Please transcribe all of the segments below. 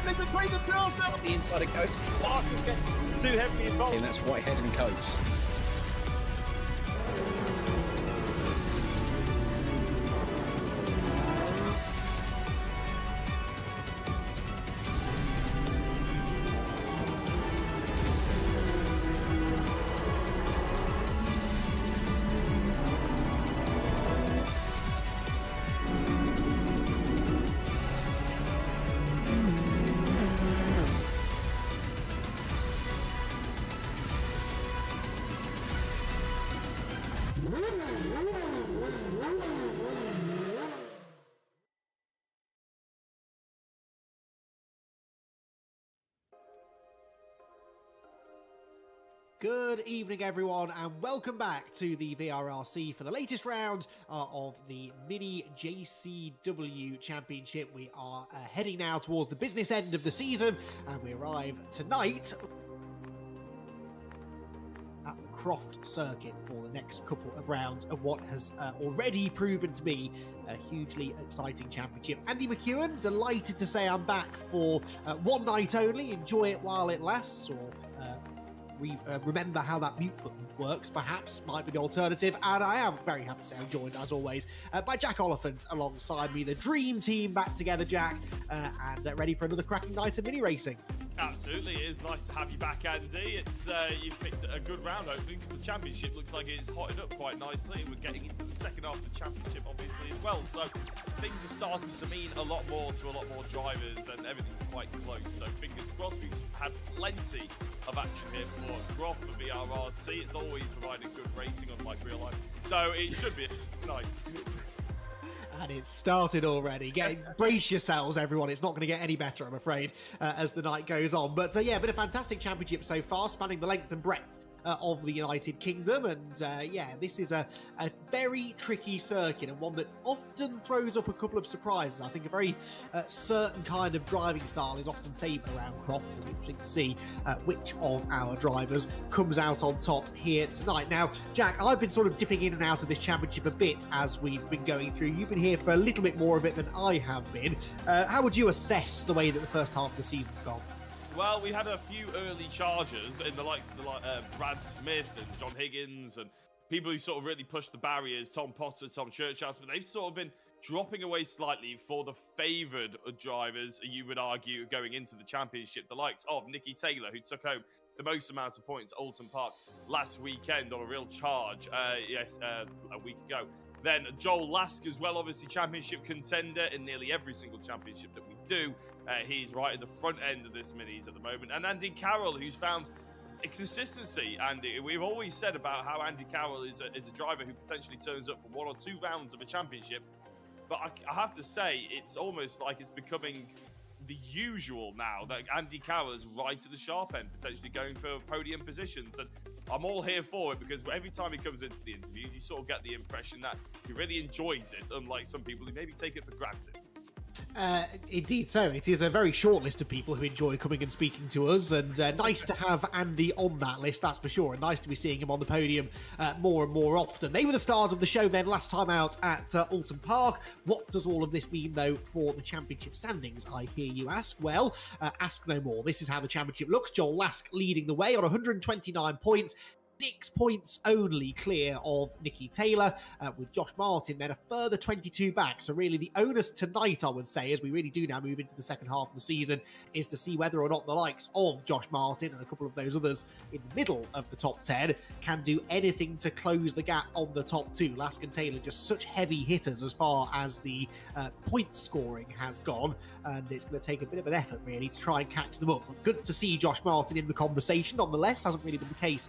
Between the two of them. The inside of coats. Barker gets too heavily involved. And that's Whitehead and Coates. Good evening, everyone, and welcome back to the VRRC for the latest round of the Mini JCW Championship. We are heading now towards the business end of the season, and we arrive tonight at the Croft circuit for the next couple of rounds of what has already proven to be a hugely exciting championship. Andy McEwen, delighted to say I'm back for one night only. Enjoy it while it lasts, or remember how that mute button works, perhaps, might be the alternative. And I am very happy to say I'm joined, as always, by Jack Oliphant alongside me. The dream team back together, Jack, and ready for another cracking night of mini racing. Absolutely, it is nice to have you back, Andy. It's you've picked a good round opening because the championship looks like it's hotted up quite nicely. We're getting into the second half of the championship, obviously, as well. So things are starting to mean a lot more to a lot more drivers, and everything's quite close. So fingers crossed. We've had plenty of action here for Croft for VRRC. It's always provided good racing on my real life, so it should be a night. And it's started already. Brace yourselves, everyone. It's not going to get any better, I'm afraid, as the night goes on. But yeah, been a fantastic championship so far, spanning the length and breadth of the United Kingdom. And yeah, this is a very tricky circuit, and one that often throws up a couple of surprises. I think a very certain kind of driving style is often favoured around Croft. It'll be interesting to see which of our drivers comes out on top here tonight. Now, Jack, I've been sort of dipping in and out of this championship a bit as we've been going through. You've been here for a little bit more of it than I have been. How would you assess the way that the first half of the season's gone? Well, we had a few early chargers in the likes of Brad Smith and John Higgins and people who sort of really pushed the barriers, Tom Potter, Tom Churchhouse, but they've sort of been dropping away slightly for the favoured drivers, you would argue, going into the championship. The likes of Nicky Taylor, who took home the most amount of points at Oulton Park last weekend on a real charge, a week ago. Then Joel Lask as well, obviously championship contender in nearly every single championship that we do. He's right at the front end of this minis at the moment. And Andy Carroll, who's found a consistency. And we've always said about how Andy Carroll is a driver who potentially turns up for one or two rounds of a championship. But I have to say, it's almost like it's becoming the usual now that Andy Carroll is right at the sharp end, potentially going for podium positions. And I'm all here for it, because every time he comes into the interviews, you sort of get the impression that he really enjoys it, unlike some people who maybe take it for granted. Indeed so. It is a very short list of people who enjoy coming and speaking to us, and nice to have Andy on that list, that's for sure, and nice to be seeing him on the podium more and more often. They were the stars of the show then last time out at Oulton Park. What does all of this mean, though, for the championship standings, I hear you ask? Well, ask no more. This is how the championship looks. Joel Lask leading the way on 129 points. 6 points only clear of Nicky Taylor, with Josh Martin then a further 22 back. So really the onus tonight, I would say, as we really do now move into the second half of the season, is to see whether or not the likes of Josh Martin and a couple of those others in the middle of the top 10 can do anything to close the gap on the top two. Lask and Taylor just such heavy hitters as far as the point scoring has gone, and it's going to take a bit of an effort really to try and catch them up. But good to see Josh Martin in the conversation nonetheless. Hasn't really been the case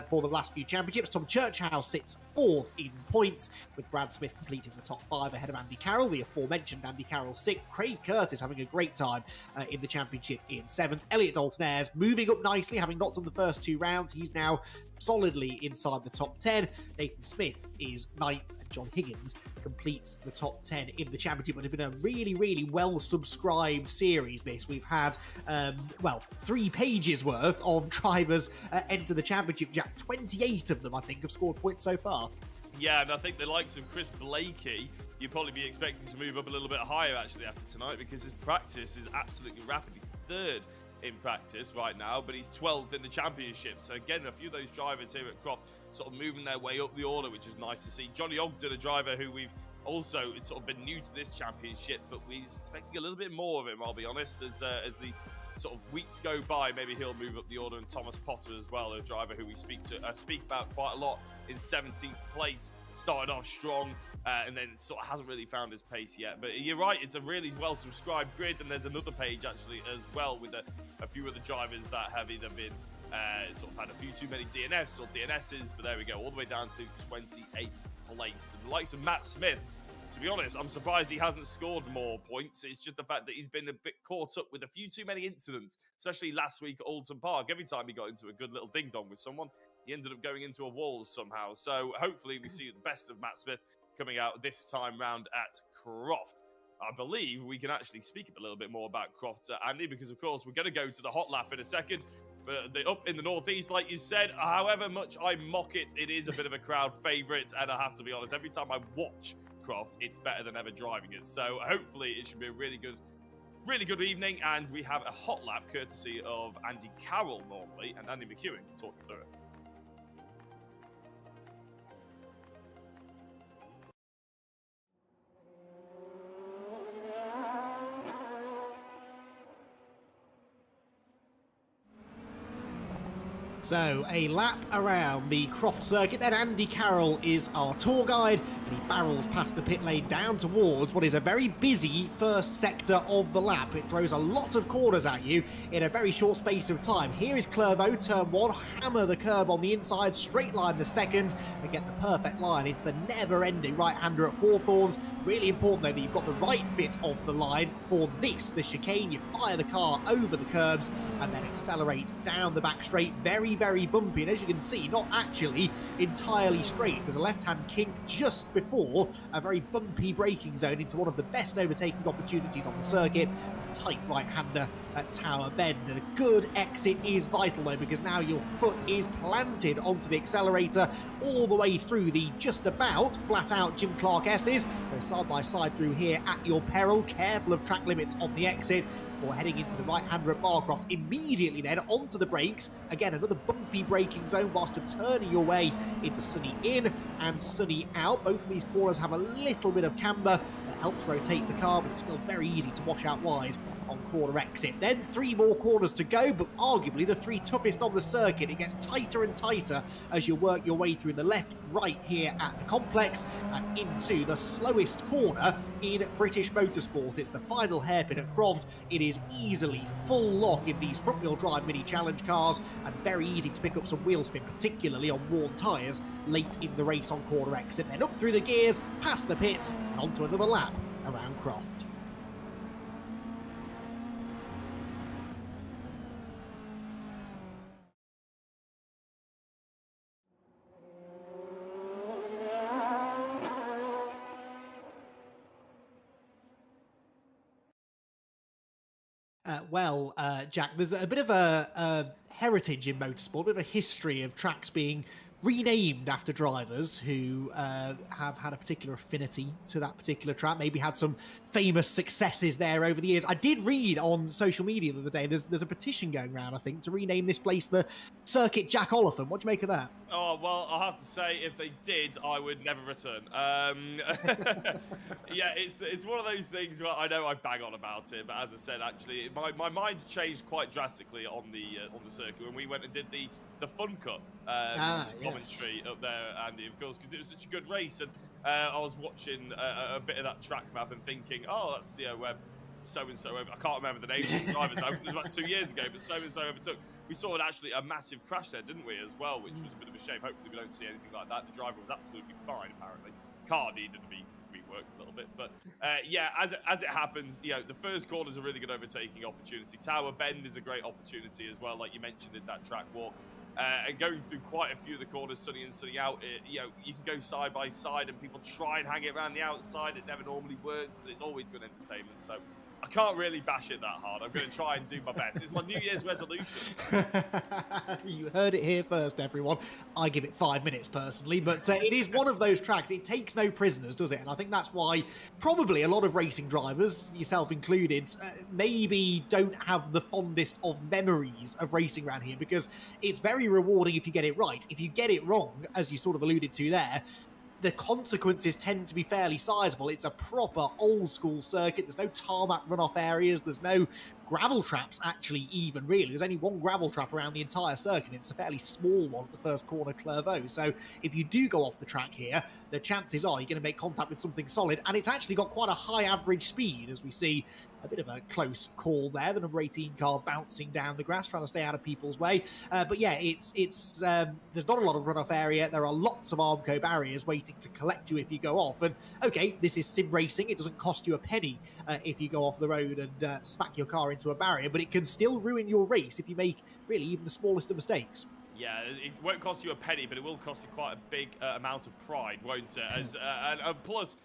for the last few championships. Tom Churchhouse sits fourth in points, with Brad Smith completing the top five ahead of Andy Carroll. The aforementioned Andy Carroll sixth. Craig Curtis having a great time in the championship in seventh. Elliot Dalton Ayres moving up nicely, having not done the first two rounds. He's now solidly inside the top 10. Nathan Smith is 9th, and John Higgins completes the top 10 in the championship. It has been a really, really well-subscribed series, this. We've had, well, 3 pages worth of drivers enter the championship. Jack, 28 of them, I think, have scored points so far. Yeah, and I think the likes of Chris Blakey, you'd probably be expecting to move up a little bit higher, actually, after tonight, because his practice is absolutely rapid. He's 3rd in practice right now, but he's 12th in the championship. So again, a few of those drivers here at Croft sort of moving their way up the order, which is nice to see. Johnny Ogden, a driver who we've also sort of been new to this championship, but we're expecting a little bit more of him, I'll be honest, as the sort of weeks go by. Maybe he'll move up the order. And Thomas Potter as well, a driver who we speak about quite a lot, in 17th place. Started off strong, and then sort of hasn't really found his pace yet. But you're right, it's a really well-subscribed grid, and there's another page actually as well with a few of the drivers that have either been sort of had a few too many DNFs or DNSs, but there we go, all the way down to 28th place. And the likes of Matt Smith, to be honest, I'm surprised he hasn't scored more points. It's just the fact that he's been a bit caught up with a few too many incidents, especially last week at Oulton Park. Every time he got into a good little ding-dong with someone, he ended up going into a wall somehow. So hopefully we see the best of Matt Smith coming out this time round at Croft. I believe we can actually speak a little bit more about Croft, Andy, because of course we're going to go to the hot lap in a second. But up in the northeast, like you said, however much I mock it, it is a bit of a crowd favourite. And I have to be honest, every time I watch Croft, it's better than ever driving it. So hopefully it should be a really good evening. And we have a hot lap courtesy of Andy Carroll normally, and Andy McEwen will talk you through it. So, a lap around the Croft circuit, then Andy Carroll is our tour guide, and he barrels past the pit lane down towards what is a very busy first sector of the lap. It throws a lot of corners at you in a very short space of time. Here is Clervaux, turn 1, hammer the curb on the inside, straight line the second, and get the perfect line into the never-ending right-hander at Hawthorns. Really important, though, that you've got the right bit of the line for this, the chicane. You fire the car over the curbs and then accelerate down the back straight. Very, very bumpy, and as you can see, not actually entirely straight. There's a left-hand kink just before a very bumpy braking zone into one of the best overtaking opportunities on the circuit. A tight right-hander at Tower Bend, and a good exit is vital, though, because now your foot is planted onto the accelerator all the way through the just about flat-out Jim Clark S's. Go side by side through here at your peril. Careful of track limits on the exit before heading into the right-hander at Barcroft. Immediately then onto the brakes. Again, another bumpy braking zone whilst you're turning your way into Sunny in and Sunny out. Both of these corners have a little bit of camber that helps rotate the car, but it's still very easy to wash out wide on corner exit. Then 3 more corners to go, but arguably the 3 toughest on the circuit. It gets tighter and tighter as you work your way through the left, right here at the complex and into the slowest corner in British motorsport. It's the final hairpin at Croft. It is easily full lock in these front-wheel drive mini challenge cars and very easy to pick up some wheel spin, particularly on worn tyres late in the race on corner exit. Then up through the gears, past the pits and onto another lap around Croft. Jack, there's a bit of a heritage in motorsport, a bit of a history of tracks being renamed after drivers who have had a particular affinity to that particular track, maybe had some famous successes there over the years. I did read on social media the other day, there's a petition going around, I think, to rename this place the Circuit Jack Oliphant. What do you make of that? Oh, well, I'll have to say, if they did, I would never return. Yeah, it's one of those things where I know I bang on about it, but as I said, actually, my mind changed quite drastically on the circuit when we went and did the Fun Cup commentary up there, Andy, of course, because it was such a good race. And I was watching a bit of that track map and thinking, oh, that's where so-and-so over. I can't remember the name of the drivers now, because it was about 2 years ago, but so-and-so overtook. We saw actually a massive crash there, didn't we, as well, which was a bit of a shame. Hopefully we don't see anything like that. The driver was absolutely fine, apparently. Car needed to be reworked a little bit, but yeah, as it happens, the first corner is a really good overtaking opportunity. Tower Bend is a great opportunity as well, like you mentioned in that track walk. and going through quite a few of the corners, sunny in, sunny out. You know, you can go side by side, and people try and hang it around the outside. It never normally works, but it's always good entertainment. So I can't really bash it that hard. I'm going to try and do my best. It's my New Year's resolution. You heard it here first, everyone. I give it 5 minutes personally, but it is one of those tracks. It takes no prisoners, does it? And I think that's why probably a lot of racing drivers, yourself included, maybe don't have the fondest of memories of racing around here, because it's very rewarding if you get it right. If you get it wrong, as you sort of alluded to there, the consequences tend to be fairly sizable. It's a proper old school circuit. There's no tarmac runoff areas. There's no gravel traps, actually, even really. There's only one gravel trap around the entire circuit. It's a fairly small one at the first corner, Clairvaux. So if you do go off the track here, the chances are you're going to make contact with something solid. And it's actually got quite a high average speed, as we see a bit of a close call there. The number 18 car bouncing down the grass, trying to stay out of people's way. But yeah, there's not a lot of runoff area. There are lots of Armco barriers waiting to collect you if you go off. And okay, this is sim racing. It doesn't cost you a penny if you go off the road and smack your car into a barrier, but it can still ruin your race if you make really even the smallest of mistakes. Yeah, it won't cost you a penny, but it will cost you quite a big amount of pride, won't it? And plus,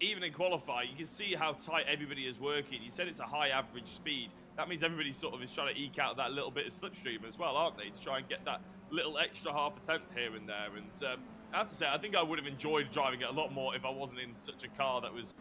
even in qualifying, you can see how tight everybody is working. You said it's a high average speed. That means everybody sort of is trying to eke out that little bit of slipstream as well, aren't they? To try and get that little extra half a tenth here and there. And I have to say, I think I would have enjoyed driving it a lot more if I wasn't in such a car that was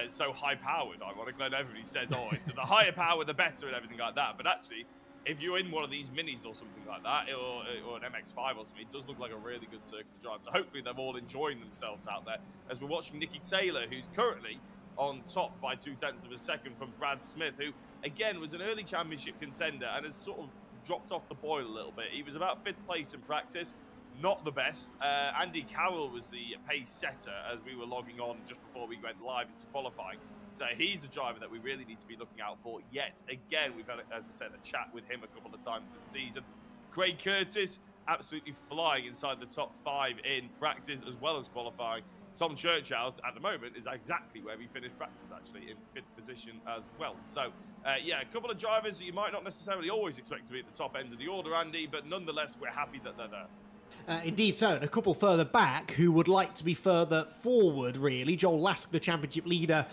so high-powered. Ironically, I know everybody says, oh, it's the higher power, the better, and everything like that. But actually, if you're in one of these minis or something like that, or an MX-5 or something, it does look like a really good circuit to drive. So hopefully they're all enjoying themselves out there as we're watching Nicky Taylor, who's currently on top by 0.2 of a second from Brad Smith, who, again, was an early championship contender and has sort of dropped off the boil a little bit. He was about 5th place in practice. Not the best. Andy Carroll was the pace setter as we were logging on just before we went live into qualifying. So he's a driver that we really need to be looking out for yet again. We've had, as I said, a chat with him a couple of times this season. Craig Curtis, absolutely flying inside the top 5 in practice as well as qualifying. Tom Churchhouse, at the moment, is exactly where we finished practice, actually, in 5th position as well. So, yeah, a couple of drivers that you might not necessarily always expect to be at the top end of the order, Andy, but nonetheless, we're happy that they're there. Indeed so, and a couple further back who would like to be further forward, really. Joel Lask, the championship leader,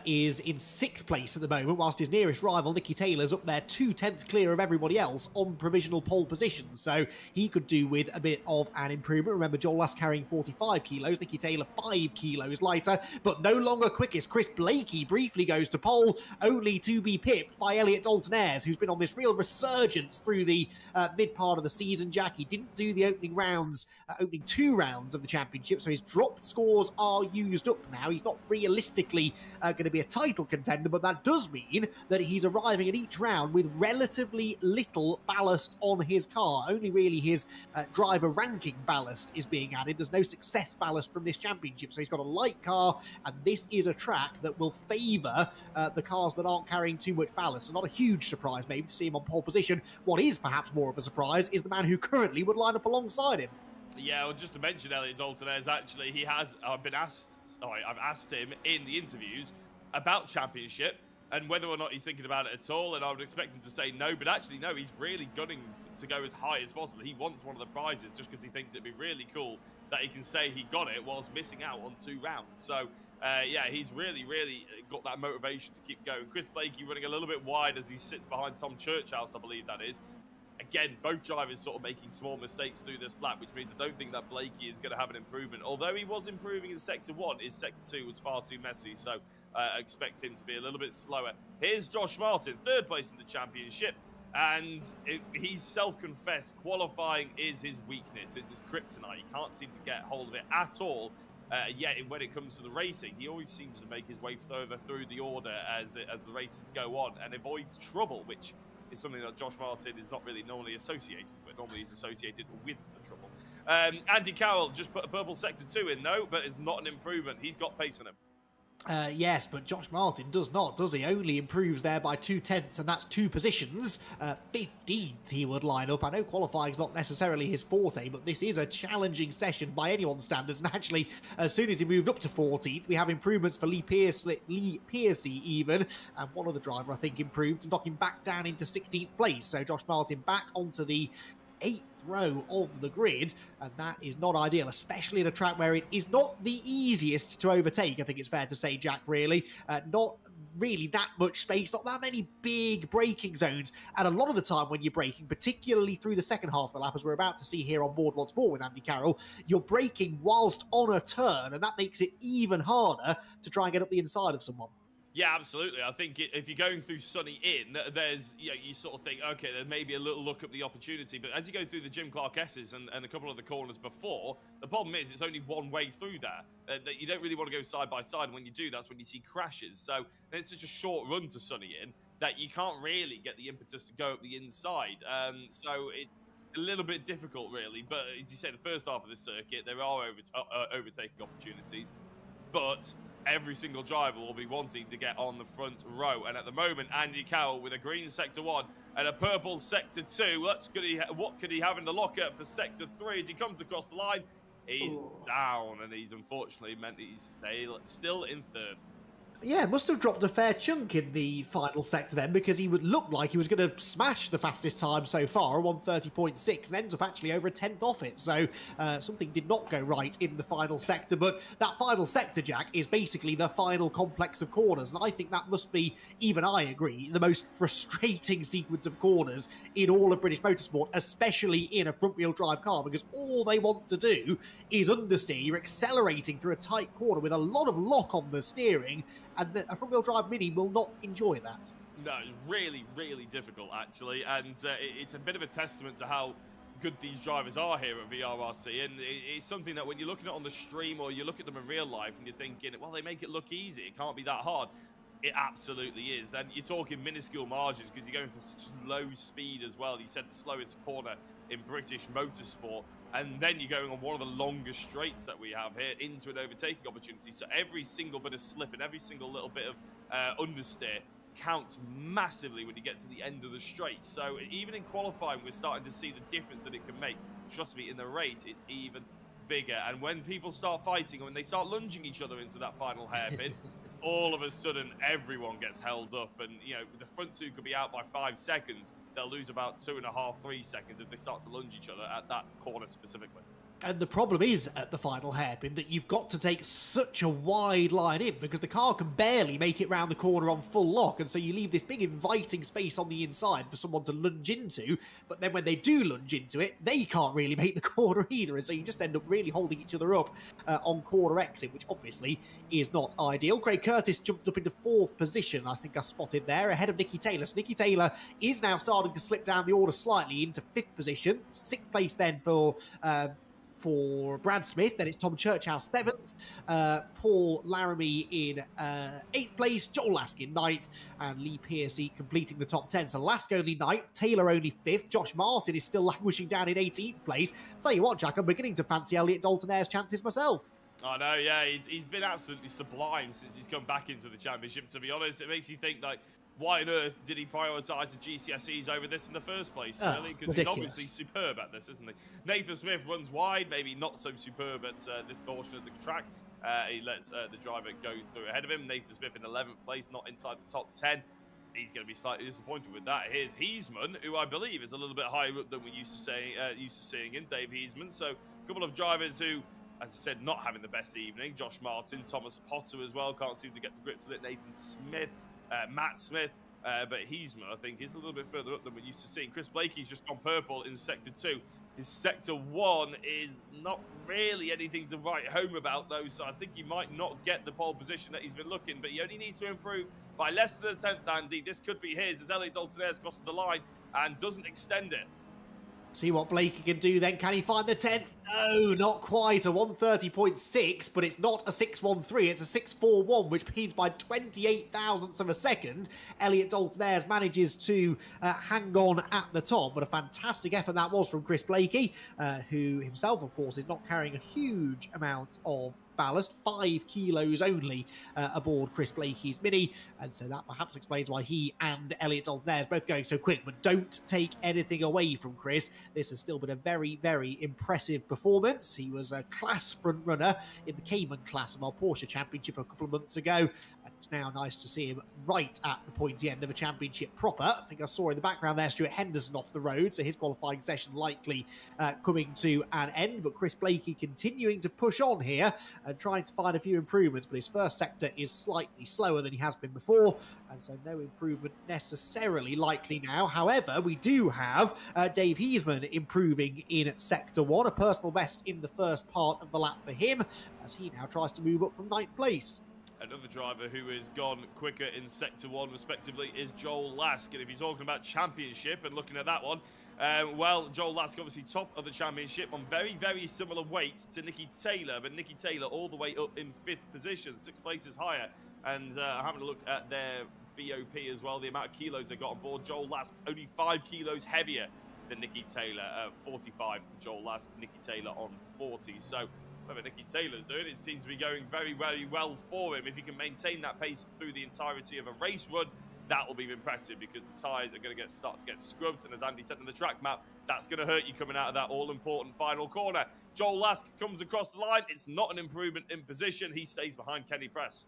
is in 6th place at the moment, whilst his nearest rival, Nicky Taylor's up there 0.2 clear of everybody else on provisional pole position. So he could do with a bit of an improvement. Remember, Joel Lask carrying 45 kilos, Nicky Taylor 5 kilos lighter, but no longer quickest. Chris Blakey briefly goes to pole, only to be pipped by Elliot Dalton-Ayres, who's been on this real resurgence through the mid part of the season, Jack. He didn't do the opening opening 2 rounds of the championship, so his dropped scores are used up now. He's not realistically going to be a title contender, but that does mean that he's arriving at each round with relatively little ballast on his car. Only really his driver ranking ballast is being added. There's no success ballast from this championship, so he's got a light car, and this is a track that will favour the cars that aren't carrying too much ballast. So not a huge surprise maybe to see him on pole position. What is perhaps more of a surprise is the man who currently would line up alongside him. Yeah, well, just to mention Elliot Dalton-Ayres, actually, he has I've asked him in the interviews about championship and whether or not he's thinking about it at all, and I would expect him to say no, but actually, no, he's really gunning to go as high as possible. He wants one of the prizes just because he thinks it'd be really cool that he can say he got it whilst missing out on 2 rounds. So, yeah, he's really got that motivation to keep going. Chris Blakey running a little bit wide as he sits behind Tom Churchhouse, I believe that is. Again, both drivers sort of making small mistakes through this lap, which means I don't think that Blakey is going to have an improvement. Although he was improving in Sector 1, his Sector 2 was far too messy, so I expect him to be a little bit slower. Here's Josh Martin, 3rd place in the championship, and he's self-confessed qualifying is his weakness, is his kryptonite. He can't seem to get hold of it at all. Yet when it comes to the racing, he always seems to make his way through the order as the races go on and avoids trouble, which is something that Josh Martin is not really normally associated with. Normally he's associated with the trouble. Andy Carroll just put a purple Sector 2 in, though, but it's not an improvement. He's got pace on him. Yes, but Josh Martin does not, does he? Only improves there by 0.2, and that's 2 positions. 15th he would line up. I know qualifying's not necessarily his forte, but this is a challenging session by anyone's standards. And actually, as soon as he moved up to 14th, we have improvements for Lee Piercy even. And one other driver, I think, improved to knock him back down into 16th place. So Josh Martin back onto the 8th row of the grid, and that is not ideal, especially in a track where it is not the easiest to overtake. I think it's fair to say, Jack, really. Not really that much space, not that many big braking zones, and a lot of the time when you're braking, particularly through the second half of the lap, as we're about to see here on board once more with Andy Carroll, you're braking whilst on a turn, and that makes it even harder to try and get up the inside of someone. Yeah, absolutely. I think if you're going through Sunny Inn, there's, you sort of think, okay, there may be a little look at the opportunity, but as you go through the Jim Clark S's and a couple of the corners before, the problem is it's only one way through there. That you don't really want to go side by side. When you do, that's when you see crashes. So it's such a short run to Sunny Inn that you can't really get the impetus to go up the inside. So it's a little bit difficult, really. But as you say, the first half of the circuit, there are overtaking opportunities, but every single driver will be wanting to get on the front row. And at the moment, Andy Carroll with a green sector 1 and a purple sector 2. What could he have in the lockup for sector 3 as he comes across the line? He's down, and he's unfortunately meant he's still in 3rd. Yeah, must have dropped a fair chunk in the final sector then, because he would look like he was going to smash the fastest time so far, 1:30.6, and ends up actually over a 10th off it. So something did not go right in the final sector. But that final sector, Jack, is basically the final complex of corners. And I think that must be, even I agree, the most frustrating sequence of corners in all of British motorsport, especially in a front-wheel drive car, because all they want to do is understeer. You're accelerating through a tight corner with a lot of lock on the steering, and a front-wheel drive Mini will not enjoy that. No, it's really, really difficult, actually. And it's a bit of a testament to how good these drivers are here at VRRC. And it's something that when you're looking at it on the stream or you look at them in real life and you're thinking, well, they make it look easy. It can't be that hard. It absolutely is. And you're talking minuscule margins because you're going for such low speed as well. You said the slowest corner in British motorsport. And then you're going on one of the longest straights that we have here into an overtaking opportunity. So every single bit of slip and every single little bit of understeer counts massively when you get to the end of the straight. So even in qualifying, we're starting to see the difference that it can make. Trust me, in the race, it's even bigger. And when people start fighting, and when they start lunging each other into that final hairpin, all of a sudden everyone gets held up, and the front two could be out by 5 seconds. They'll lose about 2.5, 3 seconds if they start to lunge each other at that corner specifically. And the problem is at the final hairpin that you've got to take such a wide line in, because the car can barely make it round the corner on full lock, and so you leave this big inviting space on the inside for someone to lunge into, but then when they do lunge into it, they can't really make the corner either, and so you just end up really holding each other up on corner exit, which obviously is not ideal. Craig Curtis jumped up into 4th position, I think I spotted there, ahead of Nicky Taylor. So Nicky Taylor is now starting to slip down the order slightly into 5th position. 6th place then for Brad Smith. Then it's Tom Churchhouse 7th, Paul Laramie in 8th place, Joel Lask in 9th, and Lee Piercy completing the top 10. So Lask only 9th, Taylor only 5th, Josh Martin is still languishing down in 18th place. Tell you what, Jack, I'm beginning to fancy Elliot Dalton-Air's chances myself. I know, yeah, he's been absolutely sublime since he's come back into the championship, to be honest. It makes you think, like, why on earth did he prioritise the GCSEs over this in the first place, really? Because he's obviously superb at this, isn't he? Nathan Smith runs wide, maybe not so superb at this portion of the track. He lets the driver go through ahead of him. Nathan Smith in 11th place, not inside the top 10. He's going to be slightly disappointed with that. Here's Heisman, who I believe is a little bit higher up than we're used to seeing in Dave Heisman. So a couple of drivers who, as I said, not having the best evening. Josh Martin, Thomas Potter as well, can't seem to get to grips with it. Nathan Smith, Matt Smith, but Heisman, I think, is a little bit further up than we're used to seeing. Chris Blakey's just gone purple in sector 2. His sector 1 is not really anything to write home about, though, so I think he might not get the pole position that he's been looking, but he only needs to improve by less than the 10th, Andy. This could be his as Elliot Dalton-Air's crosses the line and doesn't extend it. See what Blakey can do then. Can he find the 10th? No, not quite. A 1:30.6, but it's not a 6:13. It's a 6:41, which means by 28 thousandths of a second, Elliot Dalton-Air manages to hang on at the top. But a fantastic effort that was from Chris Blakey, who himself, of course, is not carrying a huge amount of ballast, 5 kilos only aboard Chris Blakey's Mini, and so that perhaps explains why he and Elliot Dalton-Air is both going so quick. But don't take anything away from Chris. This has still been a very, very impressive performance. He was a class front runner in the Cayman class of our Porsche Championship a couple of months ago, and It's now nice to see him right at the pointy end of a championship proper. I think I saw in the background there Stuart Henderson off the road, so his qualifying session likely coming to an end. But Chris Blakey continuing to push on here and trying to find a few improvements, but his first sector is slightly slower than he has been before, and so no improvement necessarily likely now. However, we do have Dave Heathman improving in Sector 1, a personal best in the first part of the lap for him, as he now tries to move up from 9th place. Another driver who has gone quicker in Sector 1, respectively, is Joel Lask. And if you're talking about championship and looking at that one, well, Joel Lask obviously top of the championship on very, very similar weight to Nicky Taylor, but Nicky Taylor all the way up in 5th position, 6 places higher. And having a look at their BOP as well, the amount of kilos they got on board, Joel Lask only 5 kilos heavier than Nicky Taylor, 45 for Joel Lask, Nicky Taylor on 40. So whatever Nicky Taylor's doing, it seems to be going very, very well for him. If he can maintain that pace through the entirety of a race run, that will be impressive, because the tyres are going to start to get scrubbed, and as Andy said in the track map, that's going to hurt you coming out of that all-important final corner. Joel Lask comes across the line. It's not an improvement in position. He stays behind Kenny Press.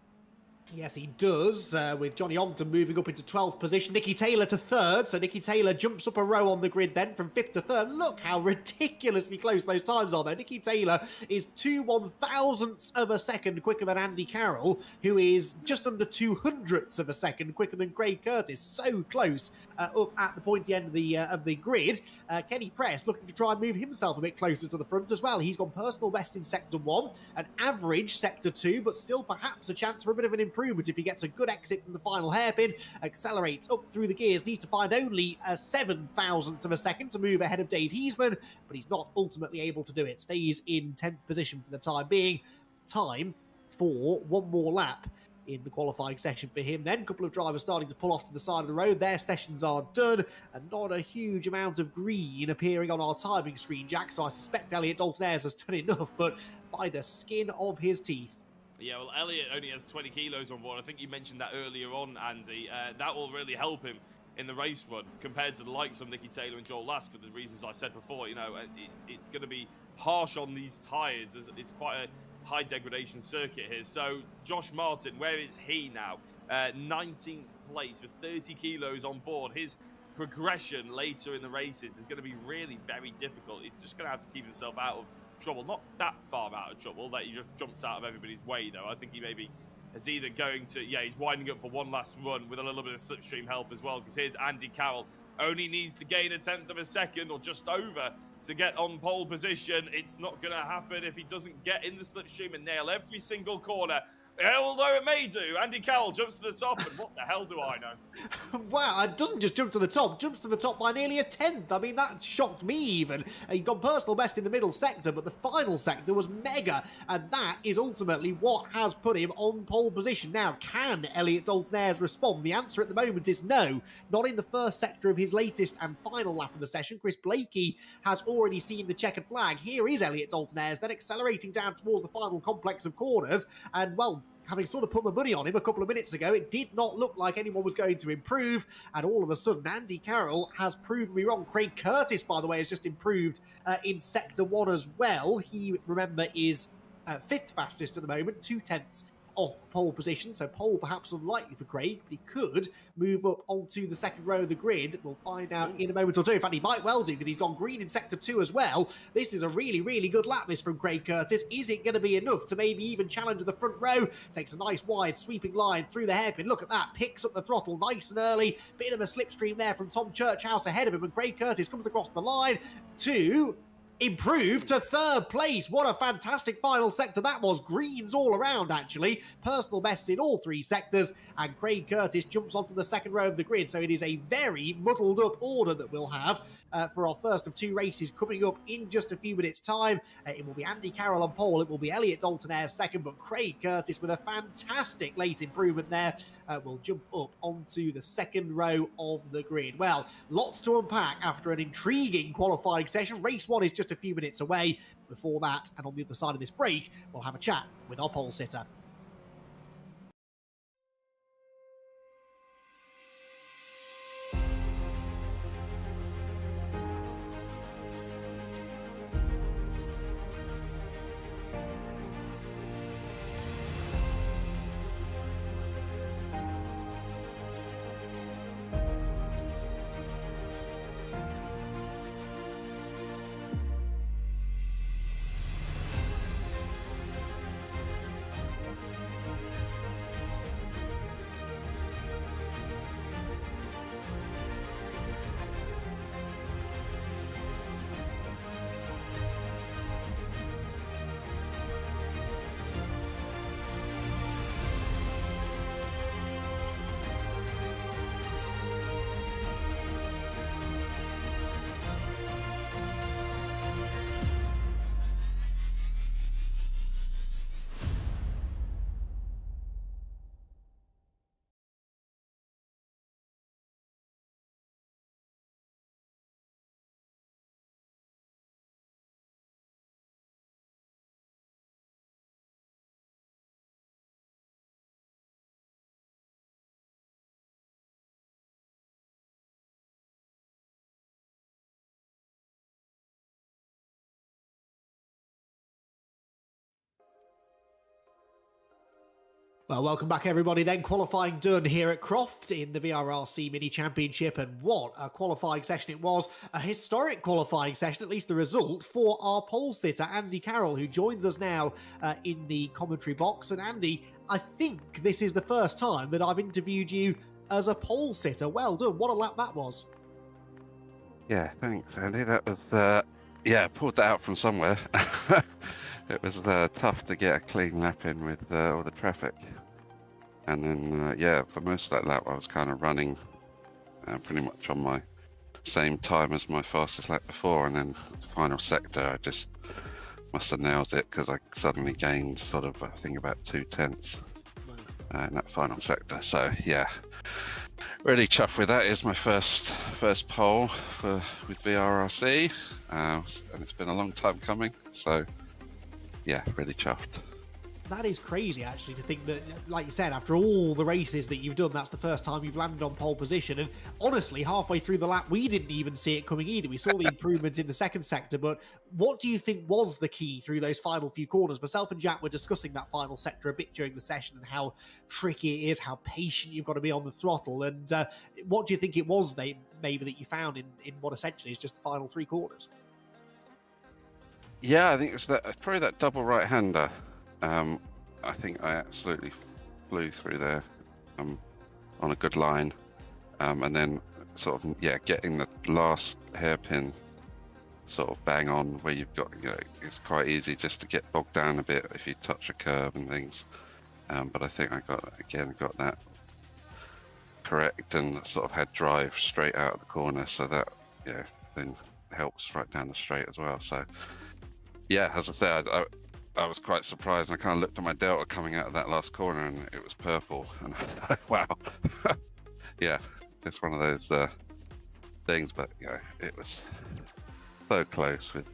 Yes, he does, with Johnny Ogden moving up into 12th position. Nicky Taylor to 3rd, so Nicky Taylor jumps up a row on the grid then from 5th to 3rd. Look how ridiculously close those times are, though. Nicky Taylor is 2/1000ths of a second quicker than Andy Carroll, who is just under 200ths of a second quicker than Craig Curtis. So close up at the pointy end of the grid. Kenny Press looking to try and move himself a bit closer to the front as well. He's gone personal best in Sector 1, an average Sector 2, but still perhaps a chance for a bit of an improvement if he gets a good exit from the final hairpin, accelerates up through the gears, needs to find only a 7/1000th of a second to move ahead of Dave Heathman, but he's not ultimately able to do it. Stays in 10th position for the time being. Time for one more lap in the qualifying session for him then. A couple of drivers starting to pull off to the side of the road. Their sessions are done, and not a huge amount of green appearing on our timing screen, Jack, so I suspect Elliot Dalton-Ayres has done enough, but by the skin of his teeth. Yeah, well, Elliot only has 20 kilos on board. I think you mentioned that earlier on, Andy. That will really help him in the race run compared to the likes of Nicky Taylor and Joel Lask, for the reasons I said before. You know, it's going to be harsh on these tyres. It's quite a high degradation circuit here. So Josh Martin, where is he now? 19th place with 30 kilos on board. His progression later in the races is going to be really very difficult. He's just going to have to keep himself out of trouble. Not that far out of trouble that he just jumps out of everybody's way, though. I think he maybe is either going to, he's winding up for one last run with a little bit of slipstream help as well, because here's Andy Carroll. Only needs to gain a 1/10 of a second or just over to get on pole position. It's not going to happen if he doesn't get in the slipstream and nail every single corner. Although it may do. Andy Carroll jumps to the top, and what the hell do I know? Wow, it doesn't just jump to the top, jumps to the top by nearly a 1/10. I mean, that shocked me even. He got personal best in the middle sector, but the final sector was mega, and that is ultimately what has put him on pole position. Now, can Elliot Dalton-Ayres respond? The answer at the moment is no. Not in the first sector of his latest and final lap of the session. Chris Blakey has already seen the checkered flag. Here is Elliot Dalton-Ayres, then accelerating down towards the final complex of corners, and, well, having sort of put my money on him a couple of minutes ago, it did not look like anyone was going to improve, and all of a sudden, Andy Carroll has proven me wrong. Craig Curtis, by the way, has just improved in Sector 1 as well. He, remember, is 5th fastest at the moment, 2/10 off pole position, so pole perhaps unlikely for Craig, but he could move up onto the second row of the grid. We'll find out in a moment or two. In fact, he might well do, because he's gone green in Sector 2 as well. This is a really, really good lap miss from Craig Curtis. Is it going to be enough to maybe even challenge the front row? Takes a nice wide sweeping line through the hairpin. Look at that. Picks up the throttle nice and early. Bit of a slipstream there from Tom Churchhouse ahead of him, and Craig Curtis comes across the line to improve to 3rd place. What a fantastic final sector that was. Greens all around, actually. Personal bests in all 3 sectors, and Craig Curtis jumps onto the second row of the grid. So it is a very muddled up order that we'll have for our first of 2 races coming up in just a few minutes' time. It will be Andy Carroll on pole. It will be Elliot Dalton-Ayres second, but Craig Curtis with a fantastic late improvement there will jump up onto the second row of the grid. Well, lots to unpack after an intriguing qualifying session. Race 1 is just a few minutes away. Before that, and on the other side of this break, we'll have a chat with our pole sitter. Well, welcome back, everybody. Then qualifying done here at Croft in the VRRC Mini Championship, and what a qualifying session it was. A historic qualifying session, at least the result, for our pole sitter, Andy Carroll, who joins us now in the commentary box. And Andy, I think this is the first time that I've interviewed you as a pole sitter. Well done. What a lap that was. Yeah, thanks, Andy. That was, pulled that out from somewhere. It was tough to get a clean lap in with all the traffic. And then, for most of that lap, I was kind of running pretty much on my same time as my fastest lap before. And then the final sector, I just must have nailed it because I suddenly gained sort of, I think, about 2/10 in that final sector. So, yeah, really chuffed with that. It's my first pole with VRRC, and it's been a long time coming. So, yeah, really chuffed. That is crazy, actually, to think that, like you said, after all the races that you've done, that's the first time you've landed on pole position. And honestly, halfway through the lap, we didn't even see it coming either. We saw the improvements in the second sector, but what do you think was the key through those final few corners? Myself and Jack were discussing that final sector a bit during the session and how tricky it is, how patient you've got to be on the throttle. And what do you think it was maybe that you found in what essentially is just the final three corners? Yeah, I think it was probably that double right-hander. I think I absolutely flew through there on a good line, and then sort of getting the last hairpin sort of bang on where you've got, it's quite easy just to get bogged down a bit if you touch a curb and things. But I think I got that correct and sort of had drive straight out of the corner, so that then helps right down the straight as well. So. Yeah, as I said, I was quite surprised. And I kind of looked at my delta coming out of that last corner, and it was purple. And wow, yeah, it's one of those things. But it was so close with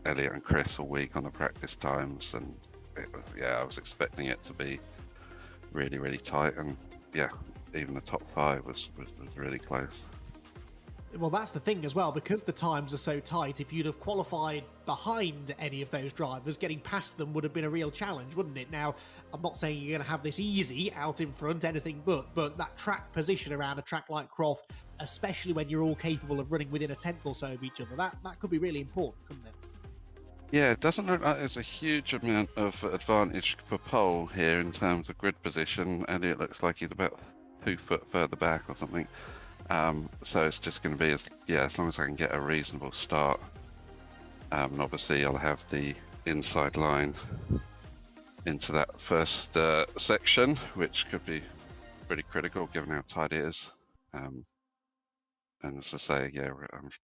Elliot and Chris all week on the practice times, and it was I was expecting it to be really, really tight, and even the top five was really close. Well, that's the thing as well, because the times are so tight. If you'd have qualified behind any of those drivers, getting past them would have been a real challenge, wouldn't it? Now, I'm not saying you're going to have this easy out in front, anything but that track position around a track like Croft, especially when you're all capable of running within a tenth or so of each other, that could be really important, couldn't it? Yeah, it doesn't look like there's a huge amount of advantage for pole here in terms of grid position. Elliot looks like he's about 2 foot further back or something. So it's just going to be as long as I can get a reasonable start. And obviously I'll have the inside line into that first section, which could be pretty critical given how tight it is. And as I say,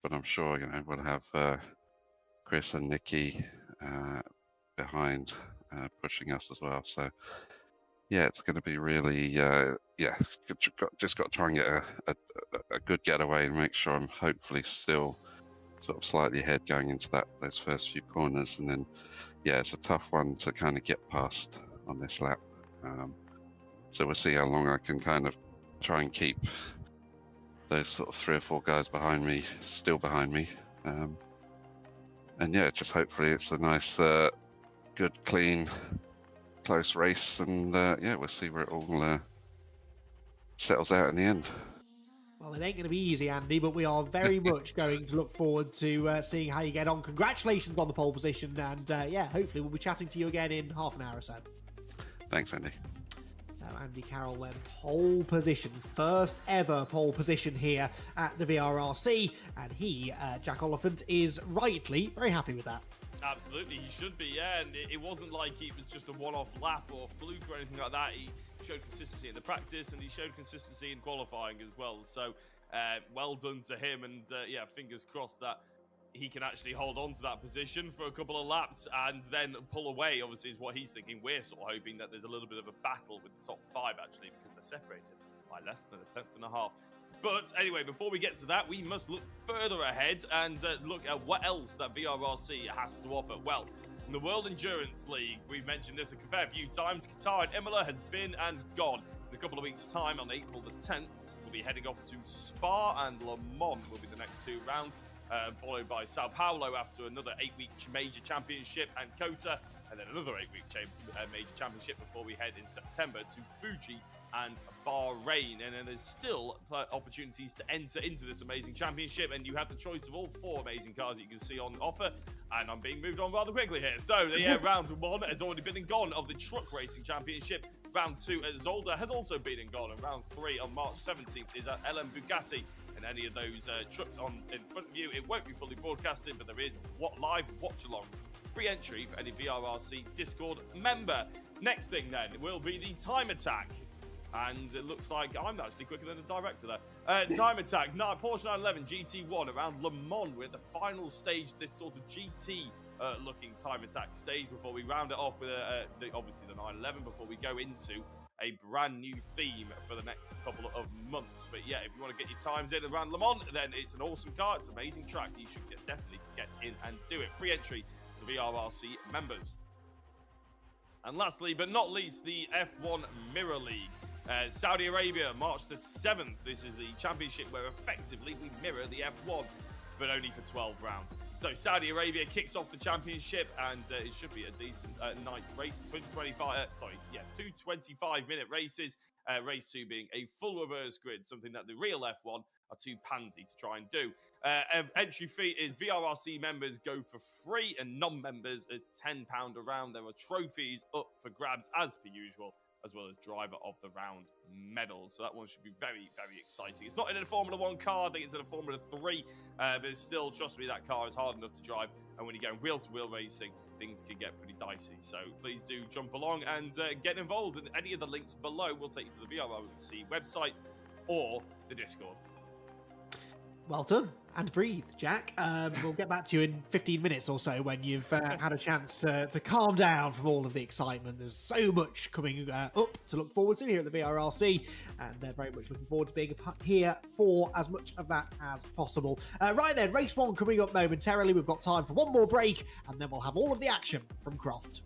but I'm sure we'll have Chris and Nikki behind pushing us as well. So. Yeah, it's going to be really, just got to try and get a good getaway and make sure I'm hopefully still sort of slightly ahead going into those first few corners. And then, it's a tough one to kind of get past on this lap. So we'll see how long I can kind of try and keep those sort of 3 or 4 guys behind me, still behind me. And just hopefully it's a nice, good, clean, close race, and we'll see where it all settles out in the end. Well, it ain't going to be easy, Andy, but we are very much going to look forward to seeing how you get on. Congratulations on the pole position, and hopefully we'll be chatting to you again in half an hour or so. Thanks, Andy. Andy Carroll went pole position, first ever pole position here at the VRRC, and he, Jack Oliphant, is rightly very happy with that. Absolutely, he should be, and it wasn't like it was just a one-off lap or fluke or anything like that. He showed consistency in the practice, and he showed consistency in qualifying as well. So, well done to him, and fingers crossed that he can actually hold on to that position for a couple of laps and then pull away, obviously, is what he's thinking. We're sort of hoping that there's a little bit of a battle with the top 5, actually, because they're separated by less than a tenth and a half. But anyway, before we get to that, we must look further ahead and look at what else that VRRC has to offer. Well, in the World Endurance League, we've mentioned this a fair few times. Qatar and Imola has been and gone. In a couple of weeks' time, on April the 10th, we'll be heading off to Spa, and Le Mans will be the next 2 rounds. followed by Sao Paulo after another 8-week major championship, and Kota, and then another 8-week major championship before we head in September to Fuji and Bahrain. And then there's still opportunities to enter into this amazing championship, and you have the choice of all 4 amazing cars that you can see on offer. And I'm being moved on rather quickly here. So the round 1 has already been and gone of the Truck Racing Championship. Round 2 at Zolder has also been and gone, and round 3 on March 17th is at LM Bugatti. And any of those trucks on in front of you, it won't be fully broadcasted, but there is live watch-alongs. Free entry for any VRRC Discord member. Next thing then will be the time attack. And it looks like I'm actually quicker than the director there. Time attack, Porsche 911 GT1 around Le Mans. We're at the final stage, this sort of GT looking time attack stage before we round it off with obviously the 911 before we go into a brand new theme for the next couple of months. But yeah, if you want to get your times in around Le Mans, then it's an awesome car. It's an amazing track. You should definitely get in and do it. Free entry to VRRC members. And lastly, but not least, the F1 Mirror League. Saudi Arabia, March the 7th. This is the championship where effectively we mirror the F1, but only for 12 rounds. So Saudi Arabia kicks off the championship, and it should be a decent ninth race. 2 25-minute races. Race 2 being a full reverse grid, something that the real F1 are too pansy to try and do. Entry fee is VRRC members go for free, and non-members it's £10 a round. There are trophies up for grabs as per usual, as well as driver of the round medals. So that one should be very, very exciting. It's not in a Formula 1 car, I think it's in a Formula 3, but it's still, trust me, that car is hard enough to drive. And when you go wheel-to-wheel racing, things can get pretty dicey. So please do jump along and get involved. And any of the links below will take you to the VRRC website or the Discord. Well done. And breathe, Jack. We'll get back to you in 15 minutes or so when you've had a chance to calm down from all of the excitement. There's so much coming up to look forward to here at the VRRC, and they're very much looking forward to being here for as much of that as possible. Right then, race 1 coming up momentarily. We've got time for one more break, and then we'll have all of the action from Croft.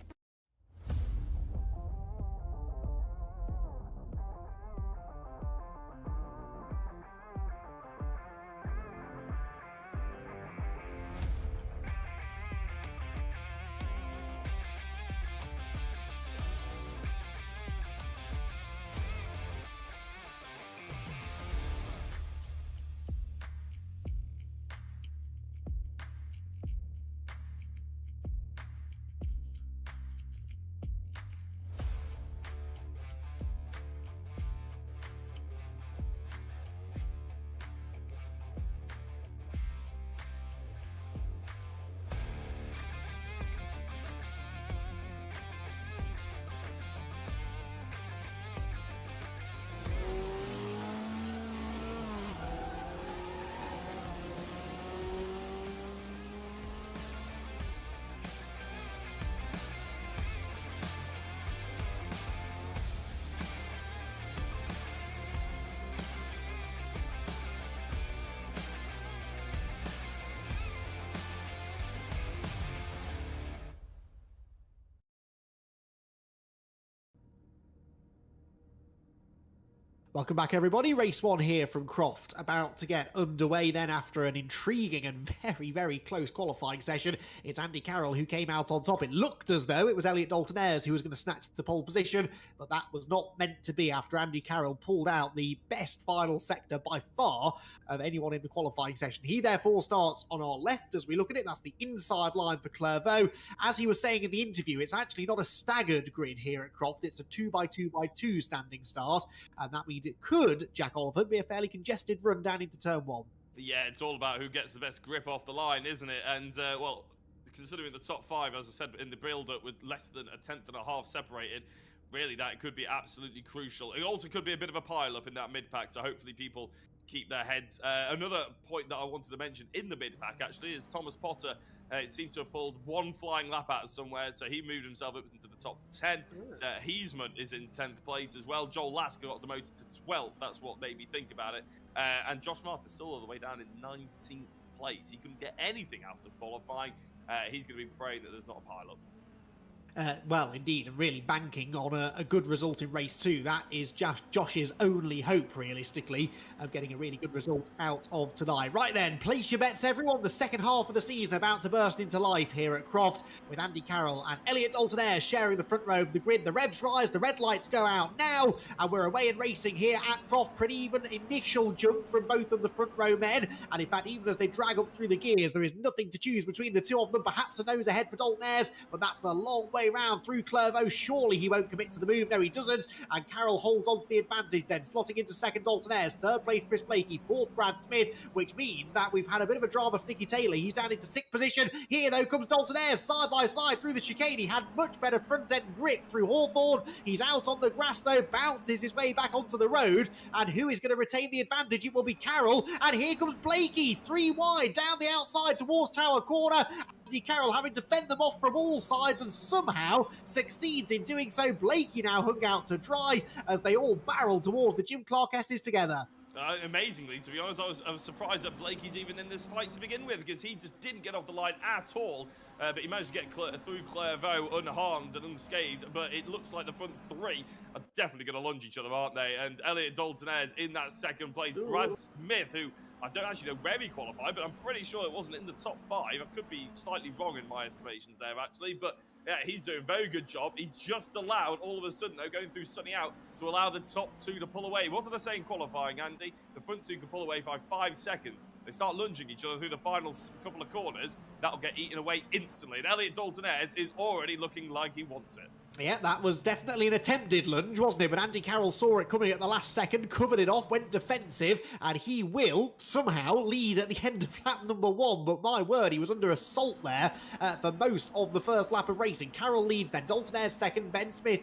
Welcome back, everybody. Race 1 here from Croft, about to get underway then after an intriguing and very, very close qualifying session. It's Andy Carroll who came out on top. It looked as though it was Elliot Dalton-Ayres who was going to snatch the pole position, but that was not meant to be after Andy Carroll pulled out the best final sector by far of anyone in the qualifying session. He therefore starts on our left as we look at it. That's the inside line for Clairvaux. As he was saying in the interview, it's actually not a staggered grid here at Croft. It's a 2x2x2 standing start, and that means it could, Jack Oliver, be a fairly congested run down into turn 1. Yeah, it's all about who gets the best grip off the line, isn't it? And, well, considering the top 5, as I said in the build-up, with less than a tenth and a half separated, really that could be absolutely crucial. It also could be a bit of a pile-up in that mid-pack, so hopefully people keep their heads. Another point that I wanted to mention in the mid-pack, actually, is Thomas Potter. It seems to have pulled one flying lap out somewhere, so he moved himself up into the top 10. Heisman is in 10th place as well. Joel Lask got demoted to 12th. That's what made me think about it. And Josh Martin's still all the way down in 19th place. He couldn't get anything out of qualifying. He's going to be praying that there's not a pile-up. Well, indeed, and really banking on a good result in race 2. That is Josh's only hope, realistically, of getting a really good result out of tonight. Right then, place your bets, everyone. The second half of the season about to burst into life here at Croft, with Andy Carroll and Elliot Alton sharing the front row of the grid. The revs rise, the red lights go out now, and we're away and racing here at Croft. Pretty even initial jump from both of the front row men, and in fact, even as they drag up through the gears, there is nothing to choose between the two of them. Perhaps a nose ahead for Dalton Ayres, but that's the long way round through Clervaux. Surely he won't commit to the move. No, he doesn't. And Carroll holds on to the advantage then, slotting into second Dalton Ayres, third place Chris Blakey, fourth Brad Smith, which means that we've had a bit of a drama for Nicky Taylor. He's down into sixth position. Here, though, comes Dalton Ayres side by side through the chicane. He had much better front end grip through Hawthorne. He's out on the grass, though, bounces his way back onto the road. And who is going to retain the advantage? It will be Carroll. And here comes Blakey, 3 wide, down the outside towards Tower Corner. Andy Carroll having to fend them off from all sides and somehow succeeds in doing so. Blakey now hung out to dry as they all barrel towards the Jim Clark S's together. Amazingly, to be honest, I was surprised that Blakey's even in this fight to begin with, because he just didn't get off the line at all. But he managed to get through Clervaux unharmed and unscathed. But it looks like the front three are definitely going to lunge each other, aren't they? And Elliot Dalton Ayres in that second place. Ooh. Brad Smith, who I don't actually know where he qualified, but I'm pretty sure it wasn't in the top 5. I could be slightly wrong in my estimations there, actually. But yeah, he's doing a very good job. He's just allowed, all of a sudden, though, going through Sunny out, to allow the top 2 to pull away. What did I say in qualifying, Andy? The front 2 can pull away by 5 seconds. They start lunging each other through the final couple of corners. That'll get eaten away instantly. And Elliot Dalton Ayres is already looking like he wants it. Yeah, that was definitely an attempted lunge, wasn't it? But Andy Carroll saw it coming at the last second, covered it off, went defensive, and he will somehow lead at the end of lap number 1. But my word, he was under assault there for most of the first lap of racing. Carroll leads then. Dalton Ayres second, Brad Smith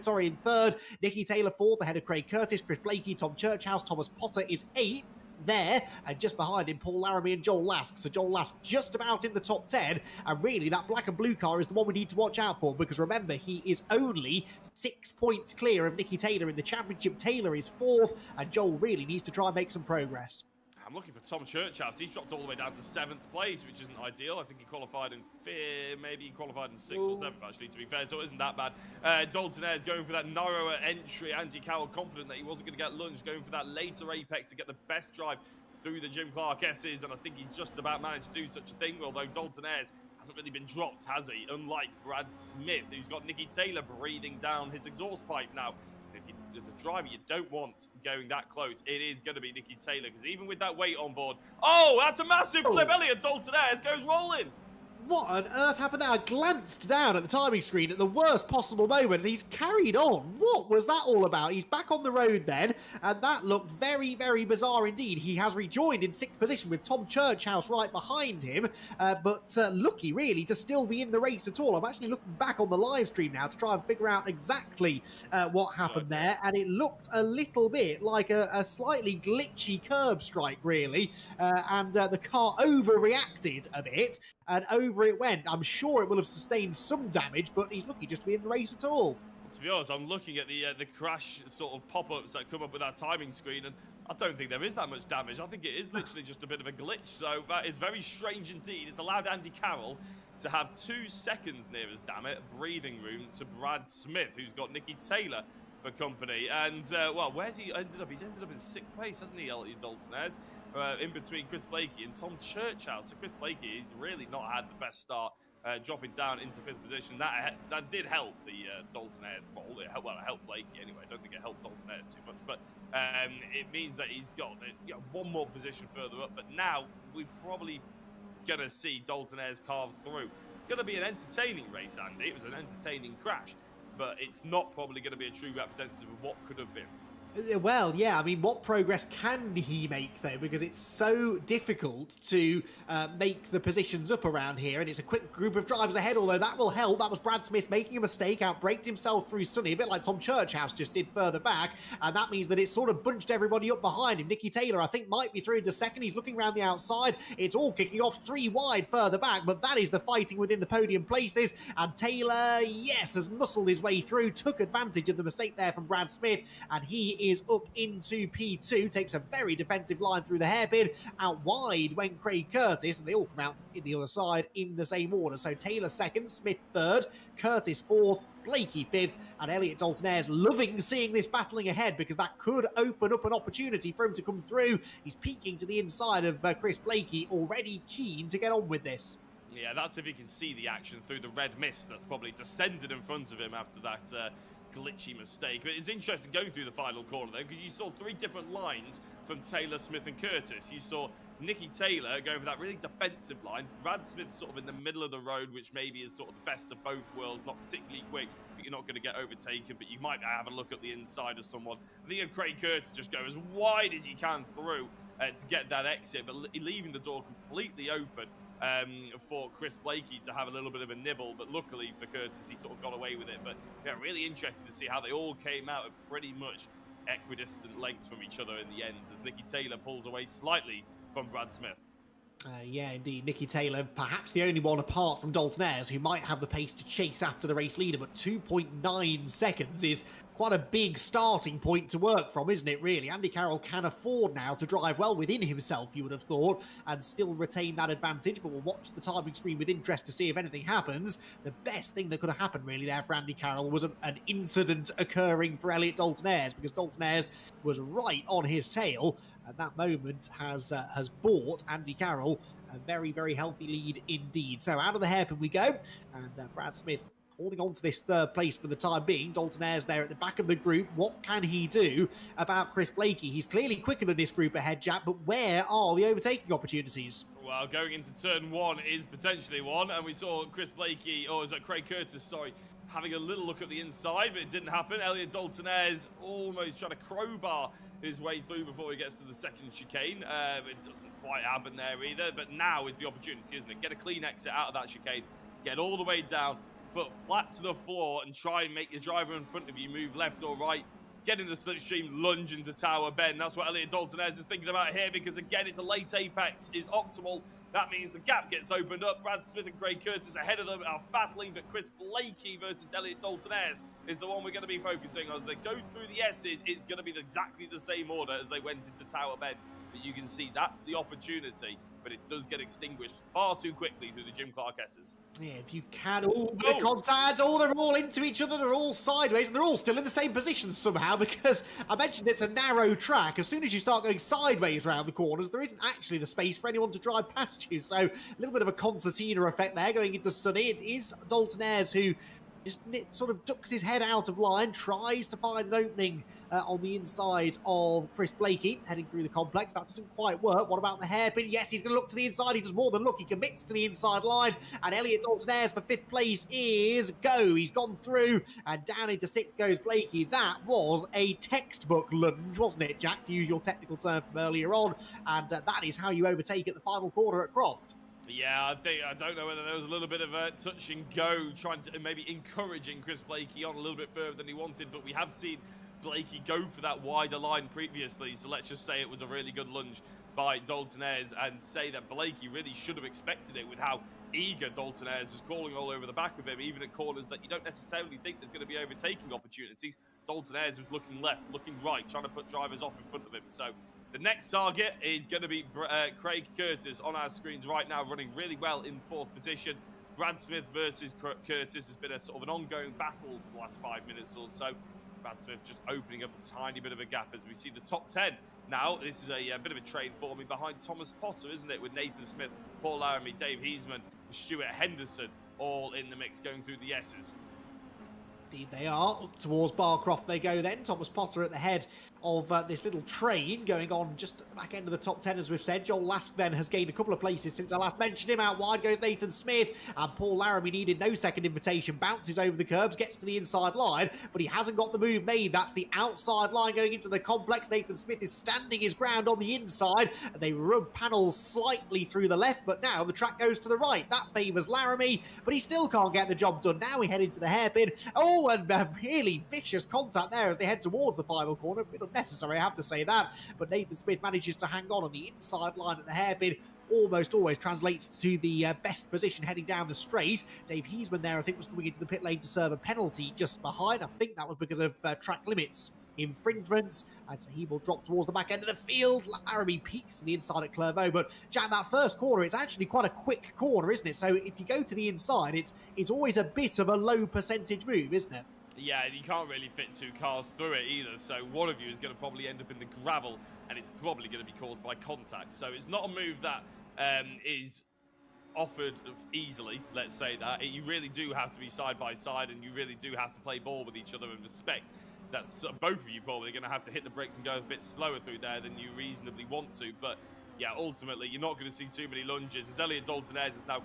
in third, Nicky Taylor fourth, ahead of Craig Curtis, Chris Blakey, Tom Churchhouse, Thomas Potter is 8th. There, and just behind him, Paul Laramie and Joel Lask. So Joel Lask just about in the top 10, and really that black and blue car is the one we need to watch out for, because remember, he is only 6 points clear of Nicky Taylor in the championship. Taylor is 4th, and Joel really needs to try and make some progress. I'm looking for Tom Churchhouse. He's dropped all the way down to 7th place, which isn't ideal. I think he qualified in 5th, maybe he qualified in 6th or 7th, actually, to be fair, so it isn't that bad. Dalton Ayres going for that narrower entry. Andy Carroll confident that he wasn't going to get lunged, going for that later apex to get the best drive through the Jim Clark S's, and I think he's just about managed to do such a thing, although Dalton Ayres hasn't really been dropped, has he? Unlike Brad Smith, who's got Nicky Taylor breathing down his exhaust pipe now. As a driver, you don't want going that close. It is going to be Nicky Taylor, because even with that weight on board... Oh, that's a massive flip. Elliot Dalton Ayres goes rolling. What on earth happened there? I glanced down at the timing screen at the worst possible moment, and he's carried on. What was that all about? He's back on the road then, and that looked very, very bizarre indeed. He has rejoined in 6th position with Tom Churchhouse right behind him, but lucky, really, to still be in the race at all. I'm actually looking back on the live stream now to try and figure out exactly what happened there, and it looked a little bit like a slightly glitchy curb strike, really, and the car overreacted a bit. And over it went. I'm sure it will have sustained some damage, but he's lucky just to be in the race at all. To be honest, I'm looking at the crash sort of pop-ups that come up with that timing screen, and I don't think there is that much damage. I think it is literally just a bit of a glitch. So that is very strange indeed. It's allowed Andy Carroll to have 2 seconds near his, damn it, breathing room to Brad Smith, who's got Nicky Taylor for company. And, well, where's he ended up? He's ended up in 6th place, hasn't he, Elliot Dalton Ayres? In between Chris Blakey and Tom Churchhouse. So Chris Blakey, he's really not had the best start, dropping down into 5th position. That did help the Dalton Ayres pole. It helped Blakey anyway. I don't think it helped Dalton Ayres too much, but it means that he's got one more position further up. But now we're probably going to see Dalton Ayres carve through. It's going to be an entertaining race, Andy. It was an entertaining crash, but it's not probably going to be a true representative of what could have been. Well, yeah, I mean, what progress can he make, though? Because it's so difficult to make the positions up around here, and it's a quick group of drivers ahead, although that will help. That was Brad Smith making a mistake, outbraked himself through Sunny, a bit like Tom Churchhouse just did further back, and that means that it's sort of bunched everybody up behind him. Nicky Taylor, I think, might be through into 2nd. He's looking around the outside. It's all kicking off 3 wide further back, but that is the fighting within the podium places, and Taylor, yes, has muscled his way through, took advantage of the mistake there from Brad Smith, and he is up into P2, takes a very defensive line through the hairpin. Out wide went Craig Curtis, and they all come out in the other side in the same order. So Taylor second, Smith third, Curtis fourth, Blakey fifth, and Elliot Dalton-Ayres loving seeing this battling ahead because that could open up an opportunity for him to come through. He's peeking to the inside of Chris Blakey, already keen to get on with this. Yeah, that's if he can see the action through the red mist that's probably descended in front of him after that glitchy mistake. But it's interesting going through the final corner though, because you saw three different lines from Taylor, Smith and Curtis. You saw Nicky Taylor going for that really defensive line. Brad Smith sort of in the middle of the road, which maybe is sort of the best of both worlds. Not particularly quick, but you're not going to get overtaken, but you might have a look at the inside of someone. I think Craig Curtis just go as wide as he can through to get that exit, but leaving the door completely open for Chris Blakey to have a little bit of a nibble, but luckily for Curtis, he sort of got away with it. But yeah, really interesting to see how they all came out at pretty much equidistant lengths from each other in the ends, as Nicky Taylor pulls away slightly from Brad Smith. Yeah, indeed. Nicky Taylor, perhaps the only one apart from Dalton-Ayres who might have the pace to chase after the race leader, but 2.9 seconds is quite a big starting point to work from, isn't it, really? Andy Carroll can afford now to drive well within himself, you would have thought, and still retain that advantage, but we'll watch the timing screen with interest to see if anything happens. The best thing that could have happened, really, there for Andy Carroll was an incident occurring for Elliot Dalton-Ayres, because Dalton-Ayres was right on his tail, and that moment has bought Andy Carroll a very, very healthy lead indeed. So out of the hairpin we go, and Brad Smith holding on to this third place for the time being. Dalton-Ayres there at the back of the group. What can he do about Chris Blakey? He's clearly quicker than this group ahead, Jack, but where are the overtaking opportunities? Well, going into turn one is potentially one, and we saw Chris Blakey, or is that Craig Curtis, sorry, having a little look at the inside, but it didn't happen. Elliot Dalton-Ayres almost trying to crowbar his way through before he gets to the second chicane. It doesn't quite happen there either, but now is the opportunity, isn't it? Get a clean exit out of that chicane, get all the way down, foot flat to the floor, and try and make your driver in front of you move left or right. Get in the slipstream, lunge into Tower Bend. That's what Elliot Dalton-Ayres is thinking about here, because again, it's a late apex is optimal. That means the gap gets opened up. Brad Smith and Craig Curtis ahead of them are battling, but Chris Blakey versus Elliot Dalton-Ayres is the one we're going to be focusing on. As they go through the S's, it's going to be exactly the same order as they went into Tower Bend. But you can see that's the opportunity, but it does get extinguished far too quickly through the Jim Clark S's. Yeah, if you can, the contact, they're all into each other, they're all sideways, and they're all still in the same position somehow, because I mentioned it's a narrow track. As soon as you start going sideways around the corners, there isn't actually the space for anyone to drive past you. So a little bit of a concertina effect there going into Sunny. It is Dalton-Ayres who just sort of ducks his head out of line, tries to find an opening on the inside of Chris Blakey, heading through the complex. That doesn't quite work. What about the hairpin? Yes, he's going to look to the inside. He does more than look. He commits to the inside line. And Elliot Dalton-Ayres for fifth place is go. He's gone through, and down into sixth goes Blakey. That was a textbook lunge, wasn't it, Jack, to use your technical term from earlier on? And that is how you overtake at the final corner at Croft. Yeah, I don't know whether there was a little bit of a touch and go, trying to maybe encouraging Chris Blakey on a little bit further than he wanted, but we have seen Blakey go for that wider line previously, so let's just say it was a really good lunge by Dalton-Ayres, and say that Blakey really should have expected it with how eager Dalton-Ayres was crawling all over the back of him, even at corners that you don't necessarily think there's going to be overtaking opportunities. Dalton-Ayres was looking left, looking right, trying to put drivers off in front of him. So the next target is going to be Craig Curtis on our screens right now, running really well in fourth position. Brad Smith versus Curtis has been a sort of an ongoing battle for the last 5 minutes or so. Brad Smith just opening up a tiny bit of a gap as we see the top 10. Now, this is a bit of a train forming behind Thomas Potter, isn't it? With Nathan Smith, Paul Laramie, Dave Heisman, Stuart Henderson, all in the mix going through the S's. Indeed they are. Up towards Barcroft they go then. Thomas Potter at the head of this little train going on just at the back end of the top 10, as we've said. Joel Lask then has gained a couple of places since I last mentioned him. Out wide goes Nathan Smith, and Paul Laramie needed no second invitation. Bounces over the curbs, gets to the inside line, but he hasn't got the move made. That's the outside line going into the complex. Nathan Smith is standing his ground on the inside, and they rub panels slightly through the left, but now the track goes to the right. That favours Laramie, but he still can't get the job done. Now we head into the hairpin. Oh, and a really vicious contact there as they head towards the final corner. A bit unnecessary, I have to say that, but Nathan Smith manages to hang on the inside line at the hairpin. Almost always translates to the best position heading down the straight. Dave Heisman there, I think, was coming into the pit lane to serve a penalty just behind. I think that was because of track limits infringements. And so he will drop towards the back end of the field. Laramie peaks to the inside at Clairvaux. But Jack, that first corner, it's actually quite a quick corner, isn't it? So if you go to the inside, it's always a bit of a low percentage move, isn't it? Yeah, and you can't really fit two cars through it either, so one of you is going to probably end up in the gravel, and it's probably going to be caused by contact. So it's not a move that is offered easily, let's say that. You really do have to be side by side, and you really do have to play ball with each other and respect that both of you probably going to have to hit the brakes and go a bit slower through there than you reasonably want to. But yeah, ultimately, you're not going to see too many lunges, as Elliot Dalton-Ayres has now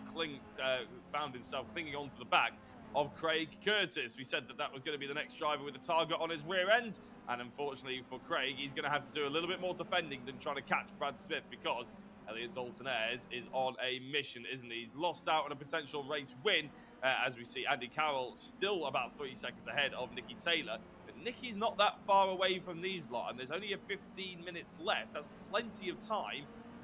found himself clinging onto the back of Craig Curtis. We said that that was going to be the next driver with a target on his rear end, and unfortunately for Craig, he's going to have to do a little bit more defending than trying to catch Brad Smith, because Elliot Dalton-Ayres is on a mission, isn't he? He's lost out on a potential race win, as we see Andy Carroll still about 3 seconds ahead of Nicky Taylor, but Nicky's not that far away from these lot, and there's only 15 minutes left. That's plenty of time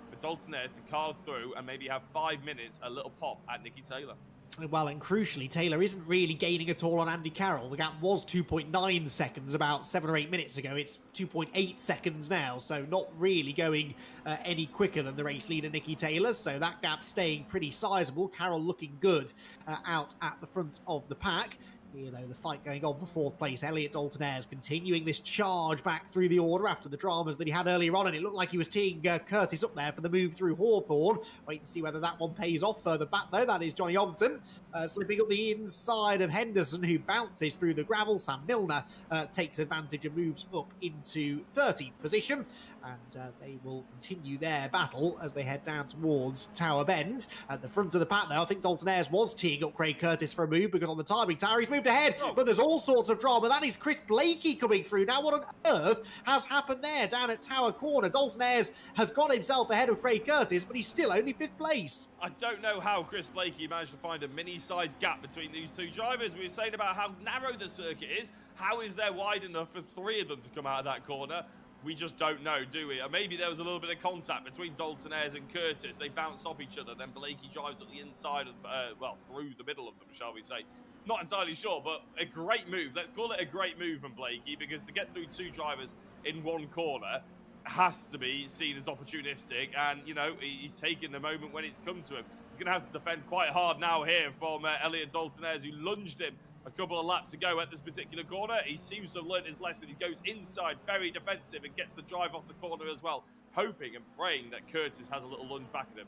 for Dalton-Ayres to carve through and maybe have 5 minutes, a little pop at Nicky Taylor. Well, and crucially, Taylor isn't really gaining at all on Andy Carroll. The gap was 2.9 seconds about 7 or 8 minutes ago. It's 2.8 seconds now, so not really going any quicker than the race leader, Nicky Taylor. So that gap staying pretty sizable. Carroll looking good out at the front of the pack. You know, the fight going on for 4th place. Elliot Dalton-Ayres continuing this charge back through the order after the dramas that he had earlier on, and it looked like he was teeing Curtis up there for the move through Hawthorne. Wait and see whether that one pays off. Further back, though, that is Johnny Ogden slipping up the inside of Henderson, who bounces through the gravel. Sam Milner takes advantage and moves up into 13th position, and they will continue their battle as they head down towards Tower Bend. At the front of the pack, though, I think Dalton-Ayres was teeing up Craig Curtis for a move, because on the timing tower he's moved ahead, but there's all sorts of drama. That is Chris Blakey coming through. Now, what on earth has happened there down at Tower Corner? Dalton-Ayres has got himself ahead of Craig Curtis, but he's still only 5th place. I don't know how Chris Blakey managed to find a mini-sized gap between these two drivers. We were saying about how narrow the circuit is. How is there wide enough for 3 of them to come out of that corner? We just don't know, do we? Or maybe there was a little bit of contact between Dalton-Ayres and Curtis. They bounce off each other. Then Blakey drives up the inside of, well, through the middle of them, shall we say. Not entirely sure, but a great move. Let's call it a great move from Blakey, because to get through 2 drivers in 1 corner has to be seen as opportunistic, and, you know, he's taking the moment when it's come to him. He's going to have to defend quite hard now here from Elliot Dalton-Ayres, who lunged him a couple of laps ago at this particular corner. He seems to have learned his lesson. He goes inside, very defensive, and gets the drive off the corner as well, hoping and praying that Curtis has a little lunge back at him.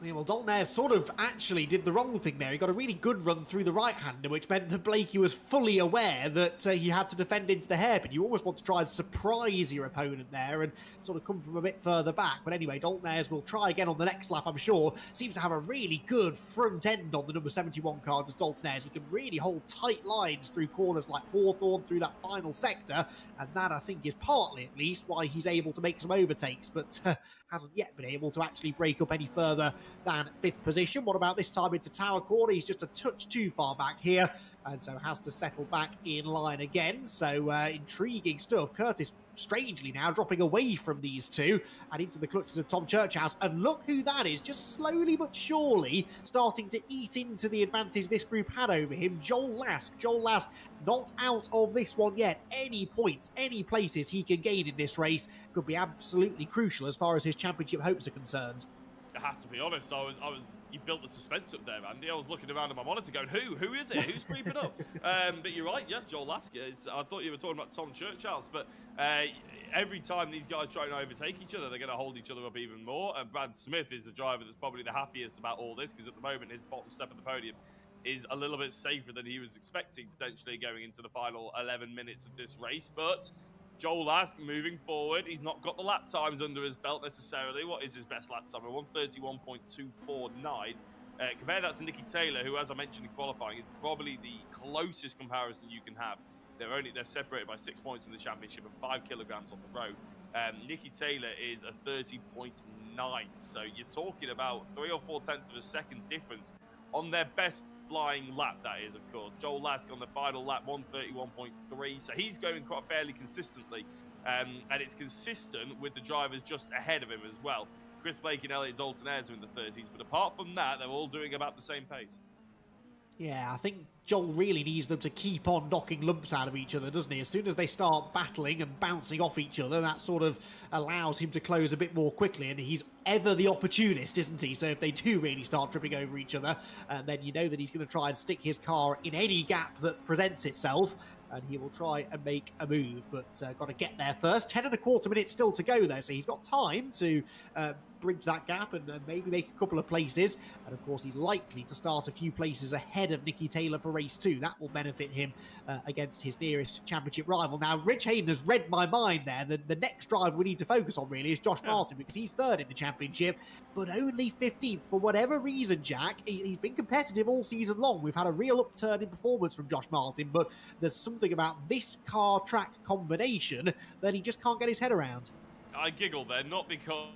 Yeah, well, Dalton-Ayres sort of actually did the wrong thing there. He got a really good run through the right-hander, which meant that Blakey was fully aware that he had to defend into the hairpin. You almost want to try and surprise your opponent there and sort of come from a bit further back. But anyway, Dalton-Ayres will try again on the next lap, I'm sure. Seems to have a really good front end on the number 71 car, does Dalton-Ayres. He can really hold tight lines through corners like Hawthorne through that final sector, and that, I think, is partly, at least, why he's able to make some overtakes, but hasn't yet been able to actually break up any further than 5th position. What about this time into Tower Corner? He's just a touch too far back here, and so has to settle back in line again. So intriguing stuff. Curtis, strangely now, dropping away from these two and into the clutches of Tom Churchhouse. And look who that is, just slowly but surely starting to eat into the advantage this group had over him. Joel Lask. Joel Lask not out of this one yet. Any points, any places he can gain in this race could be absolutely crucial as far as his championship hopes are concerned. I have to be honest, you built the suspense up there, Andy. I was looking around at my monitor going, who is it? Who's creeping up? But you're right, yeah, Joel Lask. I thought you were talking about Tom Churchhouse, but every time these guys try and overtake each other, they're going to hold each other up even more. And Brad Smith is the driver that's probably the happiest about all this, because at the moment, his bottom step of the podium is a little bit safer than he was expecting, potentially going into the final 11 minutes of this race. But Joel Lask moving forward. He's not got the lap times under his belt necessarily. What is his best lap time? 1:31.249. Compare that to Nicky Taylor, who, as I mentioned in qualifying, is probably the closest comparison you can have. They're separated by 6 points in the championship and 5 kilograms on the road. Nicky Taylor is a 30.9. So you're talking about 3 or 4 tenths of a second difference on their best flying lap, that is, of course. Joel Lask on the final lap, 1:31.3. So he's going quite fairly consistently. And it's consistent with the drivers just ahead of him as well. Chris Blakey and Elliot Dalton-Ayres are in the 30s. But apart from that, they're all doing about the same pace. Yeah, I think Joel really needs them to keep on knocking lumps out of each other, doesn't he? As soon as they start battling and bouncing off each other, that sort of allows him to close a bit more quickly, and he's ever the opportunist, isn't he? So if they do really start tripping over each other, then you know that he's going to try and stick his car in any gap that presents itself, and he will try and make a move, but got to get there first. 10.25 minutes still to go, though, so he's got time to bridge that gap and maybe make a couple of places. And of course, he's likely to start a few places ahead of Nicky Taylor for race 2. That will benefit him against his nearest championship rival. Now, Rich Hayden has read my mind there. The next driver we need to focus on really is Josh Martin, because he's third in the championship, but only 15th. For whatever reason, Jack, he's been competitive all season long. We've had a real upturn in performance from Josh Martin, but there's something about this car track combination that he just can't get his head around. I giggle there, not because...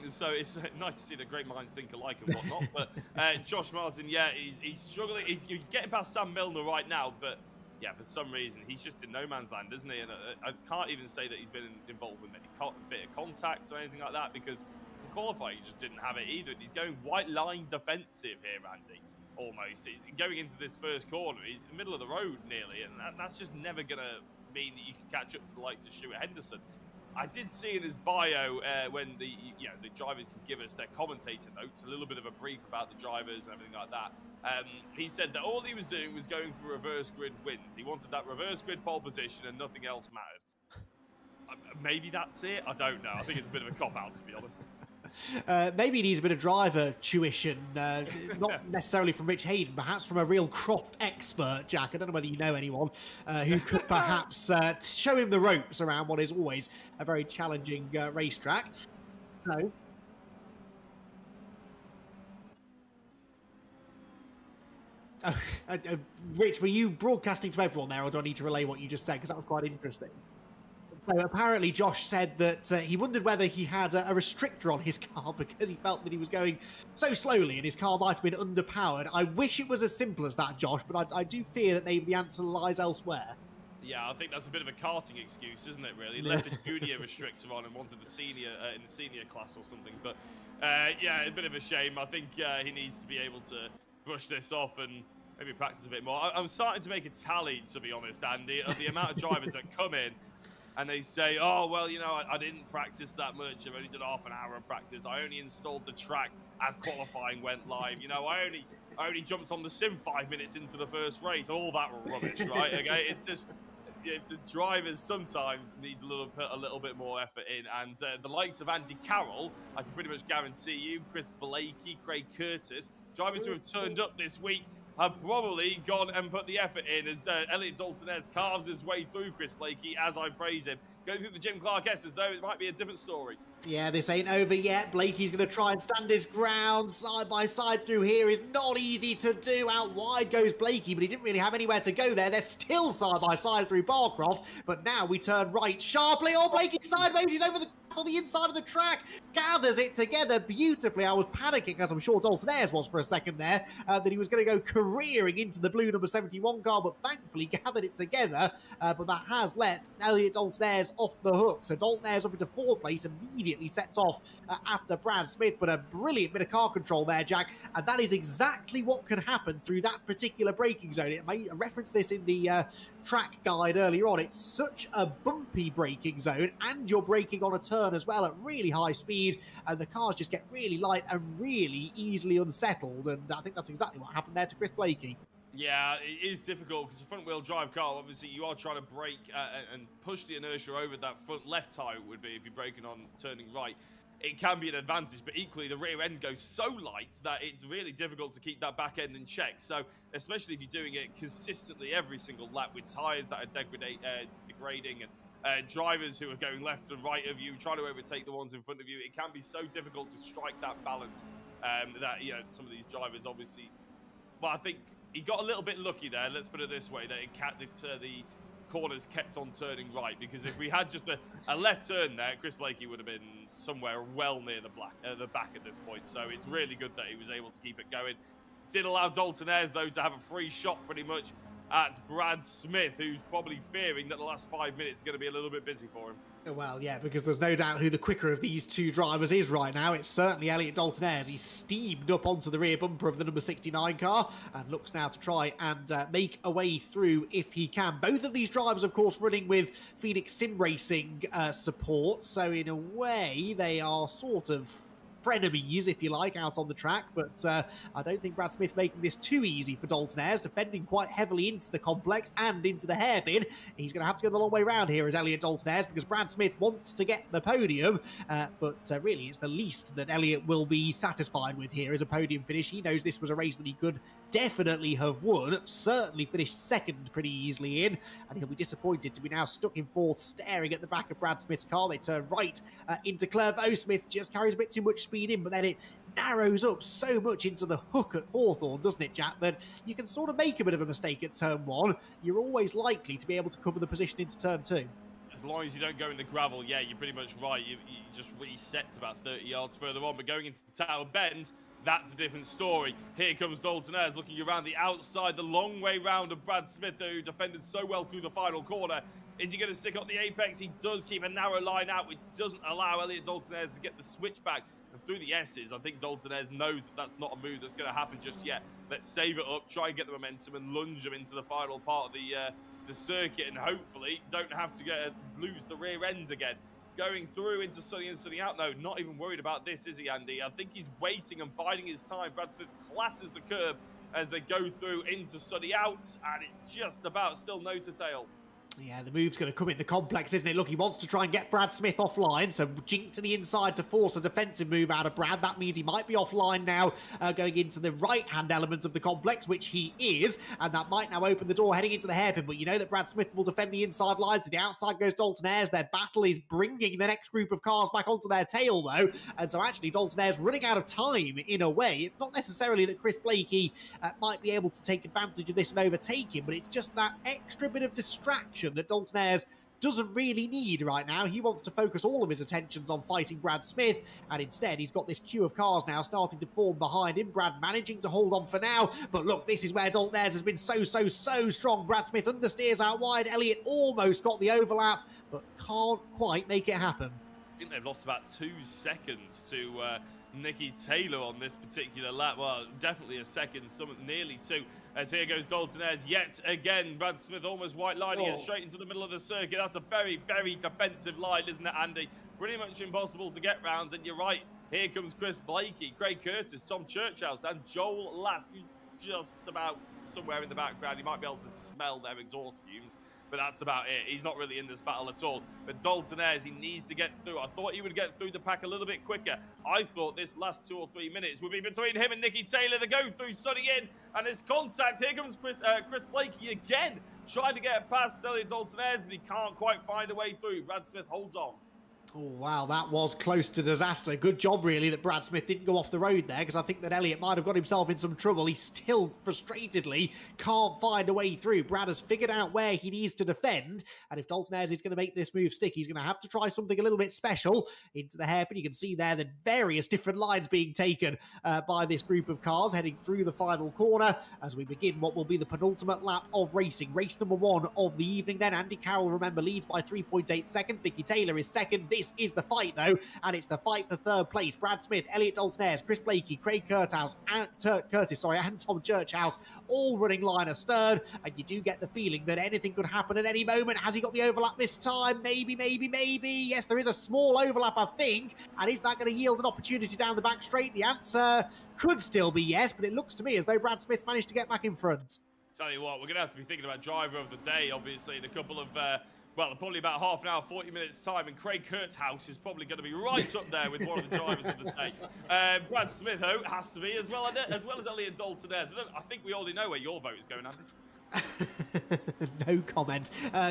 so it's nice to see that great minds think alike and whatnot. But Josh Martin, yeah, he's struggling. He's getting past Sam Milner right now, but yeah, for some reason he's just in no man's land, isn't he? And I can't even say that he's been involved with any bit of contact or anything like that, because in qualifying he just didn't have it either. He's going white line defensive here, Andy. Almost. He's going into this first corner. He's in the middle of the road nearly, and that's just never gonna mean that you can catch up to the likes of Stuart Henderson. I did see in his bio when the drivers can give us their commentator notes, a little bit of a brief about the drivers and everything like that. He said that all he was doing was going for reverse grid wins. He wanted that reverse grid pole position and nothing else mattered. Maybe that's it. I don't know. I think it's a bit of a cop-out, to be honest. Maybe he needs a bit of driver tuition, not necessarily from Rich Hayden, perhaps from a real Croft expert, Jack. I don't know whether you know anyone who could perhaps show him the ropes around what is always a very challenging racetrack. So, Rich, were you broadcasting to everyone there, or do I need to relay what you just said? Because that was quite interesting. So apparently Josh said that he wondered whether he had a restrictor on his car because he felt that he was going so slowly and his car might have been underpowered. I wish it was as simple as that, Josh, but I do fear that maybe the answer lies elsewhere. Yeah, I think that's a bit of a karting excuse, isn't it, really? He left the junior restrictor on and wanted the senior in the senior class or something. But yeah, a bit of a shame. I think he needs to be able to brush this off and maybe practice a bit more. I'm starting to make a tally, to be honest, Andy, of the amount of drivers that come in and they say, oh, well, you know, I didn't practice that much. I've only done half an hour of practice. I only installed the track as qualifying went live. You know, I only jumped on the sim 5 minutes into the first race. All that rubbish, right? Okay, it's just the drivers sometimes need a little bit more effort in. And the likes of Andy Carroll, I can pretty much guarantee you, Chris Blakey, Craig Curtis, drivers who have turned up this week have probably gone and put the effort in as Elliot Dalton-Ayres carves his way through Chris Blakey as I praise him. Going through the Jim Clark S as though it might be a different story. Yeah, this ain't over yet. Blakey's going to try and stand his ground. Side by side through here is not easy to do. Out wide goes Blakey, but he didn't really have anywhere to go there. They're still side by side through Barcroft, but now we turn right sharply. Oh, Blakey sideways. He's over the on the inside of the track, gathers it together beautifully. I was panicking, as I'm sure Dalton-Ayres was for a second there, that he was going to go careering into the blue number 71 car, but thankfully gathered it together. But that has let Elliot Dalton-Ayres off the hook. So Dalton-Ayres up into fourth place, immediately sets off after Brad Smith, but a brilliant bit of car control there, Jack. And that is exactly what can happen through that particular braking zone. I referenced this in the track guide earlier on. It's such a bumpy braking zone, and you're braking on a turn as well at really high speed, and the cars just get really light and really easily unsettled. And I think that's exactly what happened there to Chris Blakey. Yeah, it is difficult because a front-wheel drive car, obviously, you are trying to brake and push the inertia over that front left tyre would be if you're braking on turning right. It can be an advantage, but equally the rear end goes so light that it's really difficult to keep that back end in check. So, especially if you're doing it consistently every single lap with tyres that are degrading and drivers who are going left and right of you, trying to overtake the ones in front of you, it can be so difficult to strike that balance that, you know, some of these drivers obviously... Well, I think he got a little bit lucky there, let's put it this way, that the corners kept on turning right, because if we had just a left turn there, Chris Blakey would have been somewhere well near the back at this point. So it's really good that he was able to keep it going. Did allow Dalton-Ayres, though, to have a free shot pretty much at Brad Smith, who's probably fearing that the last 5 minutes are going to be a little bit busy for him. Well, yeah, because there's no doubt who the quicker of these two drivers is right now. It's certainly Elliot Dalton Ayres. He's steamed up onto the rear bumper of the number 69 car and looks now to try and make a way through if he can. Both of these drivers, of course, running with Phoenix Sim Racing support. So in a way, they are sort of frenemies, if you like, out on the track, but I don't think Brad Smith's making this too easy for Dalton Ayres, defending quite heavily into the complex and into the hairpin. He's going to have to go the long way round here as Elliot Dalton Ayres, because Brad Smith wants to get the podium, but really it's the least that Elliot will be satisfied with here as a podium finish. He knows this was a race that he could definitely have won, certainly finished second pretty easily in, and he'll be disappointed to be now stuck in fourth, staring at the back of Brad Smith's car. They turn right into Clervaux. Smith just carries a bit too much speed in, but then it narrows up so much into the hook at Hawthorne, doesn't it, Jack, that you can sort of make a bit of a mistake at turn one. You're always likely to be able to cover the position into turn two. As long as you don't go in the gravel, yeah, you're pretty much right. You just reset about 30 yards further on, but going into the Tower Bend, that's a different story. Here comes Dalton Ayres looking around the outside, the long way round of Brad Smith, who defended so well through the final corner. Is he going to stick up the apex? He does keep a narrow line out, which doesn't allow Elliot Dalton Ayres to get the switch back. And through the S's, I think Dalton Ayres knows that that's not a move that's going to happen just yet. Let's save it up, try and get the momentum and lunge him into the final part of the circuit, and hopefully don't have to lose the rear end again. Going through into Sunny and Sunny out. No, not even worried about this, is he, Andy? I think he's waiting and biding his time. Brad Smith clatters the curb as they go through into Sunny out, and it's just about still nose to tail. Yeah, the move's going to come in the complex, isn't it? Look, he wants to try and get Brad Smith offline, so jink to the inside to force a defensive move out of Brad. That means he might be offline now, going into the right-hand element of the complex, which he is, and that might now open the door heading into the hairpin, but you know that Brad Smith will defend the inside line. To the outside goes Dalton Ayres. Their battle is bringing the next group of cars back onto their tail, though, and so actually Dalton Ayres running out of time in a way. It's not necessarily that Chris Blakey might be able to take advantage of this and overtake him, but it's just that extra bit of distraction that Dalton Ayres doesn't really need right now. He wants to focus all of his attentions on fighting Brad Smith, and instead he's got this queue of cars now starting to form behind him. Brad managing to hold on for now, but look, this is where Dalton Ayres has been so strong. Brad Smith understeers out wide. Elliot almost got the overlap, but can't quite make it happen. I think they've lost about 2 seconds to Nicky Taylor on this particular lap. Well, definitely a second, nearly 2. As here goes Dalton Ayres yet again. Brad Smith almost white lining it straight into the middle of the circuit. That's a very defensive line, isn't it, Andy? Pretty much impossible to get round. And you're right, here comes Chris Blakey, Craig Curtis, Tom Churchhouse, and Joel Lask, who's just about somewhere in the background. You might be able to smell their exhaust fumes, but that's about it. He's not really in this battle at all. But Dalton Ayres, he needs to get through. I thought he would get through the pack a little bit quicker. I thought this last 2 or 3 minutes would be between him and Nicky Taylor. They go through Sunny in, and his contact. Here comes Chris Blakey again, trying to get past Elliot Dalton Ayres, but he can't quite find a way through. Brad Smith holds on. Oh, wow, that was close to disaster. Good job, really, that Brad Smith didn't go off the road there, because I think that Elliot might have got himself in some trouble. He still, frustratedly, can't find a way through. Brad has figured out where he needs to defend, and if Dalton Ayres is going to make this move stick, he's going to have to try something a little bit special into the hairpin. You can see there the various different lines being taken by this group of cars heading through the final corner as we begin what will be the penultimate lap of racing. Race number 1 of the evening then. Andy Carroll, remember, leads by 3.8 seconds. Nicky Taylor is second. This is the fight, though, and it's the fight for third place. Brad Smith, Elliot Dalton Ayres, Chris Blakey, Craig Curtis, and Tom Churchhouse all running line astern, and you do get the feeling that anything could happen at any moment. Has he got the overlap this time? Maybe. Yes, there is a small overlap, I think, and is that going to yield an opportunity down the back straight? The answer could still be yes, but it looks to me as though Brad Smith managed to get back in front. Tell you what, we're going to have to be thinking about driver of the day, obviously, in a couple of well, probably about half an hour, 40 minutes time, and Craig Kurthouse is probably going to be right up there with one of the drivers of the day. Brad Smith, though, has to be, as well as Elliot Dalton Ayres. I think we already know where your vote is going, Andy. No comment.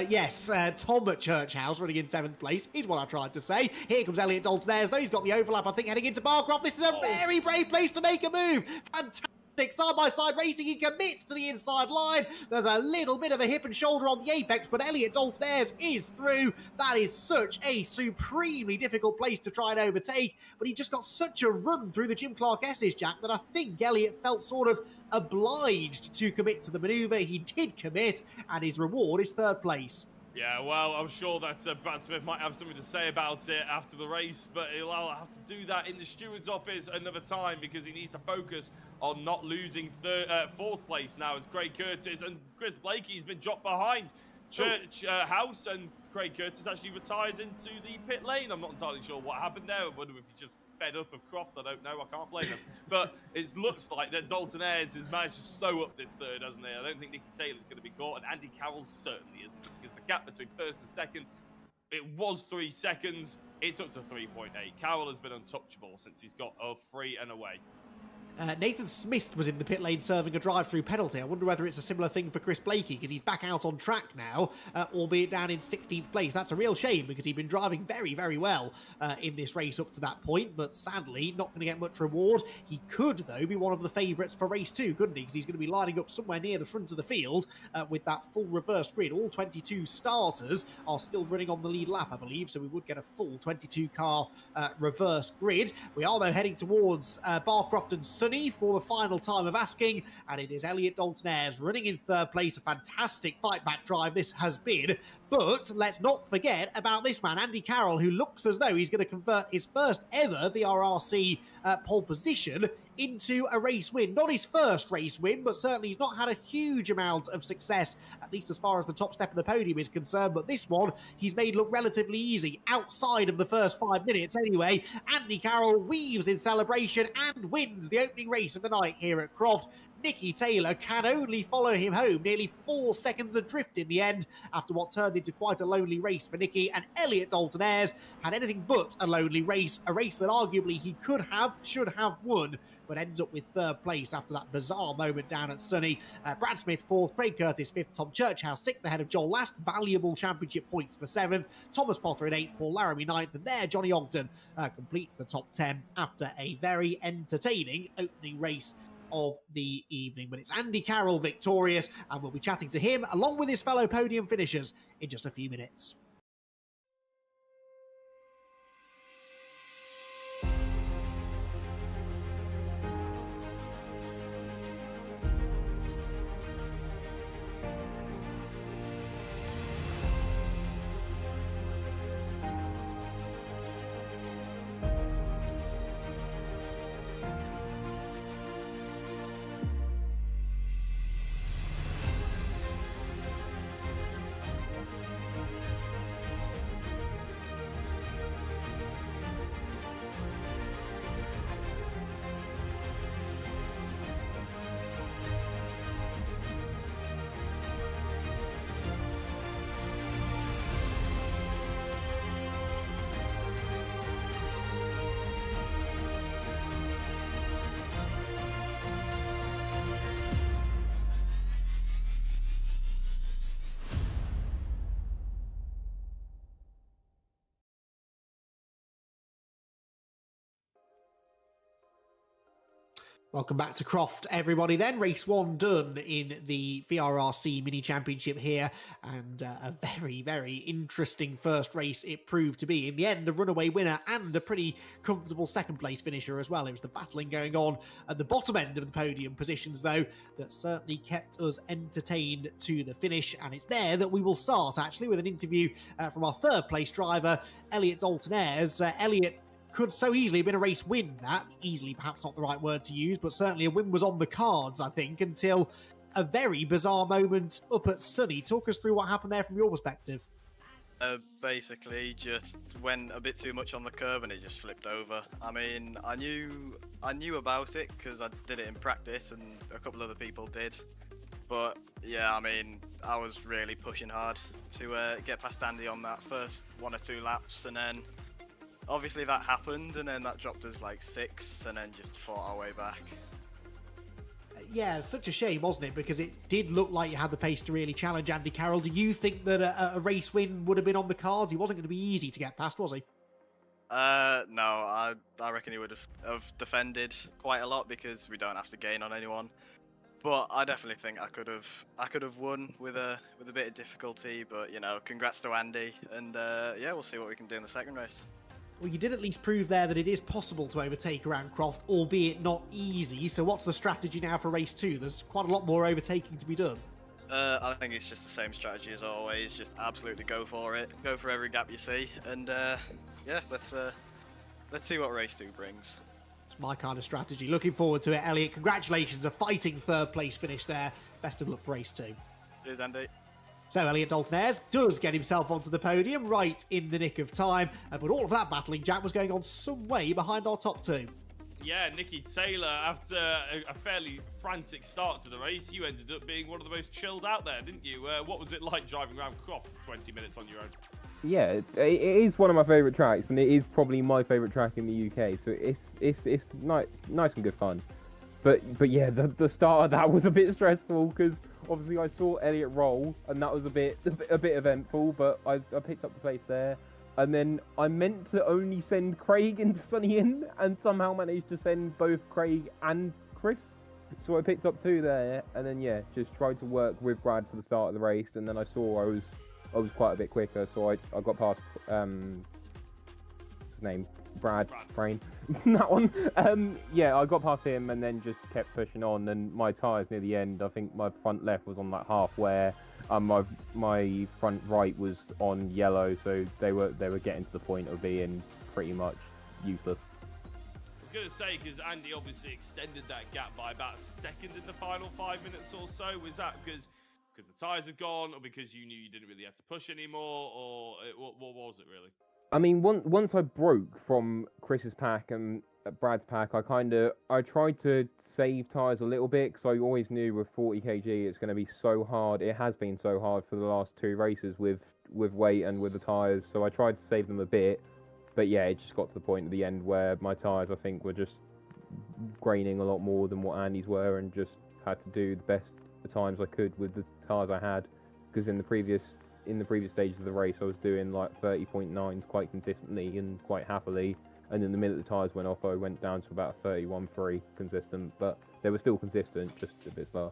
Yes, Tom at Churchhouse running in 7th place is what I tried to say. Here comes Elliot Dalton Ayres, though. He's got the overlap, I think, heading into Barcroft. This is a very brave place to make a move. Fantastic. Side-by-side racing, he commits to the inside line. There's a little bit of a hip and shoulder on the apex, but Elliot Dalton Ayres is through. That is such a supremely difficult place to try and overtake, but he just got such a run through the Jim Clark S's, Jack, that I think Elliot felt sort of obliged to commit to the manoeuvre. He did commit, and his reward is third place. Yeah, well, I'm sure that Brad Smith might have something to say about it after the race, but he'll have to do that in the steward's office another time because he needs to focus on not losing fourth place now as Craig Curtis and Chris Blakey's been dropped behind. Church House and Craig Curtis actually retires into the pit lane. I'm not entirely sure what happened there. I wonder if he just fed up of Croft. I don't know. I can't blame him. But it looks like that Dalton Ayres has managed to slow up this third, hasn't he? I don't think Nicky Taylor's going to be caught, and Andy Carroll certainly isn't, because the gap between first and second, it was 3 seconds. It's up to 3.8. Carroll has been untouchable since he's got a free and away. Nathan Smith was in the pit lane serving a drive-through penalty. I wonder whether it's a similar thing for Chris Blakey, because he's back out on track now, albeit down in 16th place. That's a real shame, because he'd been driving very, very well in this race up to that point, but sadly not going to get much reward. He could, though, be one of the favourites for race 2, couldn't he? Because he's going to be lining up somewhere near the front of the field with that full reverse grid. All 22 starters are still running on the lead lap, I believe, so we would get a full 22-car reverse grid. We are, though, heading towards Barcroft and Sunny for the final time of asking, and it is Elliot Dalton Ayres running in third place. A fantastic fight back drive this has been, but let's not forget about this man, Andy Carroll, who looks as though he's going to convert his first ever VRRC pole position into a race win. Not his first race win, but certainly he's not had a huge amount of success, at least as far as the top step of the podium is concerned, but this one he's made look relatively easy, outside of the first 5 minutes anyway. Andy Carroll weaves in celebration and wins the opening race of the night here at Croft. Nicky Taylor can only follow him home, nearly 4 seconds adrift in the end after what turned into quite a lonely race for Nicky, and Elliot Dalton Ayres had anything but a lonely race, a race that arguably he should have won, but ends up with third place after that bizarre moment down at Sunny. Brad Smith 4th, Craig Curtis 5th, Tom Churchhouse 6th ahead of Joel Lask, valuable championship points for 7th, Thomas Potter in 8th, Paul Laramie 9th, and there Johnny Oulton completes the top 10 after a very entertaining opening race of the evening. But it's Andy Carroll victorious, and we'll be chatting to him along with his fellow podium finishers in just a few minutes. Welcome back to Croft, everybody. Then race 1 done in the VRRC mini championship here, and a very, very interesting first race it proved to be. In the end, a runaway winner and a pretty comfortable second place finisher as well. It was the battling going on at the bottom end of the podium positions, though, that certainly kept us entertained to the finish. And it's there that we will start, actually, with an interview from our third place driver, Elliot Dalton Ayres. Elliot could so easily have been a race win, that. Easily, perhaps not the right word to use, but certainly a win was on the cards, I think, until a very bizarre moment up at Sunny. Talk us through what happened there from your perspective. Basically, just went a bit too much on the curb and it just flipped over. I mean, I knew about it because I did it in practice and a couple other people did. But yeah, I mean, I was really pushing hard to get past Andy on that first 1 or 2 laps, and then obviously that happened, and then that dropped us like 6, and then just fought our way back. Yeah, such a shame, wasn't it? Because it did look like you had the pace to really challenge Andy Carroll. Do you think that a race win would have been on the cards? He wasn't going to be easy to get past, was he? No, I reckon he would have defended quite a lot because we don't have to gain on anyone. But I definitely think I could have won with a bit of difficulty. But you know, congrats to Andy, and yeah, we'll see what we can do in the second race. Well, you did at least prove there that it is possible to overtake around Croft, albeit not easy. So what's the strategy now for race 2? There's quite a lot more overtaking to be done. I think it's just the same strategy as always. Just absolutely go for it. Go for every gap you see, and yeah, let's see what race 2 brings. It's my kind of strategy. Looking forward to it, Elliot. Congratulations, a fighting third place finish there. Best of luck for race 2. Cheers, Andy. So Elliot Dalton-Ayres does get himself onto the podium right in the nick of time, but all of that battling, Jack, was going on some way behind our top 2. Yeah, Nikki Taylor, after a fairly frantic start to the race, you ended up being one of the most chilled out there, didn't you? What was it like driving around Croft for 20 minutes on your own? Yeah, it is one of my favourite tracks, and it is probably my favourite track in the UK. So it's nice and good fun. But yeah, the start of that was a bit stressful because obviously I saw Elliot roll, and that was a bit eventful. But I picked up the place there. And then I meant to only send Craig into Sunny Inn, and somehow managed to send both Craig and Chris. So I picked up 2 there, and then yeah, just tried to work with Brad for the start of the race. And then I saw I was quite a bit quicker, so I got past his name, Brad. Brain, that one. Yeah, I got past him, and then just kept pushing on. And my tyres near the end, I think my front left was on like half where. My front right was on yellow, so they were getting to the point of being pretty much useless. I was going to say, because Andy obviously extended that gap by about a second in the final 5 minutes or so. Was that because the tyres had gone, or because you knew you didn't really have to push anymore, or what was it really? I mean, once I broke from Chris's pack and Brad's pack, I tried to save tyres a little bit, because I always knew with 40 kg it's going to be so hard. It has been so hard for the last 2 races with weight and with the tyres, so I tried to save them a bit. But yeah, it just got to the point at the end where my tyres, I think, were just graining a lot more than what Andy's were, and just had to do the best the times I could with the tyres I had, because in the previous stages of the race I was doing like 30.9s quite consistently and quite happily. And then the minute the tyres went off, I went down to about 31.3 consistent, but they were still consistent, just a bit slower.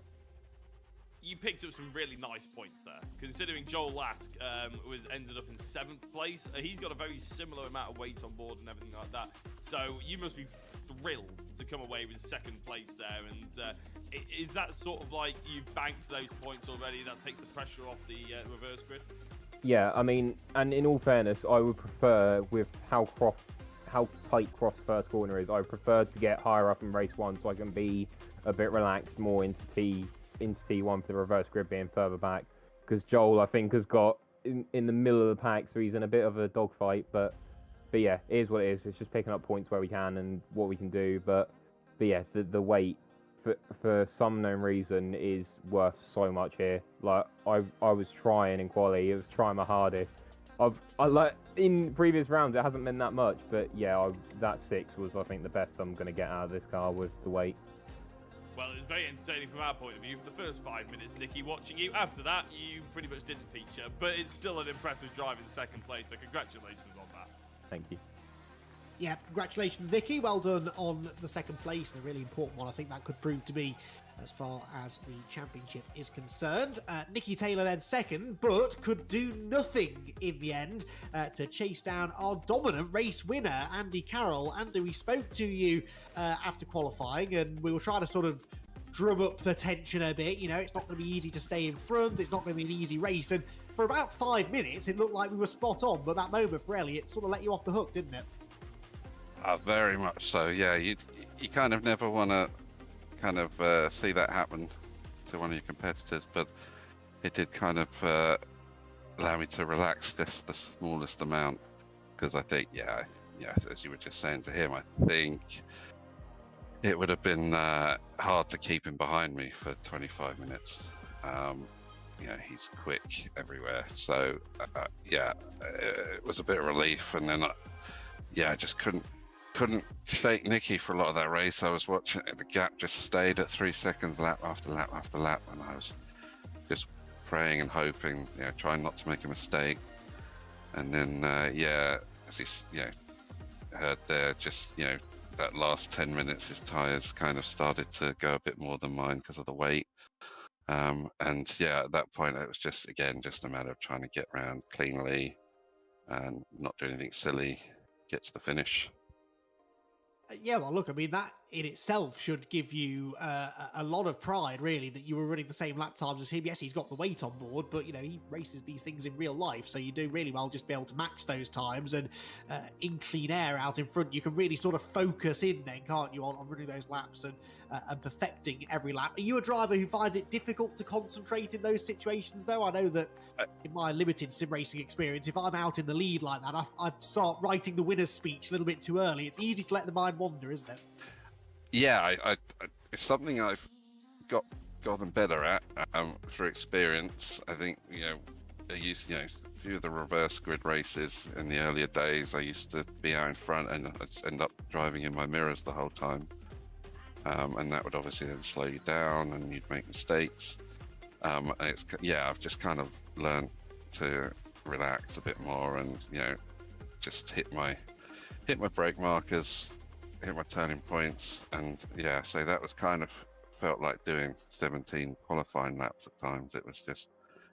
You picked up some really nice points there, considering Joel Lask ended up in 7th place. He's got a very similar amount of weight on board and everything like that. So you must be thrilled to come away with 2nd place there. And is that sort of like you've banked those points already? That takes the pressure off the reverse grid? Yeah, I mean, and in all fairness, I would prefer, with how tight Croft's first corner is, I prefer to get higher up in race 1 so I can be a bit relaxed more into T1 for the reverse grid being further back, because Joel, I think, has got in the middle of the pack, so he's in a bit of a dogfight. But yeah, it is what it is. It's just picking up points where we can and what we can do. But yeah, the weight for some known reason is worth so much here. Like I was trying in quali, I was trying my hardest. I like in previous rounds it hasn't been that much, but yeah, that 6 was, I think, the best I'm going to get out of this car with the weight. Well, it was very entertaining from our point of view for the first 5 minutes, Nicky, watching you. After that, you pretty much didn't feature, but it's still an impressive drive in 2nd place, so congratulations on that. Thank you. Yeah, congratulations, Vicky. Well done on the 2nd place, and a really important one. I think that could prove to be, as far as the championship is concerned. Nikki Taylor then 2nd, but could do nothing in the end to chase down our dominant race winner, Andy Carroll. Andy, we spoke to you after qualifying, and we were trying to sort of drum up the tension a bit. You know, it's not going to be easy to stay in front. It's not going to be an easy race. And for about 5 minutes, it looked like we were spot on. But that moment for Elliot sort of let you off the hook, didn't it? Very much so. Yeah, you kind of never want to see that happen to one of your competitors, but it did kind of allow me to relax just the smallest amount, because I think, yeah, as you were just saying to him, I think it would have been hard to keep him behind me for 25 minutes. He's quick everywhere, so it was a bit of relief. And then I just couldn't fake Nicky for a lot of that race. I was watching it, the gap just stayed at 3 seconds lap after lap after lap, and I was just praying and hoping, trying not to make a mistake. And then as he heard there, just that last 10 minutes his tires kind of started to go a bit more than mine because of the weight. And yeah, at that point it was just a matter of trying to get around cleanly and not do anything silly, get to the finish. Yeah, well, look, I mean, that in itself should give you a lot of pride, really, that you were running the same lap times as him. Yes, he's got the weight on board, but you know, he races these things in real life, so you do really well just be able to match those times. And in clean air out in front, you can really sort of focus in then, can't you, on running those laps and perfecting every lap. Are you a driver who finds it difficult to concentrate in those situations, though? I know that in my limited sim racing experience, if I'm out in the lead like that, I start writing the winner's speech a little bit too early. It's easy to let the mind wander, isn't it? Yeah, I it's something I've gotten better at through experience. I think, you know, I used, you know, a few of the reverse grid races in the earlier days, I used to be out in front and I'd end up driving in my mirrors the whole time. And that would obviously then slow you down and you'd make mistakes. And it's, yeah, I've just kind of learned to relax a bit more and, you know, just hit my brake markers, hit my turning points, and yeah, so that was kind of felt like doing 17 qualifying laps at times. It was just,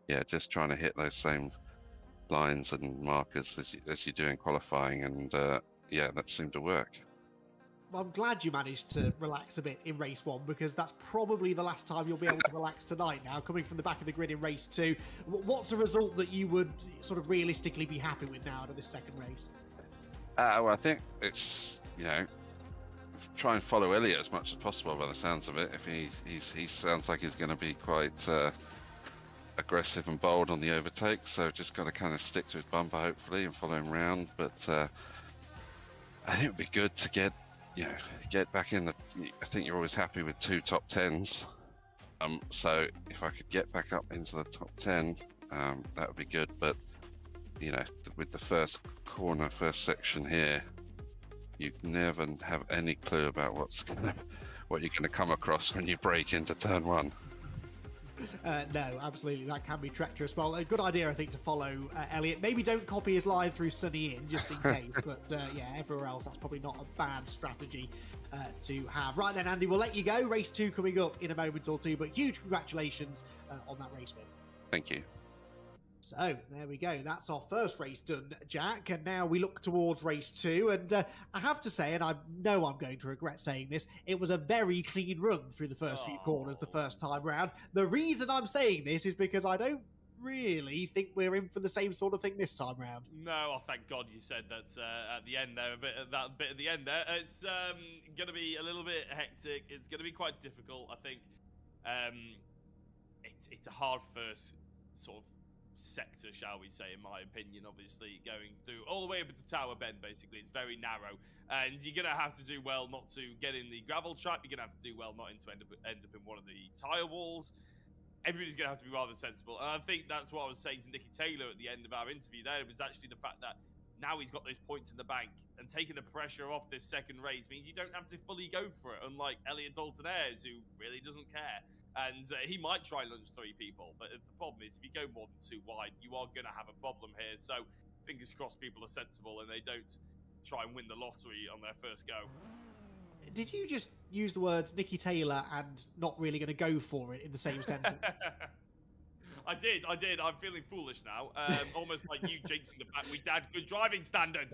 yeah, just trying to hit those same lines and markers as you do in qualifying, and yeah, that seemed to work. Well, I'm glad you managed to relax a bit in race 1, because that's probably the last time you'll be able to relax tonight now, coming from the back of the grid in race 2. What's a result that you would sort of realistically be happy with now out of this second race? Well, I think it's, you know, try and follow Elliot as much as possible by the sounds of it. If he sounds like he's going to be quite aggressive and bold on the overtake, so just got to kind of stick to his bumper hopefully and follow him around. But I think it'd be good to get back in the. I think you're always happy with 2 top 10s. So if I could get back up into the top 10, that would be good. But you know, with the first section here, you never have any clue about what you're going to come across when you break into turn 1. No, absolutely, that can be treacherous. Well, a good idea, I think, to follow Elliot. Maybe don't copy his line through Sunny In, just in case. But yeah, everywhere else, that's probably not a bad strategy to have. Right then, Andy, we'll let you go. Race 2 coming up in a moment or two, but huge congratulations on that race win. Thank you. So there we go. That's our first race done, Jack. And now we look towards race 2. And I have to say, and I know I'm going to regret saying this, it was a very clean run through the first few corners the first time round. The reason I'm saying this is because I don't really think we're in for the same sort of thing this time round. No, oh, thank God you said that at the end there, that bit at the end there. It's going to be a little bit hectic. It's going to be quite difficult, I think. It's a hard first sort of sector, shall we say, in my opinion. Obviously going through all the way up to Tower Bend, basically it's very narrow, and you're gonna have to do well not to get in the gravel trap. You're gonna have to do well not to end up in one of the tire walls. Everybody's gonna have to be rather sensible, and I think that's what I was saying to Nicky Taylor at the end of our interview there. It was actually the fact that now he's got those points in the bank, and taking the pressure off this second race means you don't have to fully go for it, unlike Elliot Dalton Ayres, who really doesn't care. And he might try and lunge 3 people, but the problem is if you go more than 2 wide, you are going to have a problem here. So fingers crossed people are sensible and they don't try and win the lottery on their first go. Did you just use the words Nicky Taylor and not really going to go for it in the same sentence? I did. I'm feeling foolish now. Almost like you jinxing the fact we had good driving standards.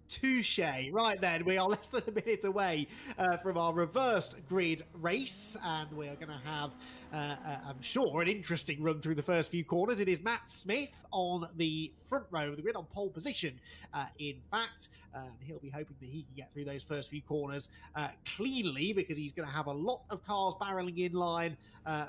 Touche. Right then, we are less than a minute away from our reversed grid race, and we are going to have, I'm sure, an interesting run through the first few corners. It is Matt Smith on the front row of the grid, on pole position, in fact, and he'll be hoping that he can get through those first few corners cleanly, because he's going to have a lot of cars barreling in line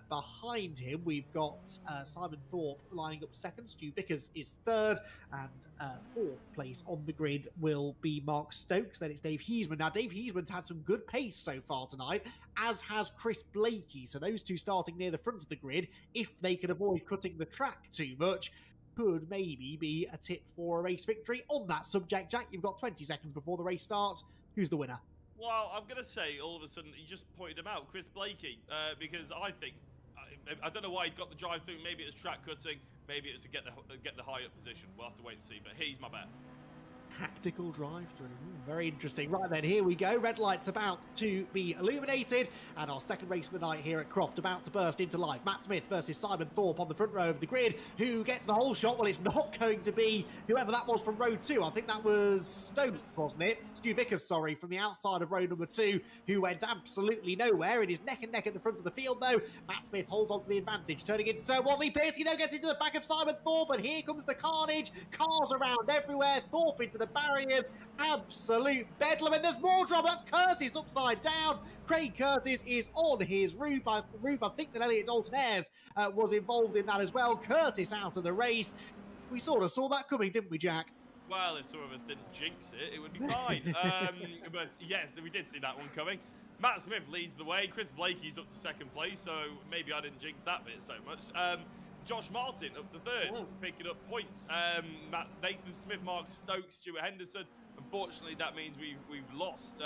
behind him. We've got Simon Thorpe lining up second, Stu Vickers is third, and fourth place on the grid will be Mark Stokes. Then it's Dave Heasman. Now, Dave Heasman's had some good pace so far tonight, as has Chris Blakey. So those two starting near the front of the grid, if they can avoid cutting the track too much, could maybe be a tip for a race victory. On that subject, Jack, you've got 20 seconds before the race starts. Who's the winner? Well, I'm going to say all of a sudden, you just pointed him out, Chris Blakey, because I think, I don't know why he got the drive through. Maybe it was track cutting. Maybe it was to get the high up position. We'll have to wait and see, but he's my bet. tactical drive-through. Very interesting. Right then, here we go. Red light's about to be illuminated, and our second race of the night here at Croft about to burst into life. Matt Smith versus Simon Thorpe on the front row of the grid. Who gets the whole shot? Well, it's not going to be whoever that was from row 2. I think that was Stokes, wasn't it? Stu Vickers, sorry, from the outside of row number 2, who went absolutely nowhere. It is neck and neck at the front of the field, though. Matt Smith holds on to the advantage, turning into turn 1. Lee Piercy, though, gets into the back of Simon Thorpe, and here comes the carnage. Cars around everywhere. Thorpe into the barriers. Absolute bedlam, and there's more drama. That's Curtis upside down. Craig Curtis is on his roof. I think that Elliot Dalton Ayres was involved in that as well. Curtis out of the race. We sort of saw that coming, didn't we, Jack? Well, if some of us didn't jinx it, it would be fine. But yes, we did see that one coming. Matt Smith leads the way. Chris Blakey's up to second place, so maybe I didn't jinx that bit so much. Josh Martin up to third, picking up points. Nathan Smith, Mark Stokes, Stuart Henderson. Unfortunately, that means we've lost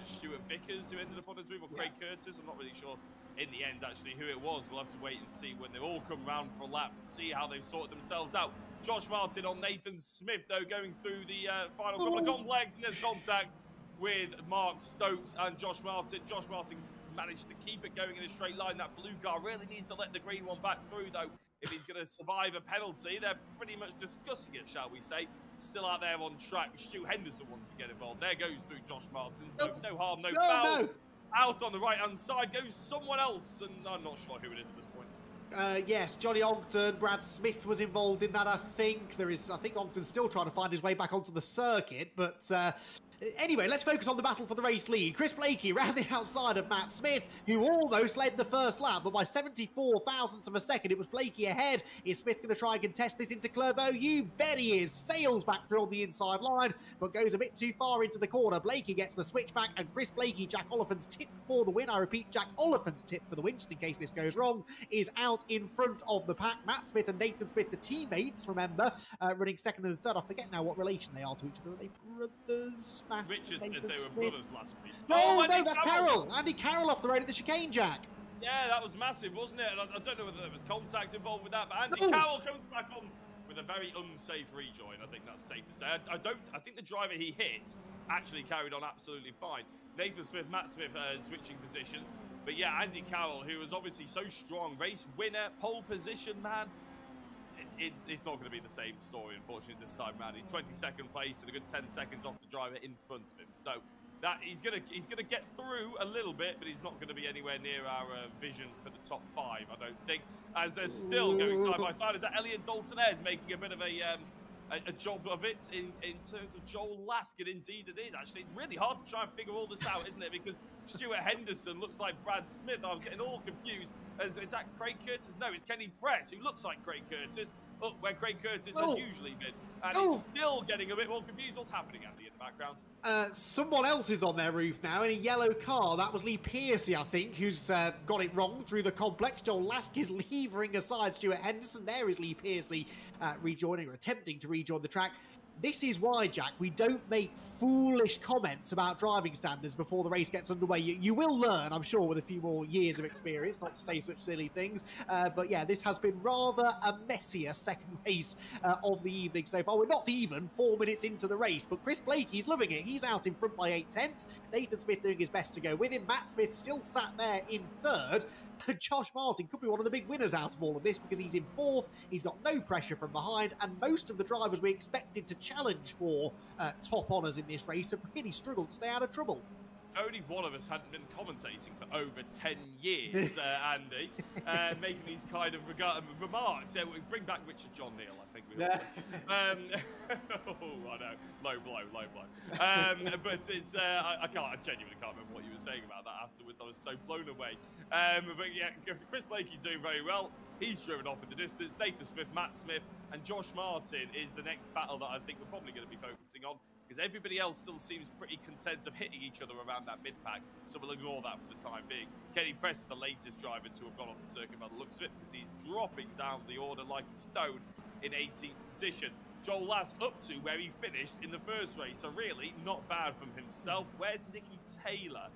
Stuart Vickers, who ended up on his roof, or Craig Curtis. I'm not really sure in the end actually who it was. We'll have to wait and see when they all come round for a lap to see how they've sorted themselves out. Josh Martin on Nathan Smith, though, going through the final couple of complex, and there's contact with Mark Stokes and Josh Martin. Josh Martin managed to keep it going in a straight line. That blue car really needs to let the green one back through, though, if he's going to survive a penalty. They're pretty much discussing it, shall we say. Still out there on track. Stu Henderson wants to get involved. There goes through Josh Martin. So no harm, no foul. No. Out on the right-hand side goes someone else, and I'm not sure who it is at this point. Yes, Johnny Ogden, Brad Smith was involved in that, I think. I think Ogden's still trying to find his way back onto the circuit, but anyway, let's focus on the battle for the race lead. Chris Blakey round the outside of Matt Smith, who almost led the first lap, but by 74 thousandths of a second, it was Blakey ahead. Is Smith going to try and contest this into Clervaux? You bet he is. Sails back through on the inside line, but goes a bit too far into the corner. Blakey gets the switchback, and Chris Blakey, Jack Oliphant's tip for the win. I repeat, Jack Oliphant's tip for the win, just in case this goes wrong, is out in front of the pack. Matt Smith and Nathan Smith, the teammates, remember, running second and third. I forget now what relation they are to each other. Are they brothers? Richard said they were brothers last week. No, that's Carroll. Andy Carroll off the road at the chicane, Jack. Yeah, that was massive, wasn't it? And I don't know whether there was contact involved with that, but Andy Carroll comes back on with a very unsafe rejoin. I think that's safe to say. I think the driver he hit actually carried on absolutely fine. Nathan Smith, Matt Smith switching positions. But yeah, Andy Carroll, who was obviously so strong, race winner, pole position man. It's not going to be the same story, unfortunately, this time around. He's 22nd place and a good 10 seconds off the driver in front of him. So that he's gonna get through a little bit, but he's not going to be anywhere near our vision for the top 5, I don't think. As they're still going side by side, is that Elliot Dalton Ayres making a bit of a job of it in terms of Joel Lask, and indeed it is. Actually, it's really hard to try and figure all this out, isn't it? Because Stuart Henderson looks like Brad Smith. I was getting all confused. Is that Craig Curtis? No, it's Kenny Press, who looks like Craig Curtis, up where Craig Curtis has usually been. And he's still getting a bit more confused. What's happening, Andy, in the background? Someone else is on their roof now in a yellow car. That was Lee Piercy, I think, who's got it wrong through the complex. Joel Lask is levering aside Stuart Henderson. There is Lee Piercy rejoining, or attempting to rejoin the track. This is why, Jack, we don't make foolish comments about driving standards before the race gets underway. You will learn, I'm sure, with a few more years of experience, not to say such silly things. But yeah, this has been rather a messier second race of the evening so far. We're not even 4 minutes into the race, but Chris Blakey's loving it. He's out in front by 8/10. Nathan Smith doing his best to go with him. Matt Smith still sat there in third. Josh Martin could be one of the big winners out of all of this because he's in fourth, he's got no pressure from behind, and most of the drivers we expected to challenge for top honours in this race have really struggled to stay out of trouble. Only one of us hadn't been commentating for over 10 years, Andy, making these kind of remarks. So we bring back Richard John Neal, I think. Oh, I know. Low blow. But it's, I genuinely can't remember what you were saying about that afterwards. I was so blown away. But yeah, Chris Blakey doing very well. He's driven off in the distance. Nathan Smith, Matt Smith, and Josh Martin is the next battle that I think we're probably going to be focusing on, because everybody else still seems pretty content of hitting each other around that mid-pack, so we'll ignore that for the time being. Kenny Press is the latest driver to have gone off the circuit by the looks of it, because he's dropping down the order like a stone in 18th position. Joel Lask up to where he finished in the first race, so really not bad from himself. Where's Nicky Taylor?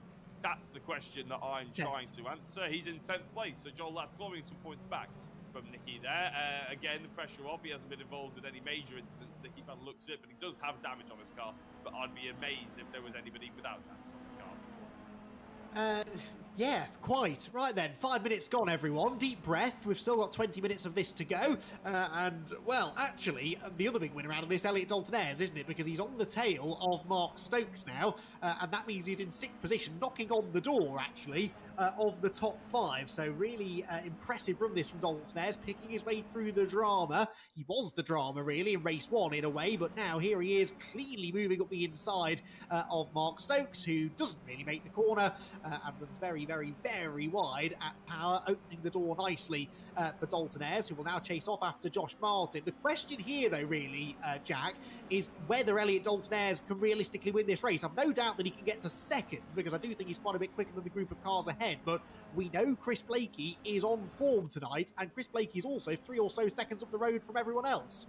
That's the question that I'm trying to answer. He's in 10th place, so Joel Lask clawing some points back. from Nicky there. Again, the pressure off. He hasn't been involved in any major incidents. Nicky by the looks of it, but he does have damage on his car. But I'd be amazed if there was anybody without damage on the car this morning. Yeah, quite. Right then, 5 minutes gone, everyone. Deep breath. We've still got 20 minutes of this to go. And, well, actually, the other big winner out of this, Elliot Dalton-Ayres, isn't it? Because he's on the tail of Mark Stokes now. And that means he's in 6th position, knocking on the door, actually, of the top 5. So really impressive run this from Dalton-Ayres, picking his way through the drama. He was the drama, really, in race 1 in a way. But now here he is, cleanly moving up the inside of Mark Stokes, who doesn't really make the corner and runs very, very wide at power, opening the door nicely for Dalton-Ayres, who will now chase off after Josh Martin. The question here, though, really, Jack, is whether Elliot Dalton-Ayres can realistically win this race. I've no doubt that he can get to 2nd, because I do think he's quite a bit quicker than the group of cars ahead, but we know Chris Blakey is on form tonight, and Chris Blakey is also 3 or so seconds up the road from everyone else.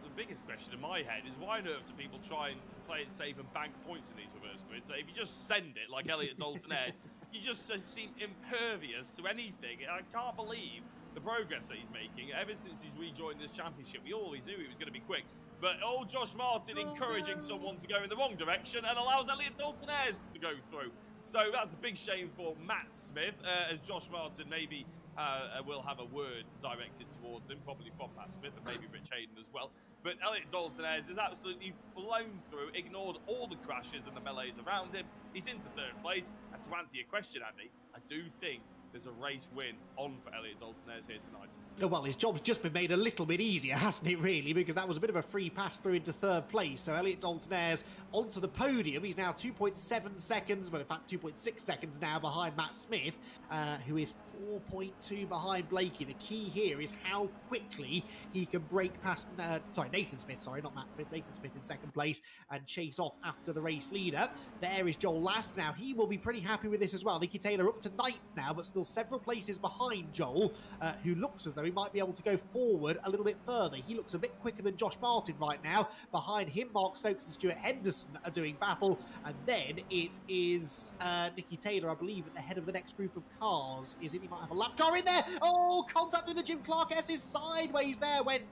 The biggest question in my head is why on earth do people try and play it safe and bank points in these reverse grids? If you just send it like Elliot Dalton-Ayres, you just seem impervious to anything. I can't believe the progress that he's making. Ever since he's rejoined this championship, we always knew he was going to be quick. But Josh Martin encouraging someone to go in the wrong direction and allows Elliot Dalton-Ayres to go through. So that's a big shame for Matt Smith, as Josh Martin maybe will have a word directed towards him, probably from Matt Smith and maybe Rich Hayden as well. But Elliot Dalton-Ayres has absolutely flown through, ignored all the crashes and the melees around him. He's into 3rd place. And to answer your question, Andy, I do think there's a race win on for Elliot Dalton-Ayres here tonight. Well, his job's just been made a little bit easier, hasn't it, really? Because that was a bit of a free pass through into 3rd place. So Elliot Dalton-Ayres onto the podium. He's now 2.7 seconds, well, in fact, 2.6 seconds now behind Matt Smith, who is 4.2 behind Blakey. The key here is how quickly he can break past, Nathan Smith, not Matt Smith, Nathan Smith in 2nd place and chase off after the race leader. There is Joel Lask. Now, he will be pretty happy with this as well. Nicky Taylor up to 9th now, but still several places behind Joel, who looks as though he might be able to go forward a little bit further. He looks a bit quicker than Josh Martin right now. Behind him, Mark Stokes and Stuart Henderson are doing battle, and then it is Nicky Taylor, I believe, at the head of the next group of cars. Is it? He might have a lap car in there. Oh, contact with the Jim Clark S's sideways there went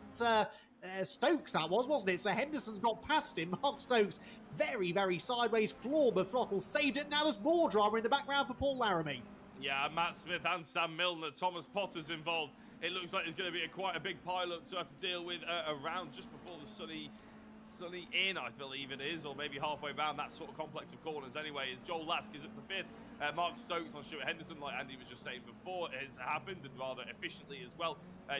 Stokes, that was, wasn't it? So Henderson's got past him. Mark Stokes very sideways, floored the throttle, saved it. Now there's more drama in the background for Paul Laramie. Yeah, Matt Smith and Sam Milner, Thomas Potter's involved. It looks like there's going to be quite a big pileup to have to deal with around just before the Sunny Inn, I believe it is, or maybe halfway around that sort of complex of corners. Anyway, as Joel Lask is up to 5th. Mark Stokes on Stuart Henderson, like Andy was just saying before, has happened, and rather efficiently as well.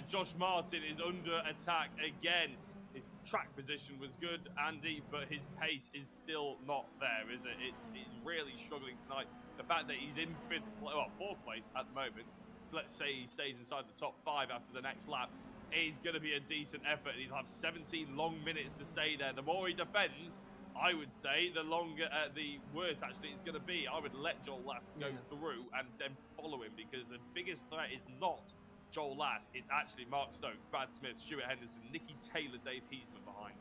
Josh Martin is under attack again. His track position was good, Andy, but his pace is still not there, is it? He's really struggling tonight. The fact that he's in 4th place at the moment, so let's say he stays inside the top 5 after the next lap, is going to be a decent effort. He'll have 17 long minutes to stay there. The more he defends, I would say, the longer, the worse actually it's going to be. I would let Joel Lask go through and then follow him, because the biggest threat is not Joel Lask. It's actually Mark Stokes, Brad Smith, Stuart Henderson, Nicky Taylor, Dave Heasman behind.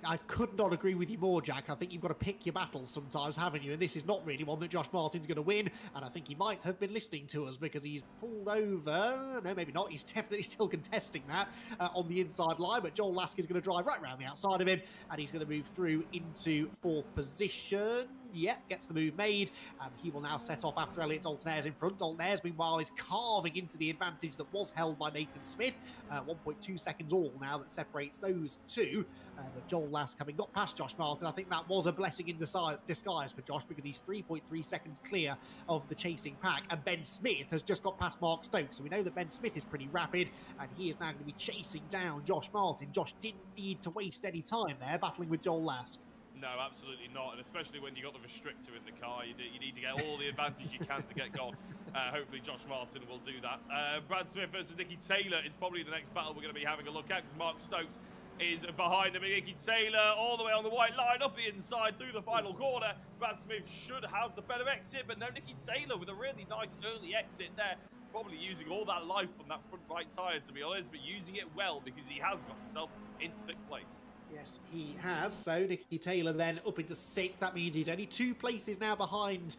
I could not agree with you more, Jack. I think you've got to pick your battles sometimes, haven't you? And this is not really one that Josh Martin's going to win. And I think he might have been listening to us, because he's pulled over. No, maybe not. He's definitely still contesting that on the inside line. But Joel Lask is going to drive right around the outside of him, and he's going to move through into 4th position. Yep, gets the move made, and he will now set off after Elliot Dalton-Ayres in front. Dalton-Ayres, meanwhile, is carving into the advantage that was held by Nathan Smith. 1.2 seconds all now that separates those two. But Joel Lask, having got past Josh Martin, I think that was a blessing in disguise for Josh, because he's 3.3 seconds clear of the chasing pack. And Ben Smith has just got past Mark Stokes, so we know that Ben Smith is pretty rapid, and he is now going to be chasing down Josh Martin. Josh didn't need to waste any time there battling with Joel Lask. No, absolutely not, and especially when you got the restrictor in the car, you need to get all the advantage you can to get gone. Hopefully Josh Martin will do that. Brad Smith versus Nicky Taylor is probably the next battle we're going to be having a look at, because Mark Stokes is behind him. Nicky Taylor all the way on the white line, up the inside through the final corner. Brad Smith should have the better exit, but no, Nicky Taylor with a really nice early exit there. Probably using all that life on that front right tyre, to be honest, but using it well, because he has got himself into 6th place. Yes, he has. So Nicky Taylor then up into 6th. That means he's only 2 places now behind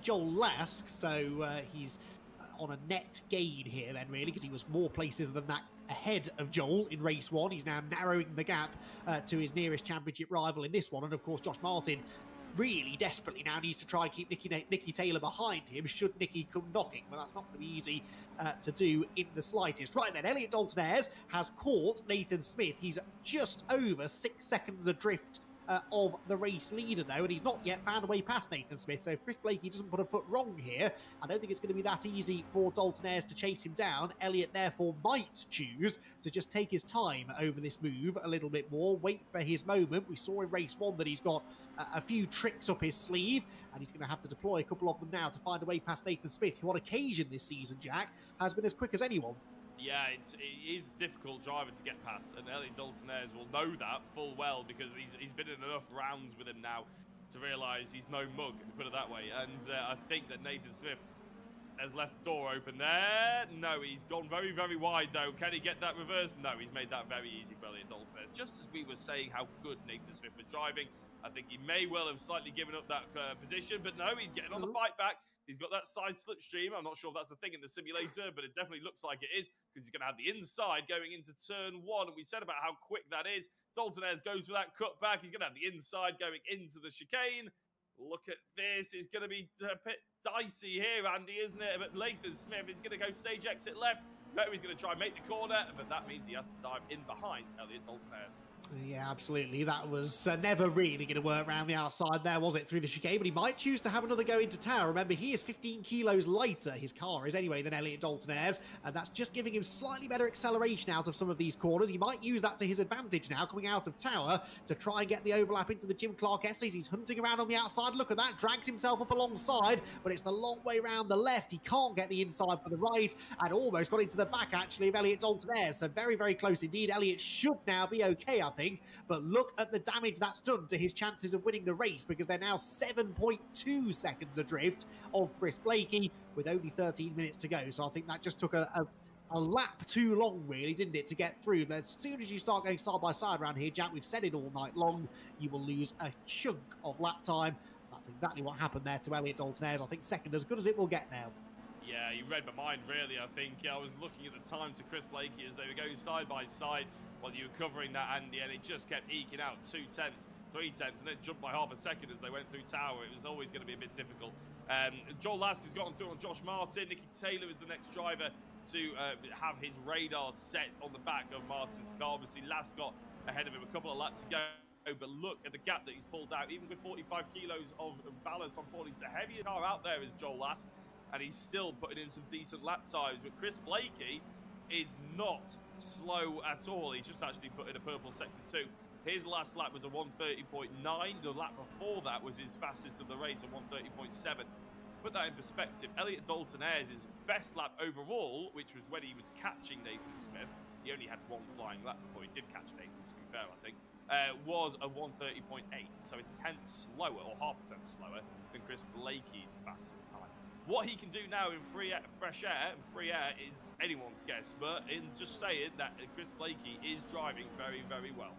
Joel Lask. So he's on a net gain here then, really, because he was more places than that ahead of Joel in race 1. He's now narrowing the gap to his nearest championship rival in this one. And of course, Josh Martin really desperately now needs to try and keep Nicky Taylor behind him should Nicky come knocking, but that's not going to be easy to do in the slightest. Right then, Elliot Dalton-Ayres has caught Nathan Smith. He's just over 6 seconds adrift of the race leader, though, and he's not yet found a way past Nathan Smith. So if Chris Blakey doesn't put a foot wrong here, I don't think it's going to be that easy for Dalton-Ayres to chase him down. Elliot, therefore, might choose to just take his time over this move a little bit more, wait for his moment. We saw in race 1 that he's got a few tricks up his sleeve, and he's going to have to deploy a couple of them now to find a way past Nathan Smith, who on occasion this season, Jack, has been as quick as anyone. Yeah, it is a difficult driver to get past, and Elliot Dalton-Ayres will know that full well because he's been in enough rounds with him now to realise he's no mug, put it that way. And I think that Nathan Smith has left the door open there. No, he's gone very, very wide, though. Can he get that reverse? No, he's made that very easy for Elliot Dalton-Ayres. Just as we were saying how good Nathan Smith was driving, I think he may well have slightly given up that position, but no, he's getting on the fight back. He's got that side slipstream. I'm not sure if that's a thing in the simulator, but it definitely looks like it is because he's going to have the inside going into turn 1. And we said about how quick that is. Dalton-Ayres goes for that cutback. He's going to have the inside going into the chicane. Look at this. It's going to be a bit dicey here, Andy, isn't it? But Nathan Smith is going to go stage exit left. No, he's going to try and make the corner, but that means he has to dive in behind Elliot Dalton-Ayres. Yeah, absolutely. That was never really going to work around the outside there, was it, through the chicane? But he might choose to have another go into tower. Remember, he is 15 kilos lighter, his car is anyway, than Elliot Dalton-Ayres, and that's just giving him slightly better acceleration out of some of these corners. He might use that to his advantage now, coming out of tower to try and get the overlap into the Jim Clark Estes. He's hunting around on the outside. Look at that, drags himself up alongside, but it's the long way round the left. He can't get the inside for the right, and almost got into the back, actually, of Elliot Dalton-Ayres. So very, very close indeed. Elliot should now be okay, I think, but look at the damage that's done to his chances of winning the race, because they're now 7.2 seconds adrift of Chris Blakey with only 13 minutes to go. So I think that just took a lap too long, really, didn't it, to get through. But as soon as you start going side by side around here, Jack, we've said it all night long, you will lose a chunk of lap time. That's exactly what happened there to Elliot Dalton-Ayres. I think second as good as it will get now. Yeah, you read my mind, really, I think. I was looking at the time to Chris Blakey as they were going side by side while you were covering that, Andy, and it just kept eking out 2 tenths, 3 tenths, and then jumped by half a second as they went through tower. It was always going to be a bit difficult. Joel Lask has gotten through on Josh Martin. Nicky Taylor is the next driver to have his radar set on the back of Martin's car. Obviously, Lask got ahead of him a couple of laps ago. But look at the gap that he's pulled out. Even with 45 kilos of ballast on board, he's the heaviest car out there is Joel Lask, and he's still putting in some decent lap times. But Chris Blakey is not slow at all. He's just actually put in a purple sector 2. His last lap was a 1:30.9. The lap before that was his fastest of the race, a 1:30.7. To put that in perspective, Elliot Dalton-Ayres' best lap overall, which was when he was catching Nathan Smith, he only had one flying lap before he did catch Nathan, to be fair, I think, was a 1:30.8. So a tenth slower, or half a tenth slower, than Chris Blakey's fastest time. What he can do now in fresh air is anyone's guess, but in just saying that Chris Blakey is driving very, very well.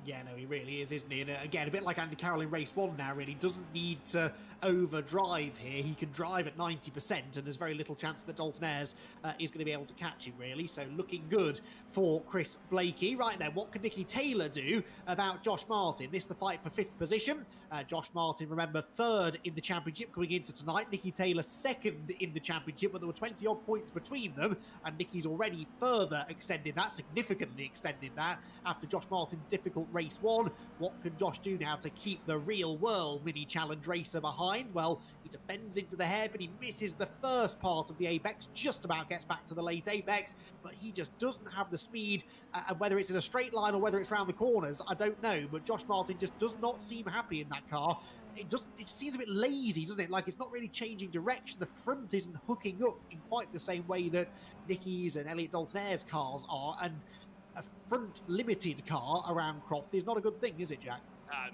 Yeah, no, he really is, isn't he? And again, a bit like Andy Carroll in race 1 now, really. Doesn't need to overdrive here. He can drive at 90%, and there's very little chance that Dalton-Ayres is going to be able to catch him, really. So looking good for Chris Blakey. Right then, what can Nicky Taylor do about Josh Martin? This is the fight for 5th position. Josh Martin, remember, 3rd in the championship going into tonight. Nicky Taylor 2nd in the championship, but there were 20-odd points between them, and Nicky's already further extended that, significantly extended that, after Josh Martin's difficult race 1. What can Josh do now to keep the real world mini challenge racer behind? Well, he defends into the hair, but he misses the first part of the apex, just about gets back to the late apex, but he just doesn't have the speed, and whether it's in a straight line or whether it's around the corners, I don't know, but Josh Martin just does not seem happy in that car. It seems a bit lazy, doesn't it? Like it's not really changing direction. The front isn't hooking up in quite the same way that Nicky's and Elliot Dalton-Ayres' cars are, and a front limited car around Croft is not a good thing, is it, Jack?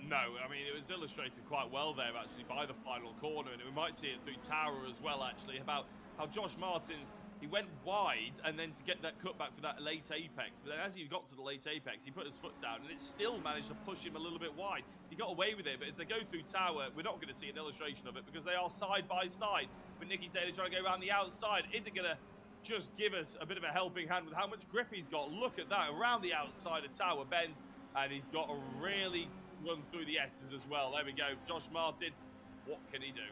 No, I mean, it was illustrated quite well there, actually, by the final corner, and we might see it through tower as well, actually, about how Josh Martin's He went wide and then to get that cutback for that late apex. But then as he got to the late apex, he put his foot down and it still managed to push him a little bit wide. He got away with it, but as they go through tower, we're not going to see an illustration of it because they are side by side. But Nicky Taylor trying to go around the outside. Is it going to just give us a bit of a helping hand with how much grip he's got? Look at that, around the outside of tower bend. And he's got a really run through the S's as well. There we go. Josh Martin, what can he do?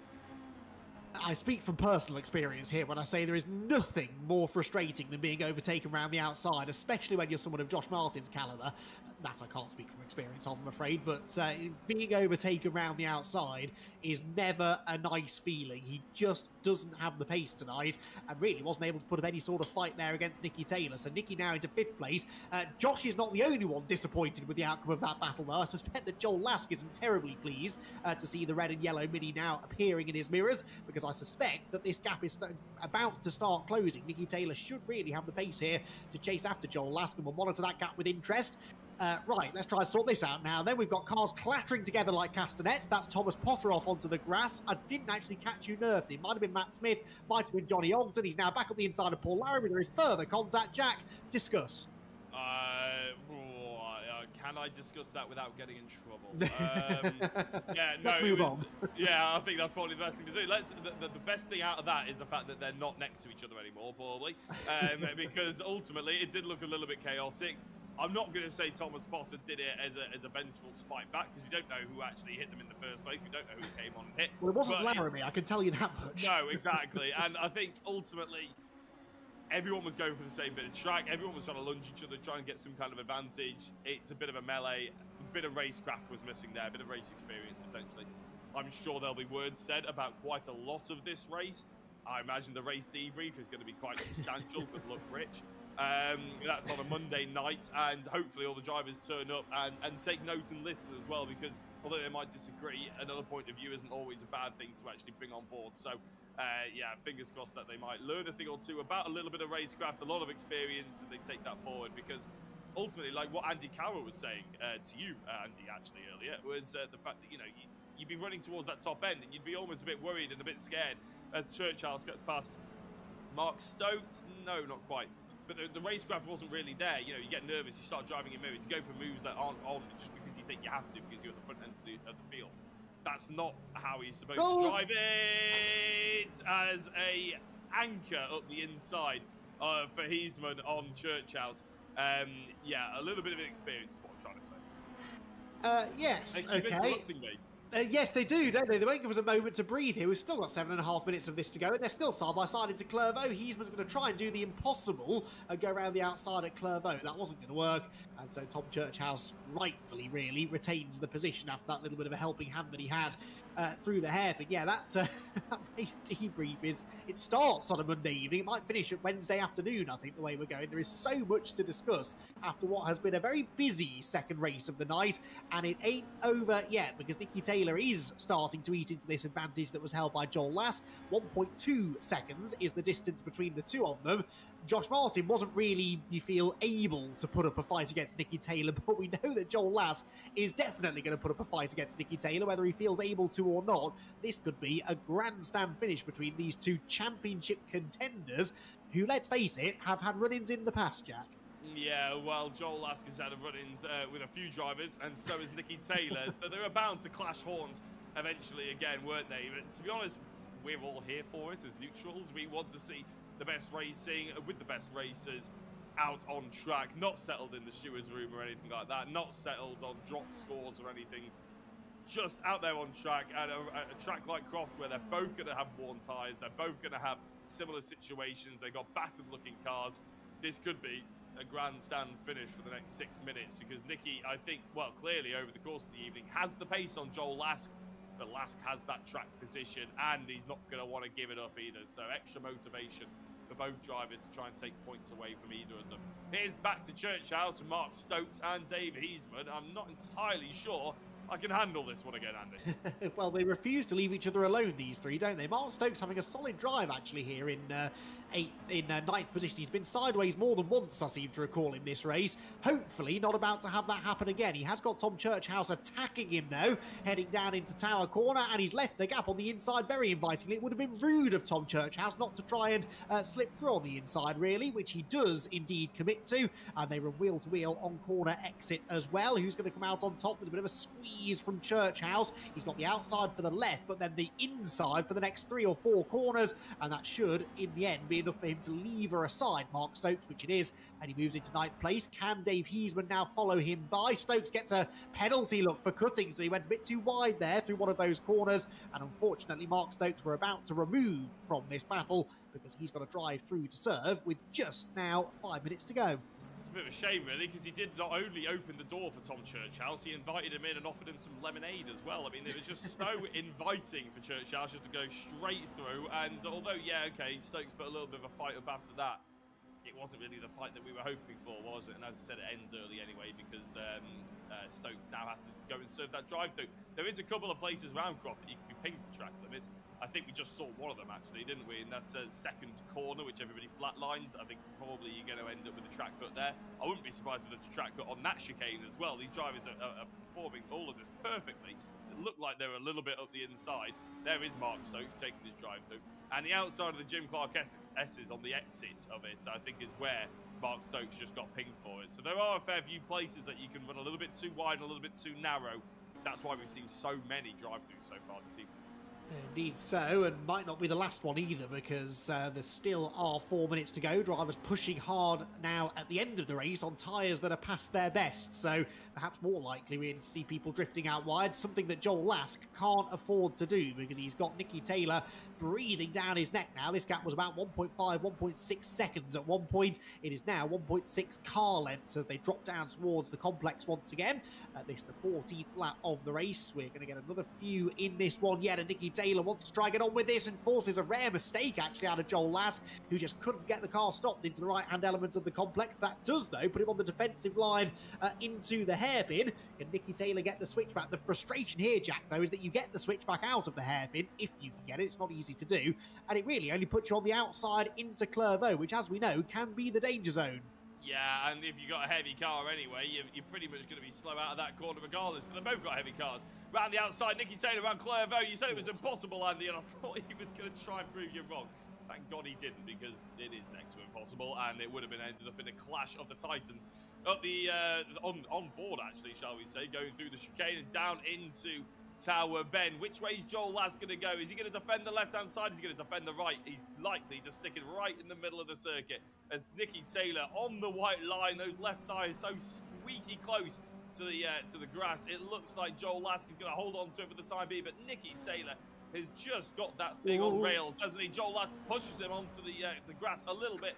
I speak from personal experience here when I say there is nothing more frustrating than being overtaken around the outside, especially when you're someone of Josh Martin's caliber. That I can't speak from experience of, I'm afraid, but being overtaken around the outside is never a nice feeling. He just doesn't have the pace tonight and really wasn't able to put up any sort of fight there against Nicky Taylor. So Nicky now into 5th place. Josh is not the only one disappointed with the outcome of that battle, though. I suspect that Joel Lask isn't terribly pleased to see the red and yellow mini now appearing in his mirrors, because I suspect that this gap is about to start closing. Nicky Taylor should really have the pace here to chase after Joel Lask, and we'll monitor that gap with interest. Right, let's try and sort this out now. Then we've got cars clattering together like castanets. That's Thomas Potter off onto the grass. I didn't actually catch who nerfed him. Might have been Matt Smith, might have been Johnny Oulton. He's now back on the inside of Paul Laramie. There is further contact. Jack, discuss. Can I discuss that without getting in trouble? Yeah, no, Let's move on. Yeah, I think that's probably the best thing to do. The best thing out of that is the fact that they're not next to each other anymore, probably, because ultimately it did look a little bit chaotic. I'm not going to say Thomas Potter did it as a vengeful spike back, because we don't know who actually hit them in the first place. We don't know who came on and hit. Well, it wasn't Laramie, I can tell you that much. No, exactly. And I think ultimately everyone was going for the same bit of track. Everyone was trying to lunge each other, trying to get some kind of advantage. It's a bit of a melee. A bit of racecraft was missing there, a bit of race experience potentially. I'm sure there'll be words said about quite a lot of this race. I imagine the race debrief is going to be quite substantial. Good luck, Rich. That's on a Monday night, and hopefully all the drivers turn up and take note and listen as well, because although they might disagree, another point of view isn't always a bad thing to actually bring on board. So yeah, fingers crossed that they might learn a thing or two about a little bit of racecraft, a lot of experience, and they take that forward, because ultimately, like what Andy Carroll was saying to you, Andy, actually earlier, was the fact that, you know, you'd be running towards that top end and you'd be almost a bit worried and a bit scared as Churchill gets past Mark Stokes. No, not quite. But the racecraft wasn't really there. You know, you get nervous, you start driving in mirrors, you go for moves that aren't on just because you think you have to, because you're at the front end of the field. That's not how he's supposed to drive it. As a anchor up the inside for Heisman on Churchhouse. Yeah, a little bit of experience is what I'm trying to say. Yes, They keep okay. interrupting me. Yes, they do, don't they? They won't give us a moment to breathe here. We've still got 7.5 minutes of this to go, and they're still side by side into Clervaux. Heisman's going to try and do the impossible and go around the outside at Clervaux. That wasn't going to work, and so Tom Churchhouse, rightfully, really, retains the position after that little bit of a helping hand that he had through the hairpin. Yeah, that race debrief it starts on a Monday evening. It might finish at Wednesday afternoon, I think, the way we're going. There is so much to discuss after what has been a very busy second race of the night, and it ain't over yet, because Nicky Taylor is starting to eat into this advantage that was held by Joel Lask. 1.2 seconds is the distance between the two of them. Josh Martin wasn't really, you feel, able to put up a fight against Nicky Taylor, but we know that Joel Lask is definitely going to put up a fight against Nicky Taylor, whether he feels able to or not. This could be a grandstand finish between these two championship contenders who, let's face it, have had run-ins in the past, Jack. Yeah, well, Joel Lask has had run-ins with a few drivers, and so has Nicky Taylor, so they were bound to clash horns eventually again, weren't they? But to be honest, we're all here for it as neutrals. We want to see the best racing with the best racers out on track, not settled in the steward's room or anything like that, not settled on drop scores or anything, just out there on track at a track like Croft, where they're both going to have worn tyres, they're both going to have similar situations, they've got battered looking cars. This could be a grandstand finish for the next 6 minutes, because Nicky, I think, well, clearly over the course of the evening, has the pace on Joel Lask, but Lask has that track position, and he's not going to want to give it up either. So extra motivation for both drivers to try and take points away from either of them. Here's back to Churchhouse, Mark Stokes and Dave Heisman. I'm not entirely sure I can handle this one again, Andy. Well, they refuse to leave each other alone, these three, don't they? Mark Stokes having a solid drive, actually, here in ninth position. He's been sideways more than once, I seem to recall, in this race. Hopefully not about to have that happen again. He has got Tom Churchhouse attacking him, though, heading down into Tower Corner, and he's left the gap on the inside very invitingly. It would have been rude of Tom Churchhouse not to try and slip through on the inside, really, which he does indeed commit to. And they run wheel to wheel on corner exit as well. Who's going to come out on top? There's a bit of a squeeze from Churchhouse. He's got the outside for the left, but then the inside for the next 3 or 4 corners, and that should, in the end, be enough for him to lever aside Mark Stokes, which it is, and he moves into 9th place. Can Dave Heisman now follow him by? Stokes gets a penalty look for cutting, so he went a bit too wide there through one of those corners, and unfortunately Mark Stokes were about to remove from this battle because he's got to drive through to serve with just now 5 minutes to go. It's a bit of a shame, really, because he did not only open the door for Tom Churchhouse, he invited him in and offered him some lemonade as well. I mean, it was just so inviting for Churchhouse just to go straight through. And although, yeah, okay, Stokes put a little bit of a fight up after that, it wasn't really the fight that we were hoping for, was it? And as I said, it ends early anyway because Stokes now has to go and serve that drive-through. There is a couple of places around Croft that you can be pinged for track limits. I think we just saw one of them, actually, didn't we? And that's a second corner, which everybody flatlines. I think probably you're going to end up with a track cut there. I wouldn't be surprised if there's a track cut on that chicane as well. These drivers are performing all of this perfectly. It looked like they're a little bit up the inside. There is Mark Stokes taking his drive through. And the outside of the Jim Clark S's on the exit of it, I think, is where Mark Stokes just got pinged for it. So there are a fair few places that you can run a little bit too wide, a little bit too narrow. That's why we've seen so many drive-throughs so far this evening. Indeed so, and might not be the last one either, because there still are 4 minutes to go. Drivers pushing hard now at the end of the race on tyres that are past their best, so perhaps more likely we're going to see people drifting out wide, something that Joel Lask can't afford to do because he's got Nicky Taylor breathing down his neck now. This gap was about 1.5, 1.6 seconds at one point. It is now 1.6 car lengths as they drop down towards the complex once again. This is the 14th lap of the race. We're going to get another few in this one yet, and Nicky Taylor wants to try and get on with this and forces a rare mistake actually out of Joel Lask, who just couldn't get the car stopped into the right-hand element of the complex. That does, though, put him on the defensive line into the hairpin. Can Nicky Taylor get the switchback? The frustration here, Jack, though, is that you get the switchback out of the hairpin if you can get it. It's not easy to do, and it really only puts you on the outside into Clairvaux, which, as we know, can be the danger zone. Yeah, and if you've got a heavy car anyway, you're pretty much going to be slow out of that corner regardless. But they've both got heavy cars. Round the outside, Nicky Taylor around Clairvaux. You said it was impossible, Andy, and I thought he was going to try and prove you wrong. Thank God he didn't, because it is next to impossible, and it would have been ended up in a clash of the Titans. Up the on board, actually, shall we say, going through the chicane and down into Tower Bend. Which way is Joel Lask going to go? Is he going to defend the left-hand side? Is he going to defend the right? He's likely to stick it right in the middle of the circuit as Nicky Taylor on the white line. Those left tyres so squeaky close to the grass. It looks like Joel Lask is going to hold on to it for the time being, but Nicky Taylor has just got that thing on rails, hasn't he? Joel Lask pushes him onto the grass a little bit.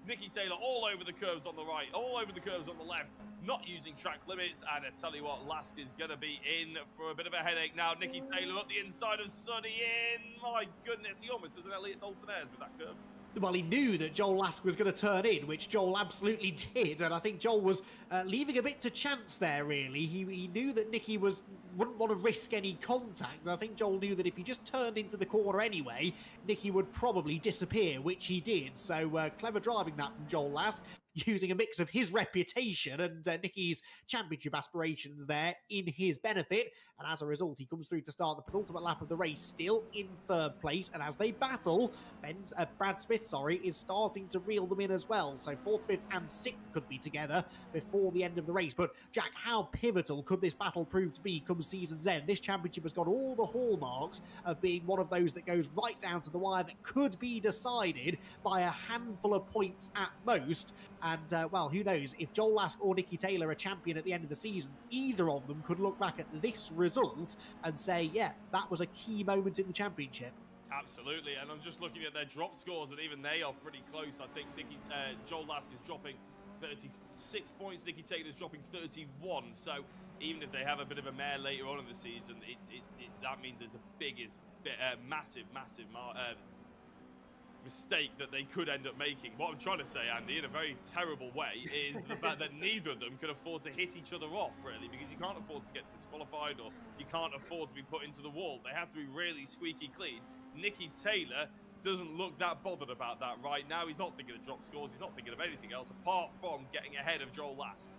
Nicky Taylor all over the curves on the right, all over the curves on the left, not using track limits, and I tell you what, Lask is going to be in for a bit of a headache now. Nicky Taylor up the inside of Sonny in. My goodness, he almost was an Elliott Oulton with that curve. Well, he knew that Joel Lask was going to turn in, which Joel absolutely did, and I think Joel was leaving a bit to chance there, really. He knew that Nicky wouldn't want to risk any contact, and I think Joel knew that if he just turned into the corner anyway, Nicky would probably disappear, which he did. So clever driving that from Joel Lask, using a mix of his reputation and Nicky's championship aspirations there in his benefit. And as a result, he comes through to start the penultimate lap of the race, still in third place. And as they battle, Brad Smith, is starting to reel them in as well. So 4th, 5th, and 6th could be together before the end of the race. But Jack, how pivotal could this battle prove to be come season's end? This championship has got all the hallmarks of being one of those that goes right down to the wire, that could be decided by a handful of points at most. And, well, who knows? If Joel Lask or Nicky Taylor are champion at the end of the season, either of them could look back at this result and say, yeah, that was a key moment in the championship. Absolutely, and I'm just looking at their drop scores, and even they are pretty close. I think Joel Lask is dropping 36 points, Nicky Taylor's dropping 31. So even if they have a bit of a mare later on in the season, that means there's a massive mistake that they could end up making. What I'm trying to say, Andy, in a very terrible way, is the fact that neither of them can afford to hit each other off, really, because you can't afford to get disqualified or you can't afford to be put into the wall. They have to be really squeaky clean. Nicky Taylor doesn't look that bothered about that right now. He's not thinking of drop scores. He's not thinking of anything else apart from getting ahead of Joel Lask.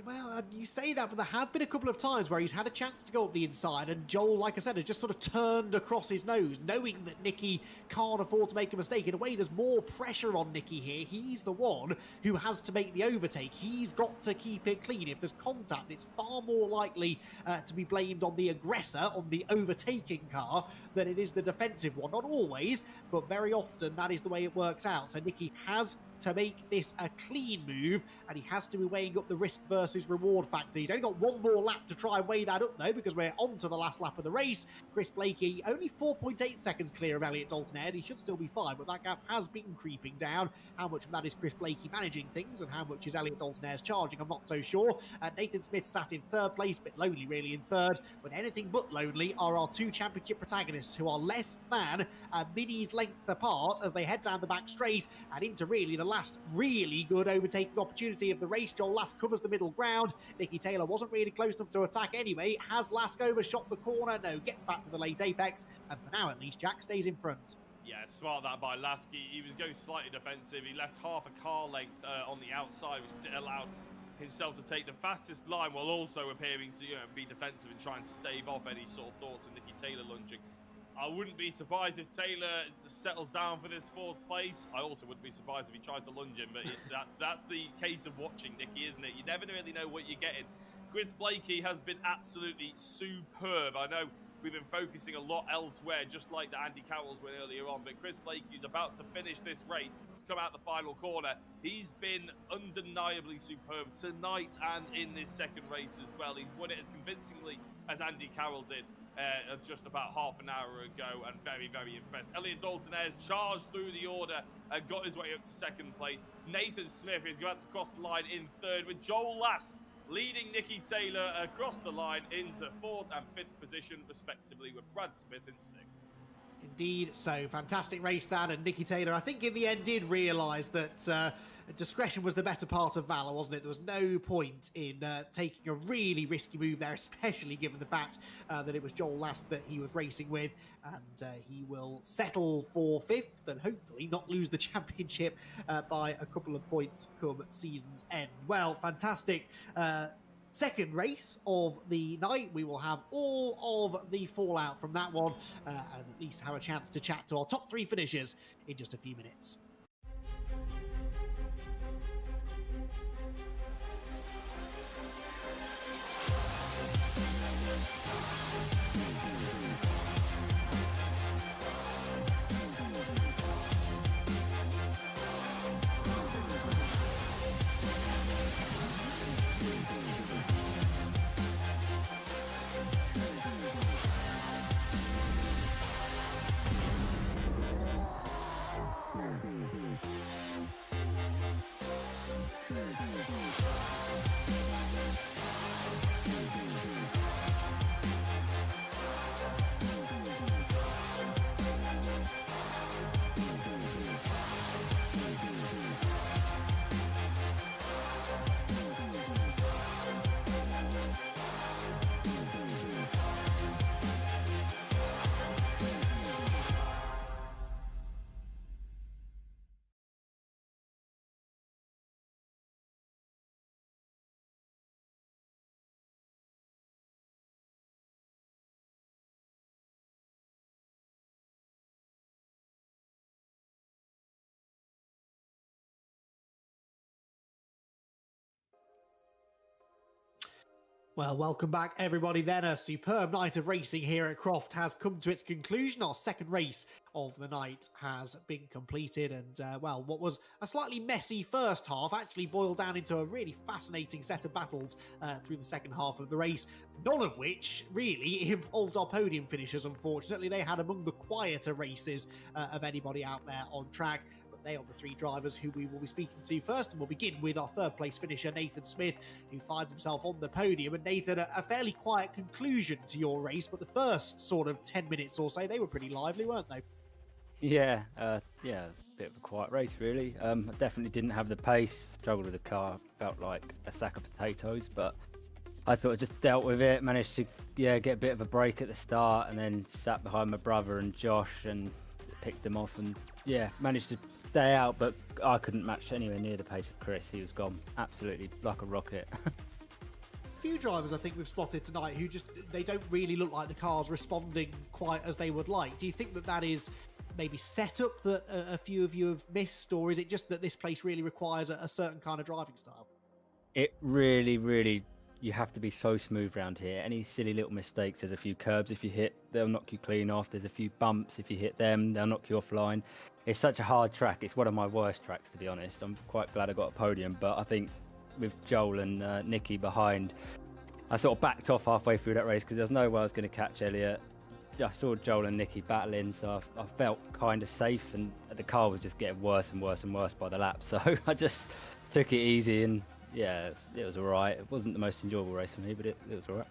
Well, you say that, but there have been a couple of times where he's had a chance to go up the inside, and Joel, like I said, has just sort of turned across his nose, knowing that Nicky can't afford to make a mistake. In a way, there's more pressure on Nicky here. He's the one who has to make the overtake. He's got to keep it clean. If there's contact, it's far more likely to be blamed on the aggressor, on the overtaking car, than it is the defensive one. Not always, but very often that is the way it works out. So Nicky has to make this a clean move, and he has to be weighing up the risk versus reward factor. He's only got one more lap to try and weigh that up, though, because we're on to the last lap of the race. Chris Blakey only 4.8 seconds clear of Elliot Dalton-Ayres. He should still be fine, but that gap has been creeping down. How much of that is Chris Blakey managing things, and how much is Elliot Dalton-Ayres charging? I'm not so sure. Nathan Smith sat in third place, a bit lonely really in third, but anything but lonely are our two championship protagonists, who are less than a mini's length apart as they head down the back straight and into really the last really good overtaking opportunity of the race. Joel Lask covers the middle ground. Nicky Taylor wasn't really close enough to attack anyway. Has Lask overshot the corner? No, gets back to the late apex, and for now at least Jack stays in front. Yeah, smart that by Lask. He was going slightly defensive. He left half a car length on the outside, which allowed himself to take the fastest line while also appearing to be defensive and try and stave off any sort of thoughts of Nicky Taylor lunging. I wouldn't be surprised if Taylor settles down for this fourth place. I also wouldn't be surprised if he tries to lunge him, but that's the case of watching Nicky, isn't it? You never really know what you're getting. Chris Blakey has been absolutely superb. I know we've been focusing a lot elsewhere, just like the Andy Carroll's win earlier on, but Chris Blakey, who's about to finish this race, to come out the final corner, he's been undeniably superb tonight and in this second race as well. He's won it as convincingly as Andy Carroll did just about half an hour ago, and very, very impressed. Elliot Dalton-Ayres charged through the order and got his way up to second place. Nathan Smith is about to cross the line in third, with Joel Lask leading Nicky Taylor across the line into fourth and fifth position, respectively, with Brad Smith in sixth. Indeed, so fantastic race that, and Nicky Taylor, I think in the end did realise that discretion was the better part of valour, wasn't it? There was no point in taking a really risky move there, especially given the fact that it was Joel Lask that he was racing with, and he will settle for fifth and hopefully not lose the championship by a couple of points come season's end. Well, fantastic second race of the night. We will have all of the fallout from that one and at least have a chance to chat to our top three finishers in just a few minutes. Well, welcome back, everybody. Then a superb night of racing here at Croft has come to its conclusion. Our second race of the night has been completed, and well, what was a slightly messy first half actually boiled down into a really fascinating set of battles through the second half of the race, none of which really involved our podium finishers. Unfortunately, they had among the quieter races of anybody out there on track. They are the three drivers who we will be speaking to first, and we'll begin with our third place finisher, Nathan Smith, who finds himself on the podium. And Nathan, a fairly quiet conclusion to your race, but the first sort of 10 minutes or so, they were pretty lively, weren't they? Yeah, yeah, it was a bit of a quiet race, really. I definitely didn't have the pace, struggled with the car, felt like a sack of potatoes, but I thought I just dealt with it, managed to get a bit of a break at the start, and then sat behind my brother and Josh and picked them off, and managed to stay out, but I couldn't match anywhere near the pace of Chris. He was gone absolutely like a rocket. Few drivers I think we've spotted tonight who they don't really look like the car's responding quite as they would like. Do you think that is maybe setup that a few of you have missed, or is it just that this place really requires a certain kind of driving style? It really, you have to be so smooth around here. Any silly little mistakes, there's a few curbs if you hit, they'll knock you clean off. There's a few bumps, if you hit them, they'll knock you offline. It's such a hard track. It's one of my worst tracks, to be honest. I'm quite glad I got a podium, but I think with Joel and Nicky behind, I sort of backed off halfway through that race because there's no way I was going to catch Elliot. I saw Joel and Nicky battling, so I felt kind of safe, and the car was just getting worse and worse and worse by the lap. So I just took it easy, and it was all right. It wasn't the most enjoyable race for me, but it was all right.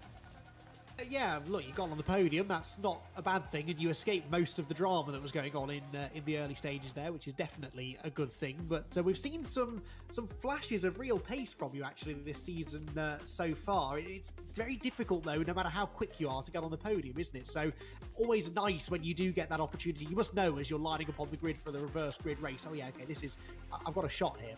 Yeah, look, you got on the podium. That's not a bad thing, and you escaped most of the drama that was going on in the early stages there, which is definitely a good thing. But we've seen some flashes of real pace from you actually this season so far. It's very difficult though, no matter how quick you are, to get on the podium, isn't it? So always nice when you do get that opportunity. You must know as you're lining up on the grid for the reverse grid race. Oh yeah, okay, I've got a shot here.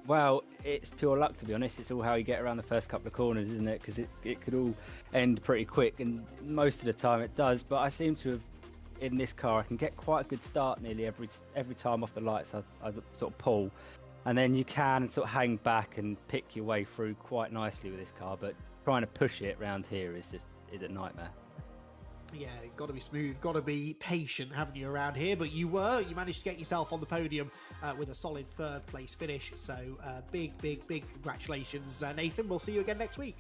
Well, it's pure luck, to be honest. It's all how you get around the first couple of corners, isn't it? Because it could all end pretty quick, and most of the time it does. But I seem to have, in this car, I can get quite a good start nearly every time off the lights. I sort of pull, and then you can sort of hang back and pick your way through quite nicely with this car. But trying to push it around here is a nightmare. Yeah, got to be smooth, got to be patient, haven't you, around here? But you managed to get yourself on the podium with a solid third place finish. So big congratulations, Nathan. We'll see you again next week.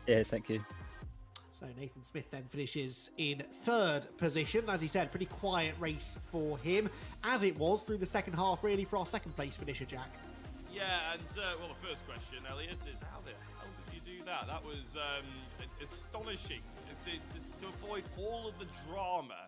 Yes, thank you. So Nathan Smith then finishes in third position. As he said, pretty quiet race for him, as it was through the second half, really, for our second place finisher, Jack. Yeah, and well, the first question, Elliot, is how the hell did you do that? That was astonishing. To avoid all of the drama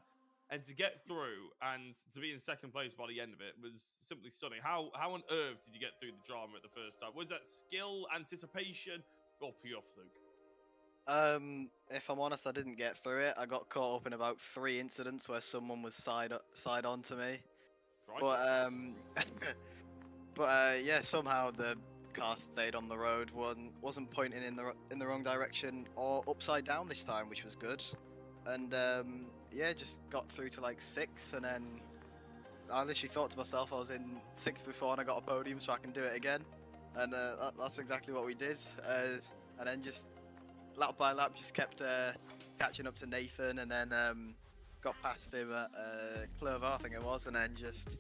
and to get through and to be in second place by the end of it was simply stunning. How on earth did you get through the drama at the first time? Was that skill, anticipation, or pure fluke? If I'm honest, I didn't get through it. I got caught up in about 3 incidents where someone was side on to me. Right. But yeah, somehow the car stayed on the road, wasn't pointing in the wrong direction or upside down this time, which was good. And just got through to like 6, and then I literally thought to myself I was in 6th before and I got a podium, so I can do it again. And that's exactly what we did. And then just lap by lap just kept catching up to Nathan, and then got past him at Clover, I think it was, and then just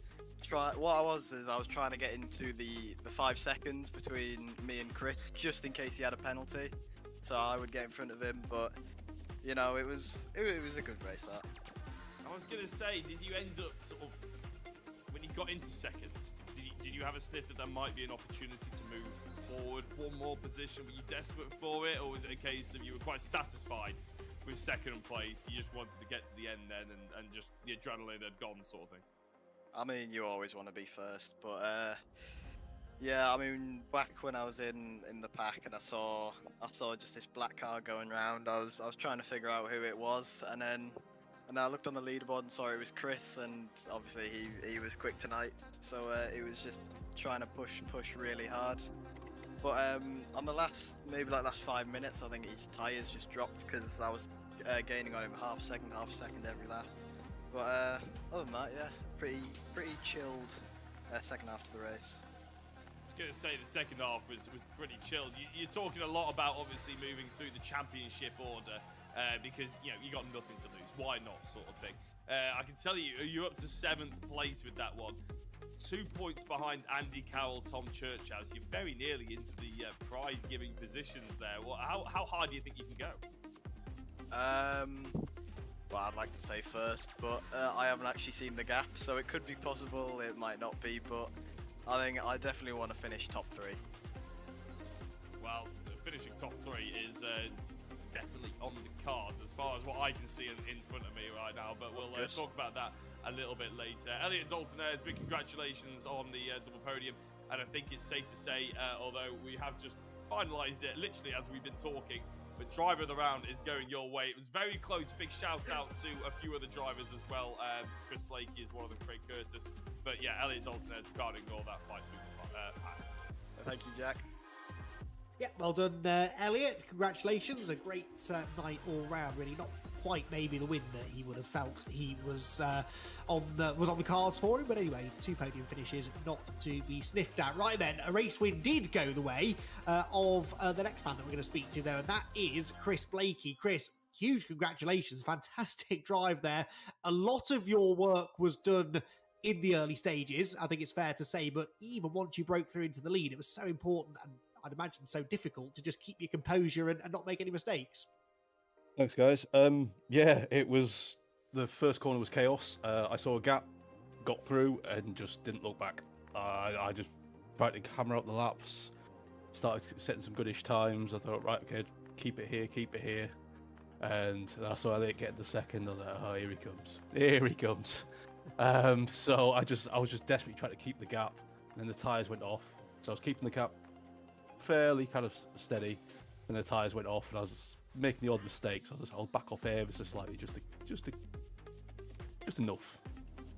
I was trying to get into the 5 seconds between me and Chris, just in case he had a penalty, so I would get in front of him. But you know, it was a good race, that. I was gonna say, did you end up sort of, when you got into second, did you have a sniff that there might be an opportunity to move forward one more position? Were you desperate for it, or was it a case of you were quite satisfied with second place, you just wanted to get to the end then, and just the adrenaline had gone, sort of thing? I mean, you always want to be first, but yeah, I mean, back when I was in the pack and I saw just this black car going round, I was trying to figure out who it was, and I looked on the leaderboard and saw it was Chris, and obviously he was quick tonight, so it was just trying to push really hard. But on the last 5 minutes, I think his tyres just dropped because I was gaining on him half a second every lap. But other than that, yeah, pretty chilled second half of the race. I was going to say the second half was pretty chilled. You're talking a lot about obviously moving through the championship order because you got nothing to lose. Why not, sort of thing. I can tell you're up to 7th place with that one. 2 points behind Andy Carroll, Tom Churchhouse. You're very nearly into the prize-giving positions there. How hard do you think you can go? Well, I'd like to say first, but I haven't actually seen the gap, so it could be possible, it might not be, but I think I definitely want to finish top 3. Well, finishing top 3 is definitely on the cards as far as what I can see in front of me right now. But we'll talk about that a little bit later. Elliot Dalton, big congratulations on the double podium. And I think it's safe to say, although we have just finalised it literally as we've been talking, but driver of the round is going your way. It was very close. Big shout out to a few other drivers as well. Chris Blakey is one of them, Craig Curtis. But yeah, Elliot Dalton regarding all that fight. Thank you, Jack. Yeah, well done, Elliot. Congratulations. A great night all round, really. Not quite maybe the win that he would have felt he was on the cards for him, but anyway, 2 podium finishes, not to be sniffed at. Right then, a race win did go the way of the next man that we're going to speak to, though, and that is Chris Blakey. Chris, huge congratulations. Fantastic drive there. A lot of your work was done in the early stages, I think it's fair to say, but even once you broke through into the lead, it was so important and I'd imagine so difficult to just keep your composure and not make any mistakes. Thanks, guys. Yeah, it was, the first corner was chaos. I saw a gap, got through, and just didn't look back. I just tried to hammer out the laps, started setting some goodish times. I thought, right, okay, keep it here. And I saw Elliot get the second. I was like, oh, here he comes. So I was just desperately trying to keep the gap, and then the tyres went off. So I was keeping the gap fairly kind of steady, and the tyres went off, and I was making the odd mistakes. I'll back off ever so slightly, just enough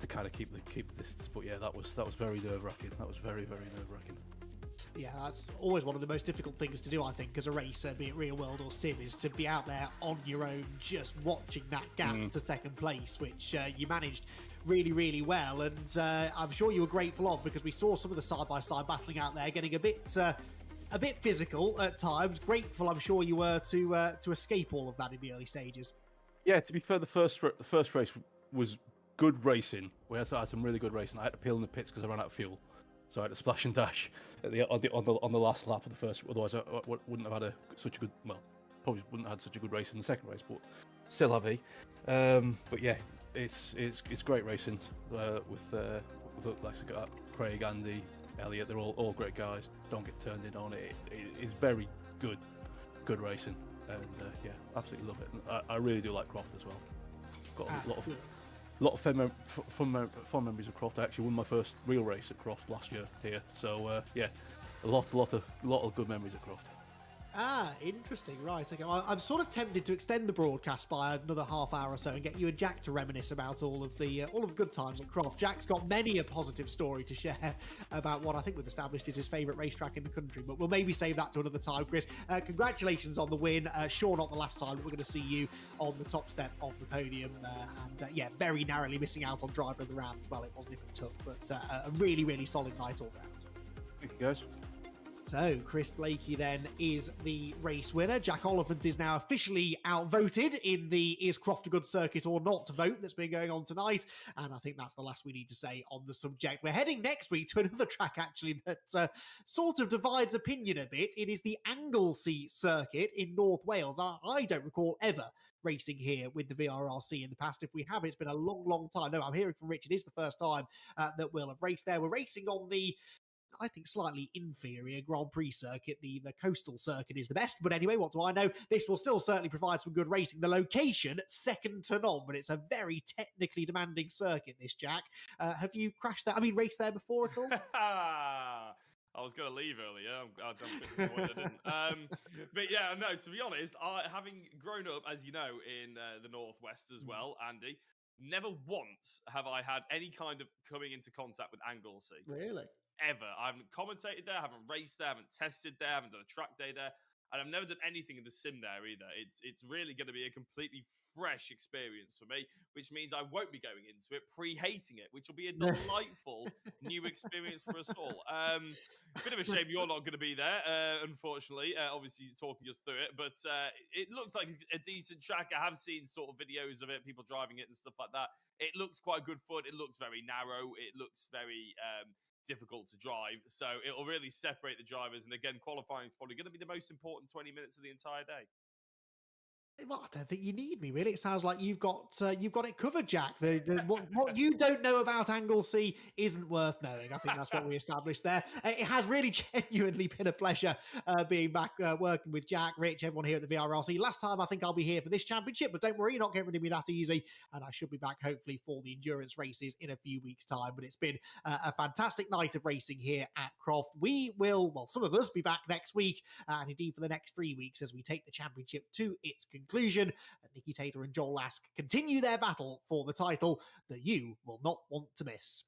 to kind of keep the distance. But yeah, that was very nerve-wracking. That was very, very nerve-wracking. Yeah, that's always one of the most difficult things to do, I think, as a racer, be it real world or sim, is to be out there on your own, just watching that gap to second place, which you managed really, really well. And I'm sure you were grateful of, because we saw some of the side-by-side battling out there getting a bit physical at times. Grateful, I'm sure you were, to escape all of that in the early stages. Yeah, to be fair, the first race was good racing. We had some really good racing. I had to peel in the pits because I ran out of fuel. So I had to splash and dash on the last lap of the first. Otherwise, I wouldn't have had probably wouldn't have had such a good race in the second race. But still have a. But yeah, it's great racing with like I got Craig, Andy, Elliot. They're all great guys. Don't get turned in on it. It's very good racing, and yeah, absolutely love it. I really do like Croft as well. Got a lot of fun memories of Croft. I actually won my first real race at Croft last year here, so yeah, a lot of good memories at Croft. Interesting. Right. Okay. I'm sort of tempted to extend the broadcast by another half hour or so and get you and Jack to reminisce about all of the good times at Croft. Jack's got many a positive story to share about what I think we've established is his favourite racetrack in the country, but we'll maybe save that to another time. Chris, congratulations on the win. Sure, not the last time, but we're going to see you on the top step of the podium, and yeah, very narrowly missing out on driver of the round. Well, it wasn't even tough, but a really, really solid night all round. Thank you, guys. So, Chris Blakey then is the race winner. Jack Oliphant is now officially outvoted in the Is Croft a Good Circuit or Not vote that's been going on tonight. And I think that's the last we need to say on the subject. We're heading next week to another track, actually, that sort of divides opinion a bit. It is the Anglesey circuit in North Wales. I don't recall ever racing here with the VRRC in the past. If we have, it's been a long, long time. No, I'm hearing from Rich, it is the first time that we'll have raced there. We're racing on the, I think, slightly inferior Grand Prix circuit. The coastal circuit is the best, but anyway, what do I know? This will still certainly provide some good racing. The location, second to none, but it's a very technically demanding circuit, this, Jack. Have you raced there before at all? I was going to leave earlier. I'm disappointed I didn't. But yeah, no, to be honest, having grown up, as you know, in the Northwest as well, Andy, never once have I had any kind of coming into contact with Anglesey. Really? Ever. I haven't commentated there, I haven't raced there, I haven't tested there, I haven't done a track day there, and I've never done anything in the sim there either. It's really going to be a completely fresh experience for me, which means I won't be going into it pre-hating it, which will be a delightful new experience for us all. Bit of a shame you're not going to be there, unfortunately. Obviously, talking us through it, but it looks like a decent track. I have seen sort of videos of it, people driving it and stuff like that. It looks quite good fun. It looks very narrow. It looks very difficult to drive, so it'll really separate the drivers, and again, qualifying is probably going to be the most important 20 minutes of the entire day. Well, I don't think you need me, really. It sounds like you've got it covered, Jack. What you don't know about Anglesey isn't worth knowing. I think that's what we established there. It has really genuinely been a pleasure being back working with Jack, Rich, everyone here at the VRRC. Last time I think I'll be here for this championship, but don't worry, you're not getting rid of me that easy. And I should be back hopefully for the endurance races in a few weeks' time. But it's been a fantastic night of racing here at Croft. We will, well, some of us be back next week, and indeed for the next 3 weeks as we take the championship to its conclusion. Nikki Taylor and Joel Lask continue their battle for the title that you will not want to miss.